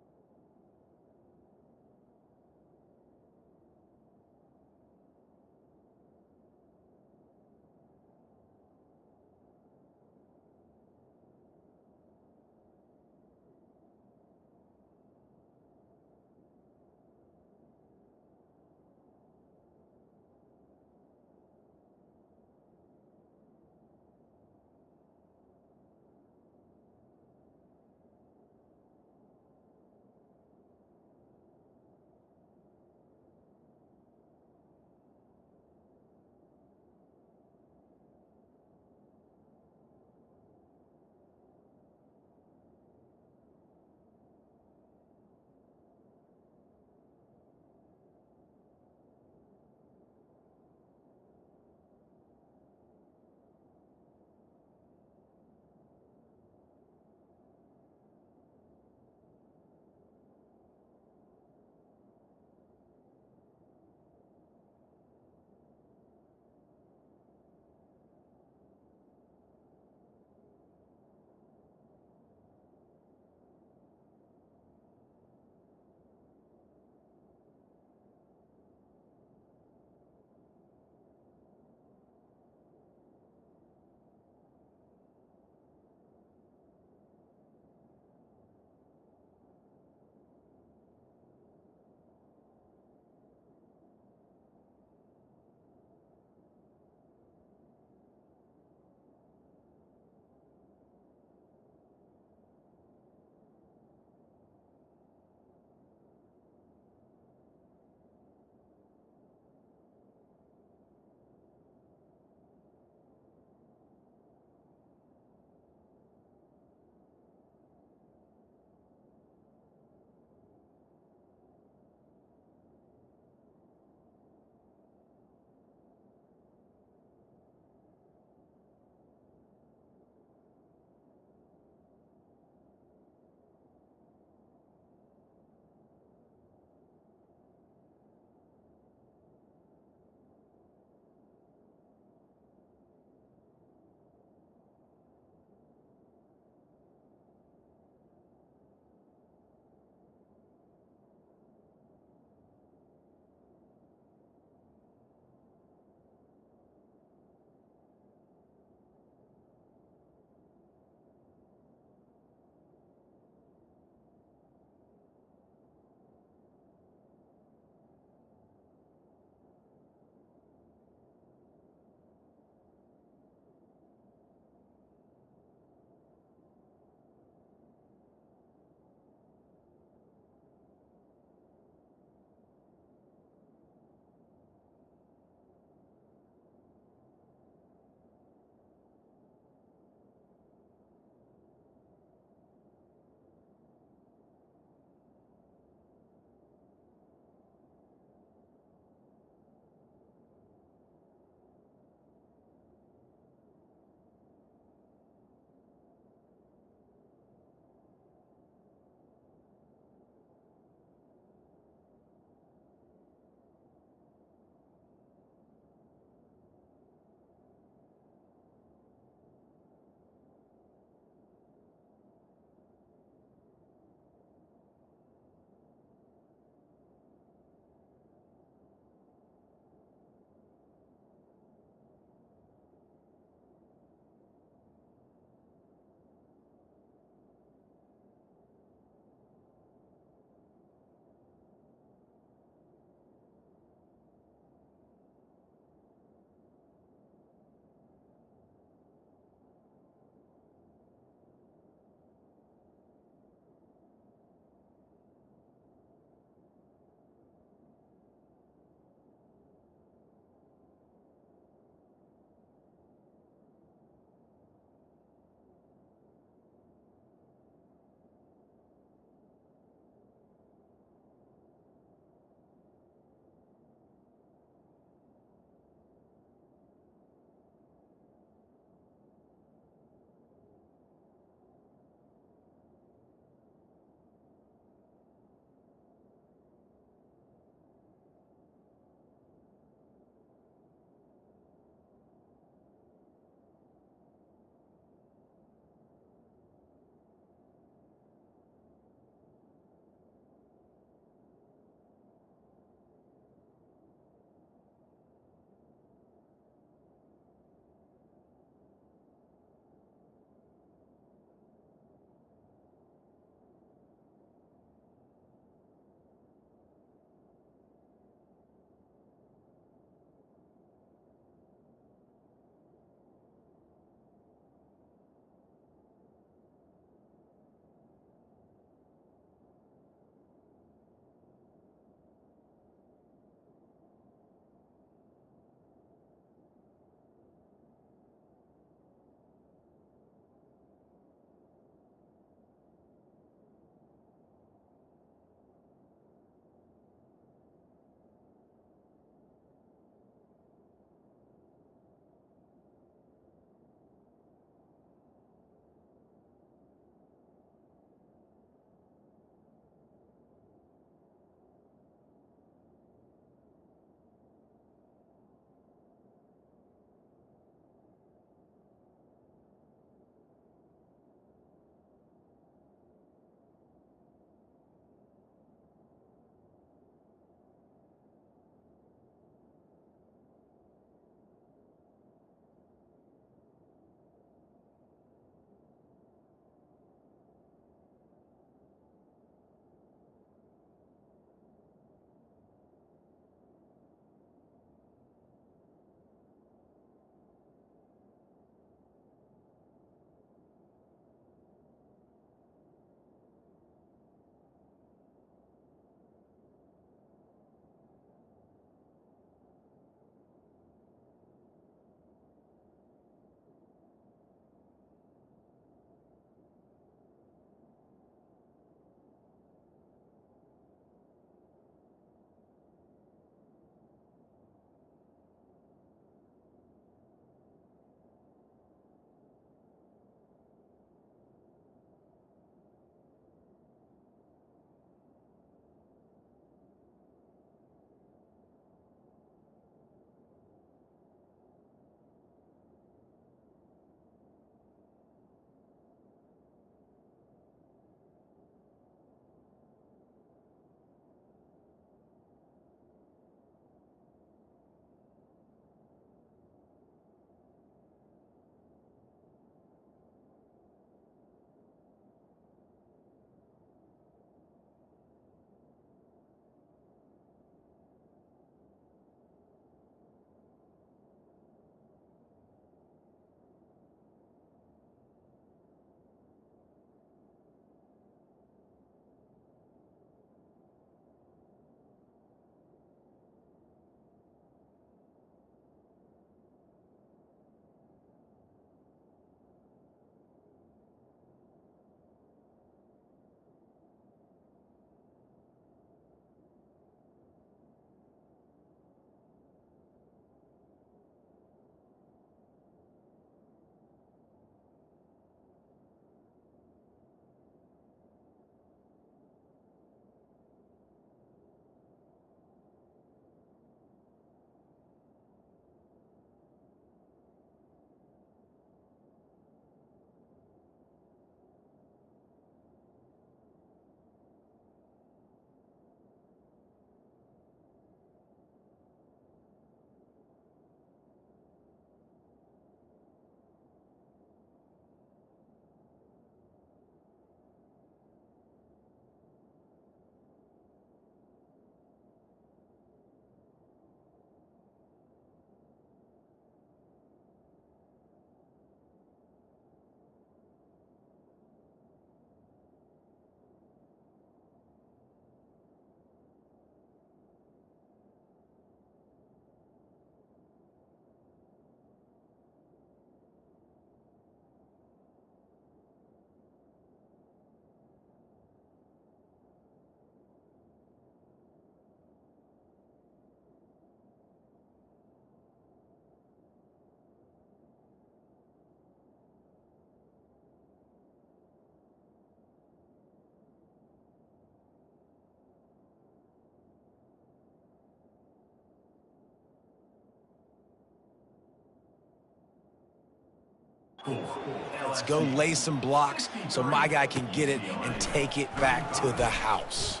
S2: Let's go lay some blocks so my guy can get it and take it back to the house.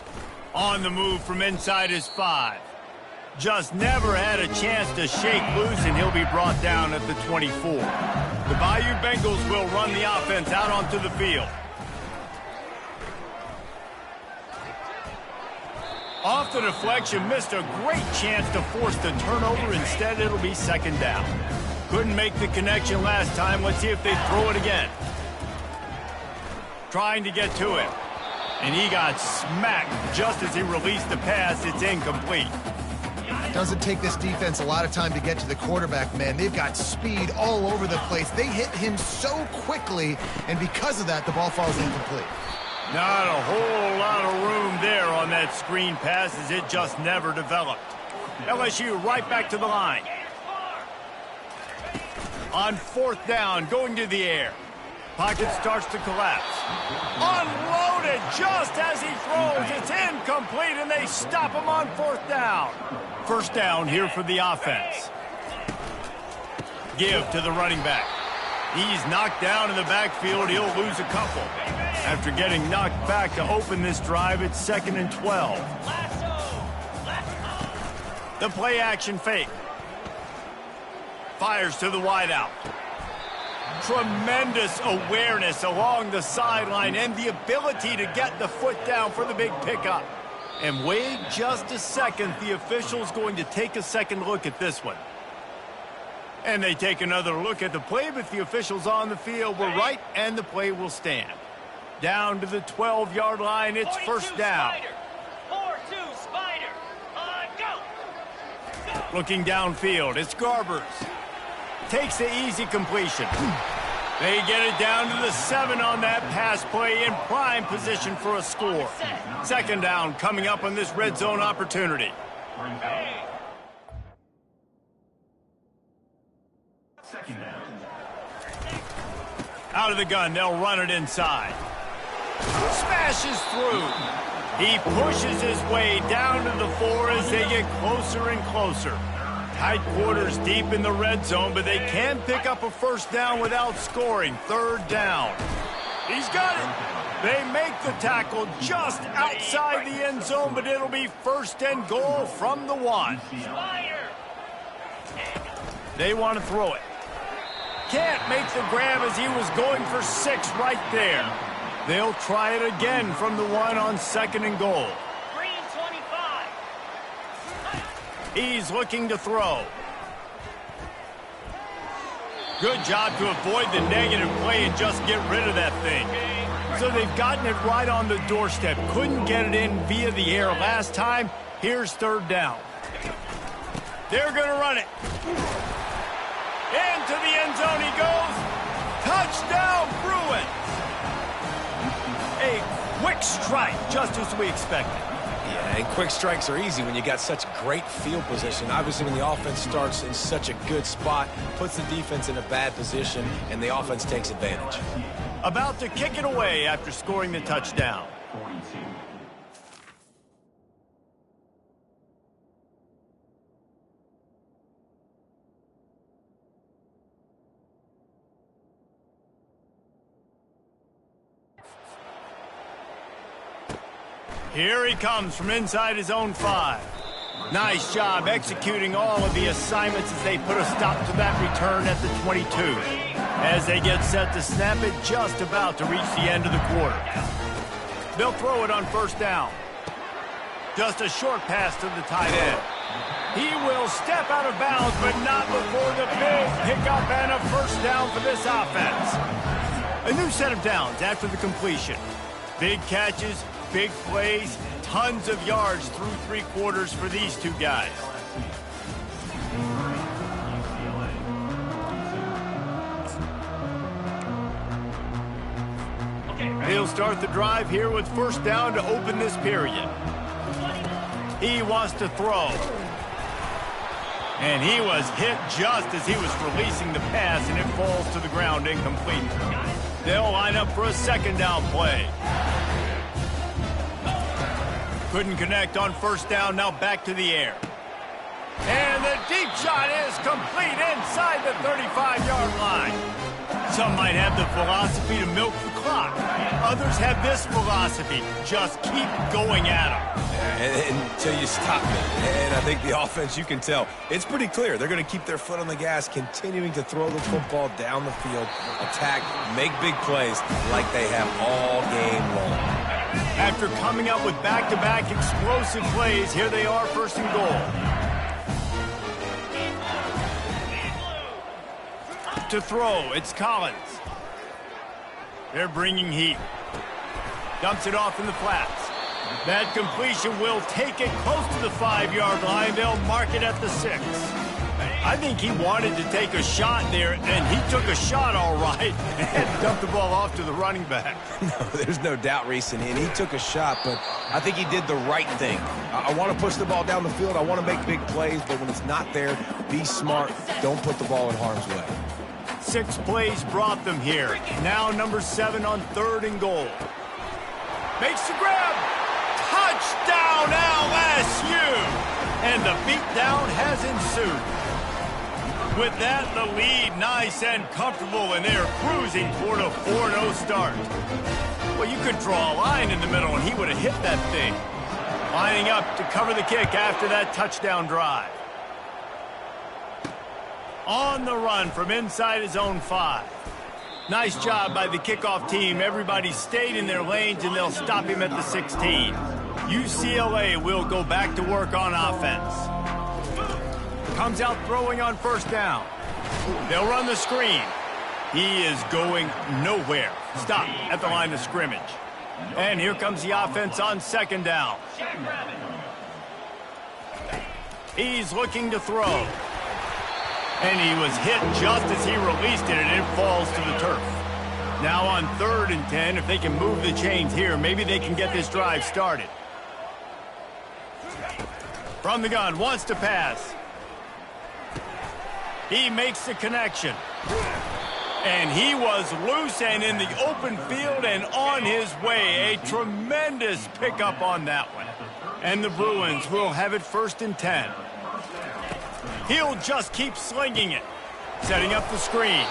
S1: On the move from inside his 5. Just never had a chance to shake loose, and he'll be brought down at the 24. The Bayou Bengals will run the offense out onto the field. Off the deflection, missed a great chance to force the turnover. Instead, it'll be second down. Couldn't make the connection last time. Let's see if they throw it again. Trying to get to him. And he got smacked just as he released the pass. It's incomplete.
S3: Doesn't take this defense a lot of time to get to the quarterback, man. They've got speed all over the place. They hit him so quickly, and because of that, the ball falls incomplete.
S1: Not a whole lot of room there on that screen pass, as it just never developed. LSU right back to the line. On 4th down, going to the air. Pocket starts to collapse. Unloaded just as he throws. It's incomplete, and they stop him on 4th down. First down here for the offense. Give to the running back. He's knocked down in the backfield. He'll lose a couple. After getting knocked back to open this drive, it's 2nd and 12. The play action fake. Fires to the wideout. Tremendous awareness along the sideline and the ability to get the foot down for the big pickup. And wait just a second. The official's going to take a second look at this one. And they take another look at the play, but the officials on the field were right, and the play will stand. Down to the 12-yard line, it's first down.
S5: 4-2 Spider. Go.
S1: Looking downfield, it's Garbers. Takes the easy completion. They get it down to the 7 on that pass play, in prime position for a score. Second down coming up on this red zone opportunity. Out of the gun, they'll run it inside. Smashes through. He pushes his way down to the 4 as they get closer and closer. Tight quarters deep in the red zone, but they can pick up a first down without scoring. Third down. He's got it. They make the tackle just outside the end zone, but it'll be first and goal from the 1. They want to throw it. Can't make the grab as he was going for 6 right there. They'll try it again from the 1 on 2nd and goal.
S5: Green 25.
S1: He's looking to throw. Good job to avoid the negative play and just get rid of that thing. So they've gotten it right on the doorstep. Couldn't get it in via the air last time. Here's third down. They're going to run it. Into the end zone he goes. Touchdown, Bruins. A quick strike, just as we expected.
S2: Yeah, and quick strikes are easy when you got such great field position. Obviously, when the offense starts in such a good spot, puts the defense in a bad position, and the offense takes advantage.
S1: About to kick it away after scoring the touchdown. Here he comes from inside his own 5. Nice job executing all of the assignments as they put a stop to that return at the 22. As they get set to snap it, just about to reach the end of the quarter. They'll throw it on first down. Just a short pass to the tight end. He will step out of bounds, but not before the big pickup and a first down for this offense. A new set of downs after the completion. Big catches, big plays, tons of yards through 3 quarters for these two guys. He'll start the drive here with first down to open this period. He wants to throw. And he was hit just as he was releasing the pass, and it falls to the ground incomplete. They'll line up for a second down play. Couldn't connect on first down, now back to the air. And the deep shot is complete inside the 35-yard line. Some might have the philosophy to milk the clock. Others have this philosophy, just keep going at them.
S2: Until you stop me. And I think the offense, you can tell, it's pretty clear. They're going to keep their foot on the gas, continuing to throw the football down the field, attack, make big plays like they have all game long.
S1: After coming up with back-to-back explosive plays, here they are, first and goal. To throw, it's Collins. They're bringing heat. Dumps it off in the flats. That completion will take it close to the 5-yard line. They'll mark it at the 6. I think he wanted to take a shot there, and he took a shot all right and dumped the ball off to the running back.
S2: No, there's no doubt, Reese, and he took a shot, but I think he did the right thing. I want to push the ball down the field. I want to make big plays, but when it's not there, be smart. Don't put the ball in harm's way.
S1: 6 plays brought them here. Now number 7 on 3rd and goal. Makes the grab. Touchdown LSU! And the beatdown has ensued. With that, the lead nice and comfortable, and they're cruising toward a 4-0 start. Well, you could draw a line in the middle, and he would have hit that thing. Lining up to cover the kick after that touchdown drive. On the run from inside his own 5. Nice job by the kickoff team. Everybody stayed in their lanes, and they'll stop him at the 16. UCLA will go back to work on offense. Comes out throwing on 1st down. They'll run the screen. He is going nowhere. Stop at the line of scrimmage. And here comes the offense on 2nd down. He's looking to throw. And he was hit just as he released it, and it falls to the turf. Now on 3rd and 10, if they can move the chains here, maybe they can get this drive started. From the gun, wants to pass. He makes the connection. And he was loose and in the open field and on his way. A tremendous pickup on that one. And the Bruins will have it 1st and 10. He'll just keep slinging it. Setting up the screen.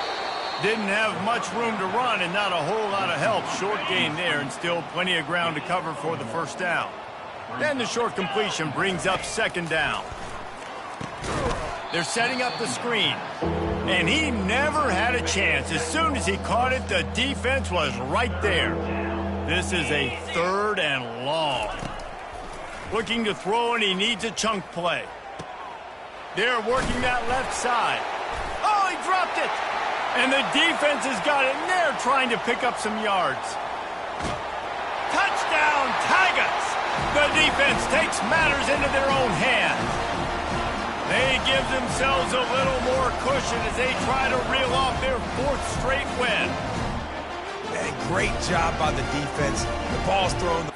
S1: Didn't have much room to run and not a whole lot of help. Short gain there and still plenty of ground to cover for the 1st down. Then the short completion brings up 2nd down. They're setting up the screen. And he never had a chance. As soon as he caught it, the defense was right there. This is a 3rd and long. Looking to throw, and he needs a chunk play. They're working that left side. Oh, he dropped it. And the defense has got it, and they're trying to pick up some yards. Touchdown, Tigers! The defense takes matters into their own hands. They give themselves a little more cushion as they try to reel off their 4th straight win.
S2: And great job by the defense. The ball's thrown.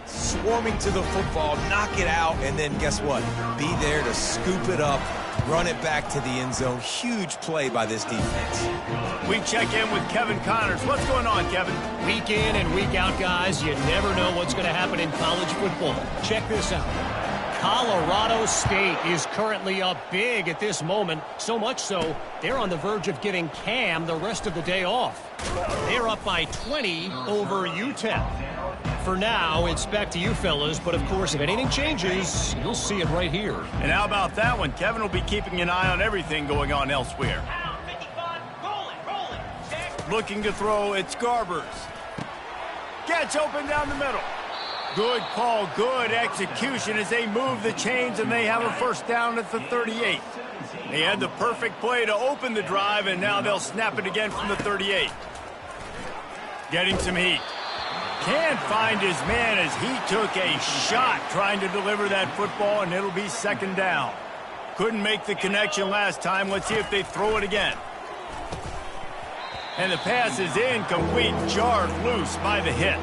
S2: Swarming to the football, knock it out, and then guess what? Be there to scoop it up, run it back to the end zone. Huge play by this defense.
S1: We check in with Kevin Connors. What's going on, Kevin?
S4: Week in and week out, guys, you never know what's going to happen in college football. Check this out. Colorado State is currently up big at this moment, so much so they're on the verge of giving Cam the rest of the day off. They're up by 20 over UTEP. For now, it's back to you fellas, but of course, if anything changes, you'll see it right here.
S1: And how about that one? Kevin will be keeping an eye on everything going on elsewhere. Looking to throw, it's Garbers. Gets open down the middle. Good call, good execution as they move the chains, and they have a 1st down at the 38. They had the perfect play to open the drive, and now they'll snap it again from the 38. Getting some heat. Can't find his man as he took a shot trying to deliver that football, and it'll be 2nd down. Couldn't make the connection last time. Let's see if they throw it again. And the pass is incomplete, jarred loose by the hit.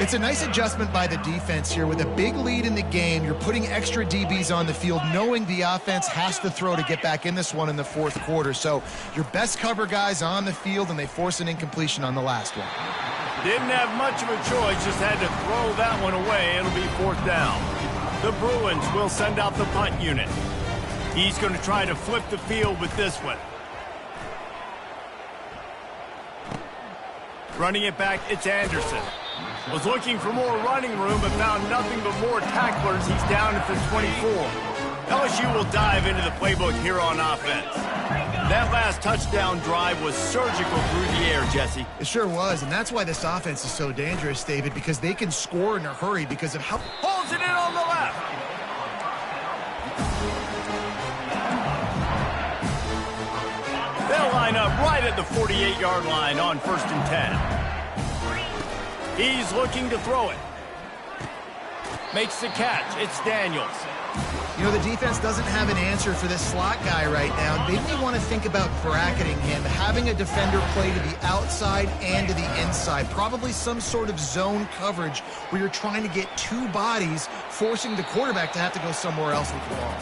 S3: It's a nice adjustment by the defense here. With a big lead in the game, you're putting extra DBs on the field, knowing the offense has to throw to get back in this one in the fourth quarter. So your best cover guys on the field, and they force an incompletion on the last one.
S1: Didn't have much of a choice, just had to throw that one away. It'll be fourth down. The Bruins will send out the punt unit. He's going to try to flip the field with this one. Running it back, it's Anderson. Was looking for more running room, but found nothing but more tacklers. He's down at the 24. LSU will dive into the playbook here on offense. That last touchdown drive was surgical through the air, Jesse.
S3: It sure was, and that's why this offense is so dangerous, David, because they can score in a hurry because of how...
S1: Holds it in on the left. They'll line up right at the 48-yard line on 1st and 10. He's looking to throw it. Makes the catch. It's Daniels.
S3: You know, the defense doesn't have an answer for this slot guy right now. They may want to think about bracketing him, having a defender play to the outside and to the inside. Probably some sort of zone coverage where you're trying to get two bodies, forcing the quarterback to have to go somewhere else with the ball.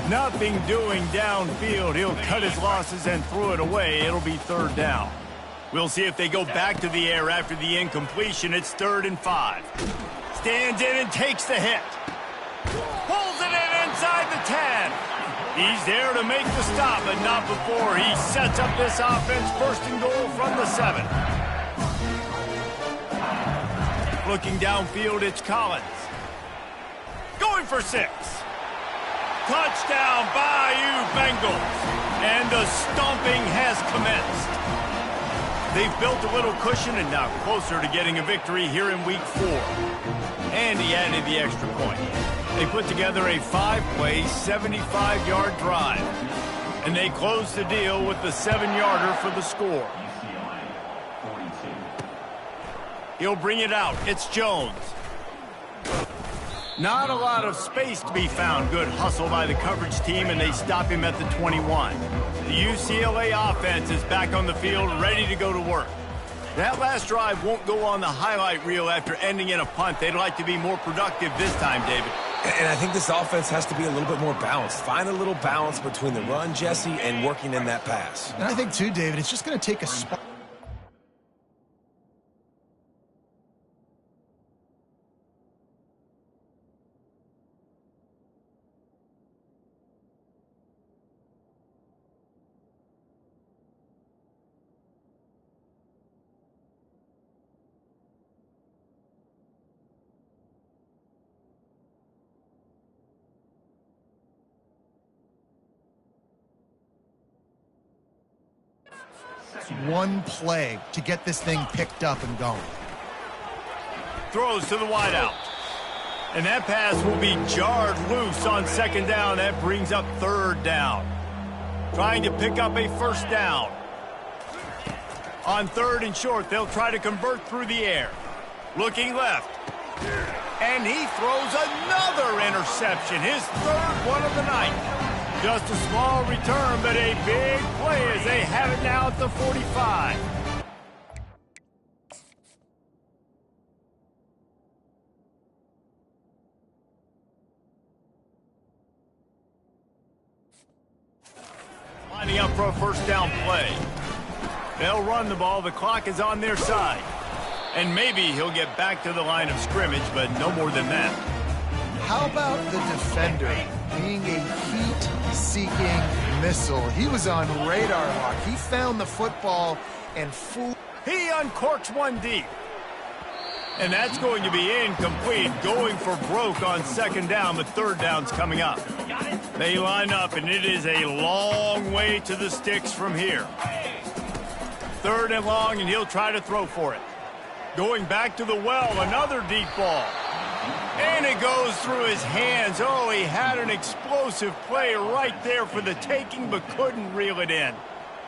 S1: Nothing doing downfield. He'll cut his losses and throw it away. It'll be third down. We'll see if they go back to the air after the incompletion. It's 3rd and 5. Stands in and takes the hit. Pulls it in inside the 10. He's there to make the stop, but not before he sets up this offense. 1st and goal from the 7. Looking downfield, it's Collins. Going for 6. Touchdown, Bayou Bengals. And the stomping has commenced. They've built a little cushion and now closer to getting a victory here in Week 4. And he added the extra point. They put together a 5-play, 75-yard drive. And they close the deal with the 7-yarder for the score. He'll bring it out. It's Jones. Not a lot of space to be found. Good hustle by the coverage team, and they stop him at the 21. The UCLA offense is back on the field, ready to go to work. That last drive won't go on the highlight reel after ending in a punt. They'd like to be more productive this time, David.
S2: And I think this offense has to be a little bit more balanced. Find a little balance between the run, Jesse, and working in that pass.
S3: And I think, too, David, it's just going to take a spot. One play to get this thing picked up and going.
S1: Throws to the wideout. And that pass will be jarred loose on 2nd down. That brings up 3rd down. Trying to pick up a 1st down. On 3rd and short, they'll try to convert through the air. Looking left. And he throws another interception. His 3rd one of the night. Just a small return, but a big play as they have it now at the 45. Lining up for a 1st down play. They'll run the ball. The clock is on their side. And maybe he'll get back to the line of scrimmage, but no more than that.
S3: How about the defender being a heat-seeking missile? He was on radar lock. He found the football and
S1: he uncorks one deep. And that's going to be incomplete. Going for broke on 2nd down, but 3rd down's coming up. They line up, and it is a long way to the sticks from here. 3rd and long, and he'll try to throw for it. Going back to the well, another deep ball. And it goes through his hands. Oh, he had an explosive play right there for the taking, but couldn't reel it in.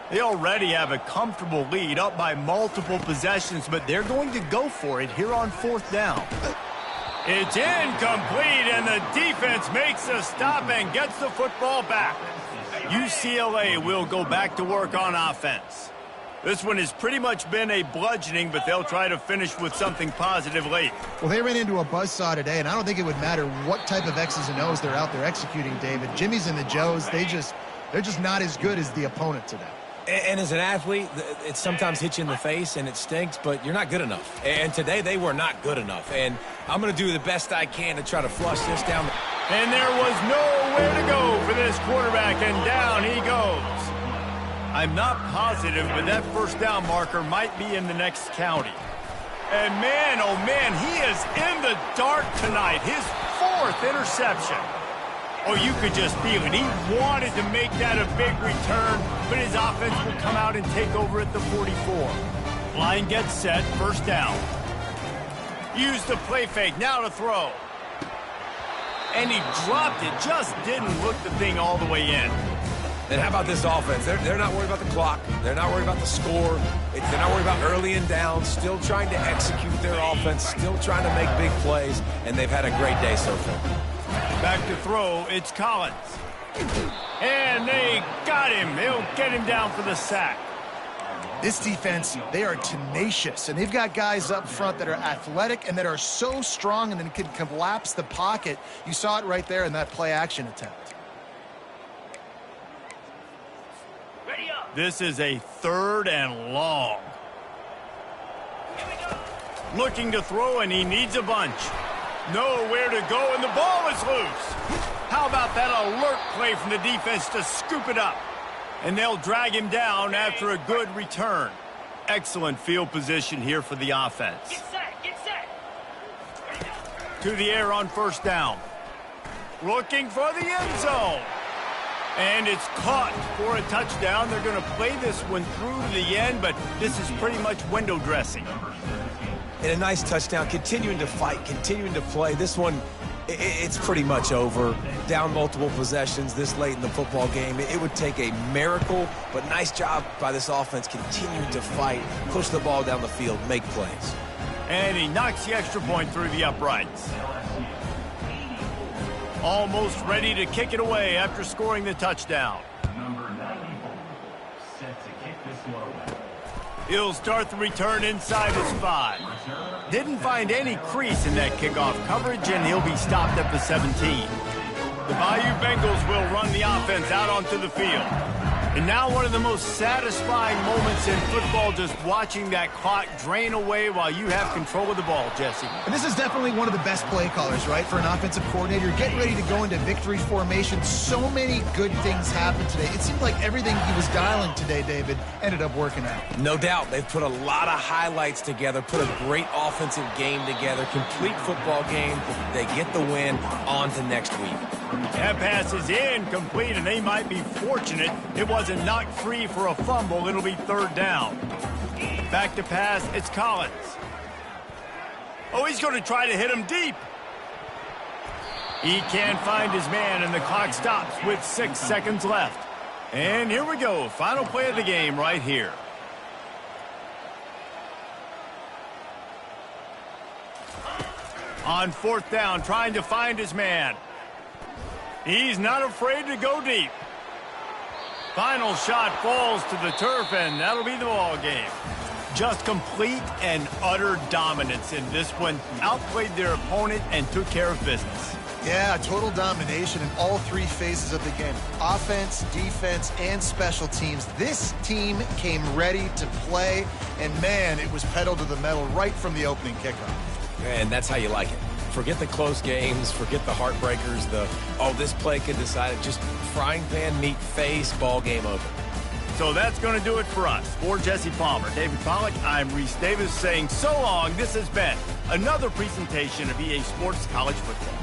S1: They already have a comfortable lead, up by multiple possessions, but they're going to go for it here on 4th down. It's incomplete, and the defense makes a stop and gets the football back. UCLA will go back to work on offense. This one has pretty much been a bludgeoning, but they'll try to finish with something positive late.
S3: Well, they ran into a buzzsaw today, and I don't think it would matter what type of X's and O's they're out there executing, David. Jimmy's and the Joes, they're just not as good as the opponent today.
S2: And as an athlete, it sometimes hits you in the face and it stinks, but you're not good enough. And today they were not good enough. And I'm going to do the best I can to try to flush this down.
S1: And there was nowhere to go for this quarterback, and down he goes. I'm not positive, but that first down marker might be in the next county. And man, oh man, he is in the dark tonight. His 4th interception. Oh, you could just feel it. He wanted to make that a big return, but his offense will come out and take over at the 44. Line gets set, first down. Use the play fake, now to throw. And he dropped it, just didn't look the thing all the way in.
S2: And how about this offense? They're not worried about the clock. They're not worried about the score. They're not worried about early and down. Still trying to execute their offense. Still trying to make big plays. And they've had a great day so far.
S1: Back to throw, it's Collins. And they got him. They'll get him down for the sack.
S3: This defense, they are tenacious, and they've got guys up front that are athletic and that are so strong and then can collapse the pocket. You saw it right there in that play-action attempt.
S5: Ready up.
S1: This is a 3rd and long.
S5: Here we go.
S1: Looking to throw, and he needs a bunch. Nowhere to go, and the ball is loose. How about that alert play from the defense to scoop it up? And they'll drag him down after a good return. Excellent field position here for the offense.
S5: Get set. Get set. Ready go.
S1: To the air on first down. Looking for the end zone. And it's caught for a touchdown. They're going to play this one through to the end, but this is pretty much window dressing.
S2: And a nice touchdown, continuing to fight, continuing to play. This one, it's pretty much over. Down multiple possessions this late in the football game. It would take a miracle, but nice job by this offense continuing to fight, push the ball down the field, make plays.
S1: And he knocks the extra point through the uprights. Almost ready to kick it away after scoring the touchdown.
S6: Number 94, set to kick this one.
S1: He'll start the return inside his 5. Didn't find any crease in that kickoff coverage, and he'll be stopped at the 17. The Bayou Bengals will run the offense out onto the field. And now one of the most satisfying moments in football, just watching that clock drain away while you have control of the ball, Jesse.
S3: And this is definitely one of the best play callers, right, for an offensive coordinator. Getting ready to go into victory formation. So many good things happened today. It seemed like everything he was dialing today, David, ended up working out.
S2: No doubt. They've put a lot of highlights together, put a great offensive game together, complete football game. They get the win. On to next week.
S1: That pass is incomplete, and they might be fortunate it wasn't knocked free for a fumble. It'll be 3rd down. Back to pass, it's Collins. Oh, he's going to try to hit him deep. He can't find his man, and the clock stops with 6 seconds left. And here we go, final play of the game right here. On 4th down, trying to find his man. He's not afraid to go deep. Final shot falls to the turf, and that'll be the ball game. Just complete and utter dominance in this one. Outplayed their opponent and took care of business.
S3: Yeah, total domination in all 3 phases of the game. Offense, defense, and special teams. This team came ready to play, and man, it was pedal to the metal right from the opening kickoff.
S2: And that's how you like it. Forget the close games, forget the heartbreakers, this play could decide it. Just frying pan, meat face, ball game over.
S1: So that's going to do it for us. For Jesse Palmer, David Pollack, I'm Reese Davis saying so long. This has been another presentation of EA Sports College Football.